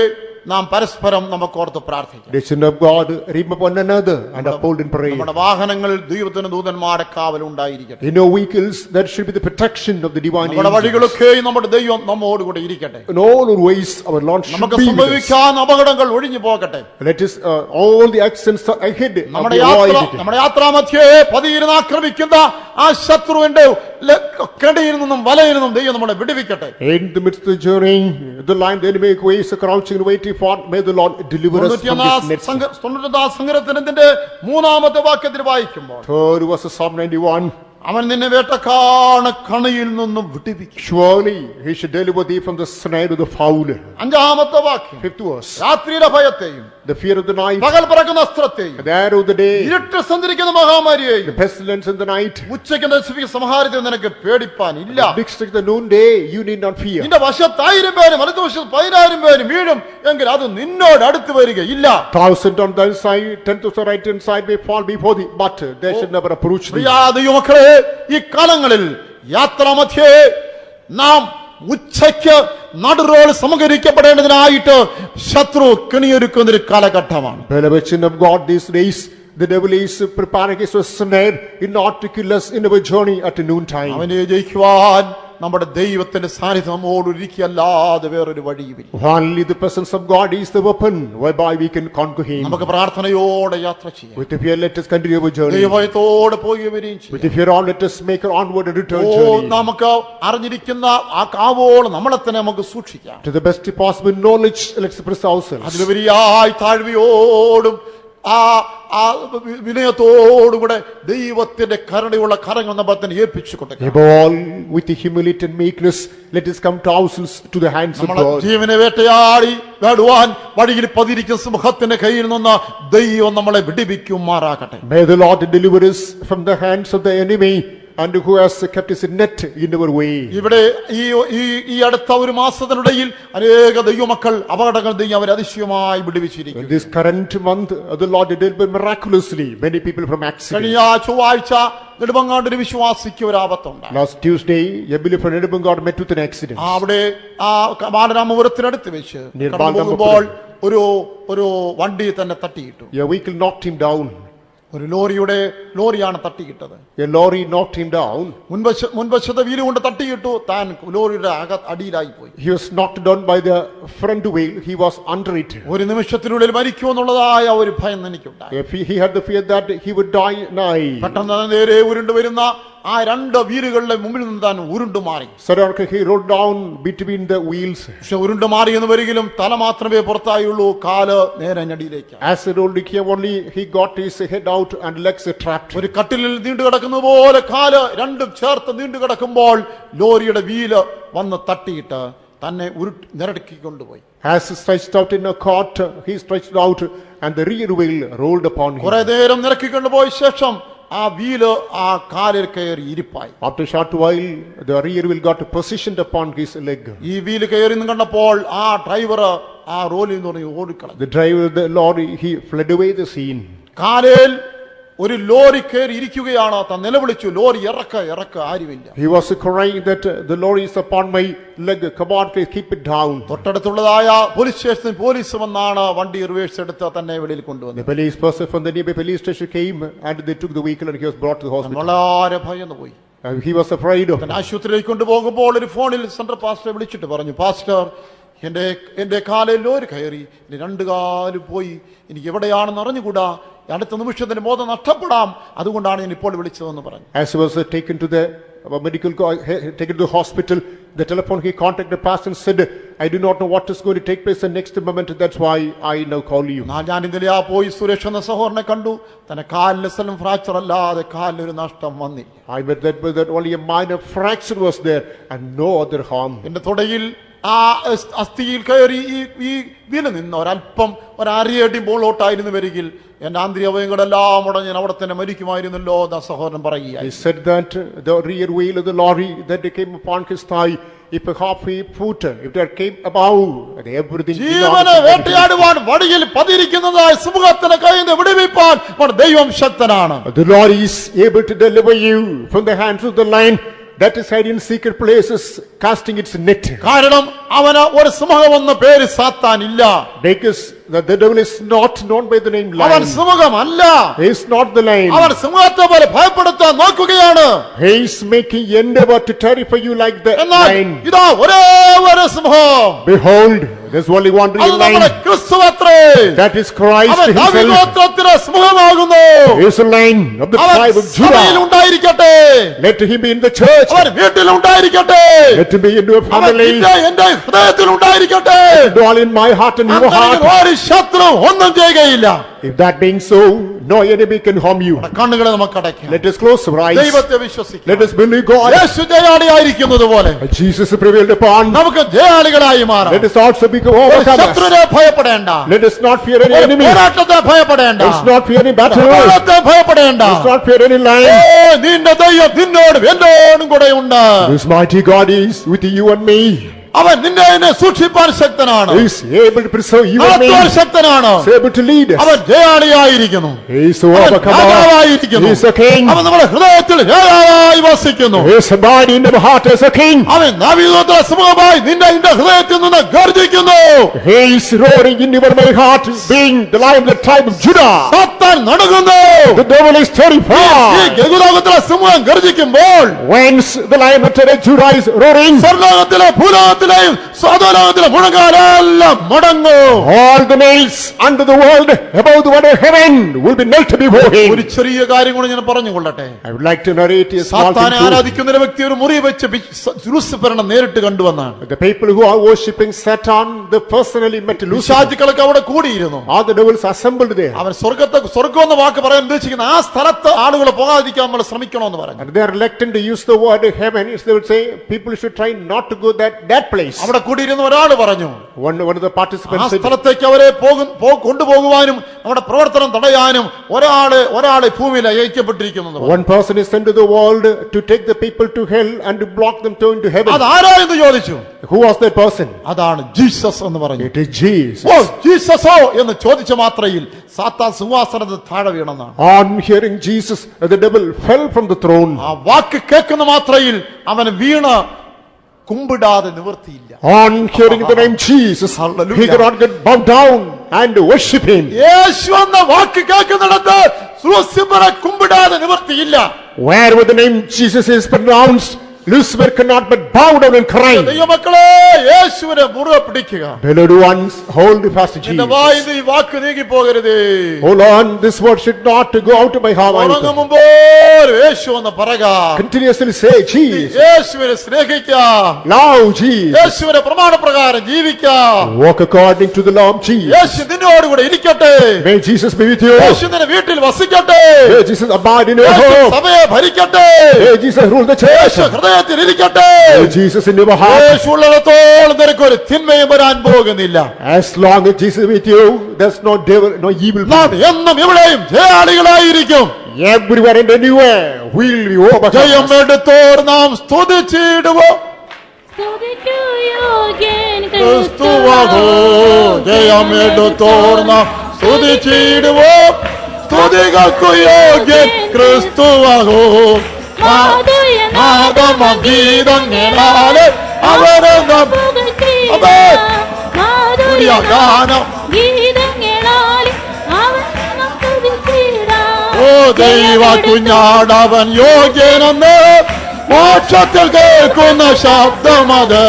നാം പരസ്പരം നമുക്ക് ഓർത്ത് പ്രാർത്ഥിക്കാം. The children of God remember one another and uphold in prayer. നമ്മുടെ വാഹനങ്ങളിൽ ദൈവത്തിന് ദൂതന്മാരുടെ കാവൽ ഉണ്ടായിരിക്കട്ടെ. In our vehicles there should be the protection of the divine നമ്മുടെ angels. വഴികളൊക്കെ നമ്മുടെ ദൈവം നമ്മോടുകൂടെ ഇരിക്കട്ടെ. In all our ways our Lord should നമുക്ക് be with us. സംഭവിക്കാൻ അപകടങ്ങൾ ഒഴിഞ്ഞു പോകട്ടെ. Let us all the accidents ahead be നമ്മുടെ avoided. യാത്രാമധ്യേ പതിയിരുന്ന് ആക്രമിക്കുന്ന ആ ശത്രുവിന്റെ കെണിയിൽ നിന്നും വലയിൽ നിന്നും ദൈവം നമ്മളെ വിടുവിക്കട്ടെ. In the midst of the journey, the lion, the enemy ways crouching and waiting for, may the Lord deliver us from this net. 91-ാം സങ്കീർത്തനത്തിന്റെ 3-ാമത്തെ വാക്യത്തിൽ വായിക്കുമ്പോൾ Third verse of Psalm 91. അവൻ നിന്നെ വേട്ടക്കാണ കണിയിൽ നിന്നും വിടുവിക്കും. Surely he should deliver thee from the snare of the fowler. 5-ാമത്തെ വാക്യം 5th verse. രാത്രിയുടെ ഭയത്തെയും the fear of the night, പകൽ പറക്കുന്ന അസ്ത്രത്തെയും the arrow of the day, ഇരുട്ട് സഞ്ചരിക്കുന്ന മഹാമാരിയെയും the pestilence in the night, ഉച്ചയ്ക്ക് നശിപ്പിക്കുന്ന സംഹാരത്തെ നിനക്ക് പേടിപ്പാൻ ഇല്ല. mixed with the noonday, you need not fear. നിന്റെ വശത്ത് 1000 പേരും വലതുവശത്ത് 10000 പേരും വീഴും എങ്കിൽ അത് നിന്നോട് അടുത്ത് വരികയില്ല. 1,000 on thy side, 10,000 right hand side may fall before thee, but they should never approach thee. പ്രിയ ദൈവമക്കളെ, ഈ കാലങ്ങളിൽ യാത്രാമധ്യേ നാം ഉച്ചയ്ക്ക് നടുറോഡ് സമകരിക്കപ്പെടേണ്ടതിനായിട്ട് ശത്രു കെണിയൊരുക്കുന്ന ഒരു കാലഘട്ടമാണ്. Beloved children of God, these days the devil is preparing his snare in order to kill us in our journey at noontime. അവനെ ജയിക്കുവാൻ നമ്മുടെ ദൈവത്തിന്റെ സാന്നിധ്യം നമ്മോടൊരുക്കിയല്ലാതെ വേറൊരു വഴിയുമില്ല. Only the presence of God is the weapon whereby we can conquer him. നമുക്ക് പ്രാർത്ഥനയോടെ യാത്ര ചെയ്യാം. With the fear, let us continue our journey. ദൈവഭയത്തോടെ പോയി വരികയും With ചെയ്യാം. the fear on, let us make our onward and return journey. നമുക്ക് അറിഞ്ഞിരിക്കുന്ന ആ കാവോളം നമ്മളെ തന്നെ നമുക്ക് സൂക്ഷിക്കാം. To the best possible knowledge, let's preserve ourselves. അതിലുപരിയായി താഴ്മയോടും ആ വിനയത്തോടുകൂടെ ദൈവത്തിന്റെ കരുണയുള്ള കരങ്ങൾ നമ്മൾ തന്നെ ഏൽപ്പിച്ചു കൊടുക്കുക. Above all, with the humility and meekness, let us come to ourselves to the hands of നമ്മളെ God. ജീവനെ വേട്ടയാടി വേടുവാൻ വഴിയിൽ പതിയിരിക്കുന്ന സിംഹത്തിന്റെ കയ്യിൽ നിന്ന് ദൈവം നമ്മളെ വിടുവിക്കുമാറാകട്ടെ. May the Lord deliver us from the hands of the enemy and who has kept his net in our way. ഇവിടെ ഈ അടുത്ത ഒരു മാസത്തിനിടയിൽ അനേക ദൈവമക്കൾ അപകടങ്ങൾ ദൈവം അവരെ അതിശയമായി വിടുവിച്ചിരിക്കുന്നു. In this current month, the Lord delivered miraculously many people from accidents. കഴിഞ്ഞ ചൊവ്വാഴ്ച നെടുമങ്ങാണ്ടൊരു വിശ്വാസിക്ക് ഒരു ആപത്തുണ്ടായി. Last Tuesday, a believer from Nedumangad met with an accident. അവിടെ ആ ബാലരാമപുരത്തിനടുത്ത് വെച്ച് Near പോകുമ്പോൾ ഒരു വണ്ടി തന്നെ തട്ടിയിട്ടു. A vehicle knocked him down. ഒരു ലോറിയാണ് തട്ടിയിട്ടത്. A lorry knocked him down. മുൻവശത്തെ വീല് കൊണ്ട് തട്ടിയിട്ടു. താൻ ലോറിയുടെ അടിയിലായി പോയി. He was knocked down by the front wheel. He was under it. ഒരു നിമിഷത്തിനുള്ളിൽ മരിക്കുമെന്നുള്ളതായ ഒരു ഭയം എനിക്കുണ്ടായി. If he had the fear that he would die nigh. പെട്ടെന്ന് നേരെ ഉരുണ്ടു വരുന്ന ആ രണ്ട് വീലുകളുടെ മുമ്പിൽ നിന്ന് താൻ ഉരുണ്ടു മാറി. Suddenly he rolled down between the wheels. പക്ഷെ ഉരുണ്ടു മാറി എന്ന് വരികിലും തല മാത്രമേ പുറത്തായുള്ളൂ, കാല് നേരെ ഞടിയിലേക്ക്. As he rolled here only, he got his head out and legs trapped. ഒരു കട്ടിലിൽ നീണ്ടു കിടക്കുന്ന പോലെ കാല് രണ്ടും ചേർത്ത് നീണ്ടു കിടക്കുമ്പോൾ ലോറിയുടെ വീല് വന്ന് തട്ടിയിട്ട് തന്നെ നിരക്കി കൊണ്ടുപോയി. As he stretched out in a cot, he stretched out and the rear wheel rolled upon him. കുറെ നേരം നിരക്കി കൊണ്ടുപോയ ശേഷം ആ വീല് ആ കാലിൽ കയറി ഇരിപ്പായി. After a short while, the rear wheel got positioned upon his leg. ഈ വീല് കയറി കണ്ടപ്പോൾ ആ ഡ്രൈവർ ആ റോലിൽ നിന്ന് ഓടിക്കളഞ്ഞു. The driver of the lorry, he fled away the scene. കാലിൽ ഒരു ലോറി കയറി ഇരിക്കുകയാണ്. താൻ നിലവിളിച്ചു, ലോറി ഇറക്ക ആരുമില്ല. He was crying that the lorry is upon my leg. Come on, please keep it down. തൊട്ടടുത്തുള്ളതായ പോലീസ് സ്റ്റേഷനിൽ പോലീസ് വന്നാണ് വണ്ടി റിവേഴ്സ് എടുത്ത് തന്നെ വെളിയിൽ കൊണ്ടുവന്നത്. The police person from the nearby police station came and they took the vehicle and he was brought to the hospital. വളരെ ഭയന്നു പോയി. He was afraid of തന്നെ ആശുപത്രിയിലേക്ക് കൊണ്ടുപോകുമ്പോൾ ഒരു ഫോണിൽ സെൻട്രൽ പാസ്റ്ററെ വിളിച്ചിട്ട് പറഞ്ഞു, പാസ്റ്റർ, എന്റെ കാലിൽ ലോറി കയറി, ഇനി രണ്ട് കാലും പോയി, എനിക്ക് എവിടെയാണെന്ന് അറിഞ്ഞുകൂടാ, അടുത്ത നിമിഷത്തിന് ബോധം നഷ്ടപ്പെടാം, അതുകൊണ്ടാണ് ഞാൻ ഇപ്പോൾ വിളിച്ചതെന്ന് പറഞ്ഞു. As he was taken to the taken to the hospital, the telephone he contacted the pastor and said, I do not know what is going to take place the next moment, that's why I now call you. ഞാൻ ഇന്നലെ പോയി സുരേഷ് എന്ന സഹോദരനെ കണ്ടു. തന്നെ കാലിന് സ്ഥലം fracture അല്ലാതെ കാലിനൊരു നഷ്ടം വന്നില്ല. I bet that only a minor fracture was there and no other harm. എന്റെ തുടയിൽ ആ അസ്ഥിയിൽ കയറി ഈ വീണ് നിന്ന് ഒരല്പം ഒരറിയടി ബോളോട്ടായിരുന്നു വരികിൽ എന്റെ ആന്തരികവയങ്ങളെല്ലാം ഉടഞ്ഞ് അവിടെ തന്നെ മരിക്കുമായിരുന്നല്ലോ എന്ന് സഹോദരൻ പറയുക. He said that the rear wheel of the lorry that came upon his thigh, if a half a foot, if that came above, everything. ജീവനെ വേട്ടയാടുവാൻ വടിയിൽ പതിയിരിക്കുന്നതായ സിംഹത്തിന്റെ കയ്യിൽ നിന്ന് വിടുവിപ്പാൻ ദൈവം ശക്തനാണ്. The Lord is able to deliver you from the hands of the lion that is hiding in secret places, casting its net. കാരണം അവന് ഒരു സിംഹമെന്ന പേര് സാത്താൻ ഇല്ല. Because the devil is not known by the name അവൻ lion. സിംഹമല്ല. He is not the lion. അവൻ സിംഹത്തെ പോലെ ഭയപ്പെടുത്താൻ നോക്കുകയാണ്. He is making endeavor to terrify you like the എന്നാൽ lion. ഇതാ ഒരേ ഒരു സിംഹം. Behold, there's only one real അത് നമ്മുടെ lion. ക്രിസ്തുവത്രേ. That is Christ അവൻ himself. ദാവീദഗോത്രത്തിലെ സിംഹമാകുന്നു. He is a lion of the അവൻ tribe of സഭയിൽ Judah. ഉണ്ടായിരിക്കട്ടെ. Let him be in the church. അവൻ വീട്ടിൽ ഉണ്ടായിരിക്കട്ടെ. Let him be in your അവൻ family. എന്റെ ഹൃദയത്തിൽ ഉണ്ടായിരിക്കട്ടെ. Dwell in my heart and your heart. ഒരു ശത്രു ഒന്നും ചെയ്യുകയില്ല. If that being so, no enemy can harm you. കണ്ണുകളെ നമുക്ക് അടയ്ക്കാം. Let us close our eyes. ദൈവത്തെ വിശ്വസിക്കാം. Let us believe God. യേശു ജയാളിയായിരിക്കുന്നത് പോലെ Jesus prevailed upon. നമുക്ക് ജയാളികളായി മാറാം. Let us also become overcomers. ശത്രുവിനെ ഭയപ്പെടേണ്ട. Let us not fear any enemy. പോരാട്ടത്തെ ഭയപ്പെടേണ്ട. Let us not fear any battle. പോരാട്ടത്തെ ഭയപ്പെടേണ്ട. Let us not fear any lion. നിന്റെ ദൈവം നിന്നോടും എന്നോടും കൂടെ ഉണ്ട്. This mighty God is with you and me. അവൻ നിന്നെ എന്നെ സൂക്ഷിപ്പാൻ ശക്തനാണ്. He is able to preserve you and me. നടത്തുവാൻ ശക്തനാണ്. He is able to lead us. അവൻ ജയാളിയായിരിക്കുന്നു. He is an overcomer. രാജാവായിരിക്കുന്നു. He is a king. അവൻ നമ്മുടെ ഹൃദയത്തിൽ രാജാവായി വസിക്കുന്നു. He is abiding in our heart as a king. അവൻ നാവികോത്തര സമൂഹമായി നിന്റെ ഹൃദയത്തിൽ നിന്ന് ഗർജിക്കുന്നു. He is roaring in your my heart, being the lion of the tribe of Judah. സാത്താൻ നടുങ്ങുന്നു. The devil is ഈ terrified. ഗഗുലോകത്തിലെ സിംഹം ഗർജിക്കുമ്പോൾ Whence the lion of Judah is roaring, സ്വർലോകത്തിലെ ഭൂലോകത്തിലെയും സ്വാതോലോകത്തിലെ മുഴങ്ങാലെല്ലാം മടങ്ങും. all the nails under the world above the water heaven will be knelt before ഒരു him. ചെറിയ കാര്യം കൂടി ഞാൻ പറഞ്ഞുകൊള്ളട്ടെ. I would like to narrate a small സാത്താനെ thing too. ആരാധിക്കുന്ന ഒരു വ്യക്തി ഒരു മുറി വെച്ച് ലൂസിഫറിനെ നേരിട്ട് കണ്ടുവന്നാണ്. The people who are worshipping Satan, they personally met Lucifer. പിശാചുക്കളൊക്കെ അവിടെ കൂടിയിരുന്നു. All the devils assembled there. അവൻ സ്വർഗം എന്ന വാക്ക് പറയാൻ ഉദ്ദേശിക്കുന്ന ആ സ്ഥലത്ത് ആളുകൾ പോകാതിരിക്കാൻ നമ്മൾ ശ്രമിക്കണമെന്ന് പറഞ്ഞു. And they are reluctant to use the word heaven. They would say people should try not to go that place. അവിടെ കൂടിയിരുന്ന ഒരാൾ പറഞ്ഞു, One of the ആ participants said, സ്ഥലത്തേക്ക് അവരെ കൊണ്ടുപോകുവാനും നമ്മുടെ പ്രവർത്തനം തടയാനും ഒരാളെ ഭൂമിയിൽ അയക്കപ്പെട്ടിരിക്കുന്നു. one person is sent to the world to take the people to hell and to block them to into heaven. അതാരാ എന്ന് ചോദിച്ചു. Who was that person? അതാണ് ജീസസ് എന്ന് പറഞ്ഞു. It is Jesus. ഓ ജീസസോ എന്ന് ചോദിച്ച മാത്രയിൽ സാത്താൻ സിംഹാസനത്തിൽ താഴെ വീണെന്നാണ്. On hearing Jesus, the devil fell from the throne. ആ വാക്ക് കേൾക്കുന്ന മാത്രയിൽ അവന് വീണ് കുമ്പിടാതെ നിവൃത്തിയില്ല. On hearing the name Jesus, Hallelujah. he could not get bowed down and worship him. യേശു എന്ന വാക്ക് കേൾക്കുന്നിടത്ത് ലൂസിഫറെ കുമ്പിടാതെ നിവൃത്തിയില്ല. Wherever the name Jesus is pronounced, Lucifer cannot but bow down and cry. ദൈവമക്കളെ യേശുവിനെ മുറുകെ പിടിക്കുക. Beloved ones, hold fast to നിന്റെ Jesus. വായിൽ ഈ വാക്ക് നീങ്ങി പോകരുതേ. Hold on, this word should not go out of my heart. ഉറങ്ങുമ്പോൾ യേശു എന്ന് പറയുക. Continuously say Jesus. യേശുവിനെ സ്നേഹിക്കുക. Love Jesus. യേശുവിന്റെ പ്രമാണപ്രകാരം ജീവിക്കുക. Walk according to the law of Jesus. യേശു നിന്നോടുകൂടെ ഇരിക്കട്ടെ. May Jesus be with you. യേശു നിന്റെ വീട്ടിൽ വസിക്കട്ടെ. May Jesus abide in your Yeshu home. സഭയെ ഭരിക്കട്ടെ. May Jesus rule the church. യേശു ഹൃദയത്തിൽ ഇരിക്കട്ടെ. May Jesus in your heart. യേശു ഉള്ളിടത്തോളം നിനക്ക് ഒരു തിന്മയും വരാൻ പോകുന്നില്ല. As long as Jesus is with you, there's no devil, no evil. നാം എന്നും ഇവിടെയും ജയാളികളായിരിക്കും. Everywhere and anywhere will be overcome. ജയം എടുത്തോർ നാം സ്തുതിച്ചിടുവോ. സ്തുതിക്കൂ യോഗ്യൻ ക്രിസ്തുവാകോ ജയം എടുത്തോർ നാം സ്തുതിച്ചിടുവോ. സ്തുതികൾക്കു യോഗ്യൻ ക്രിസ്തുവാകോ. ഗീതങ്ങളാല് അവരെ ഗാനം. ഓ ദൈവ കുഞ്ഞാടവൻ യോഗ്യനെന്ന് മോക്ഷത്തിൽ കേൾക്കുന്ന ശബ്ദമത്.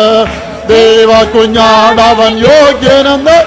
ദൈവ കുഞ്ഞാടവൻ യോഗ്യനെന്ന്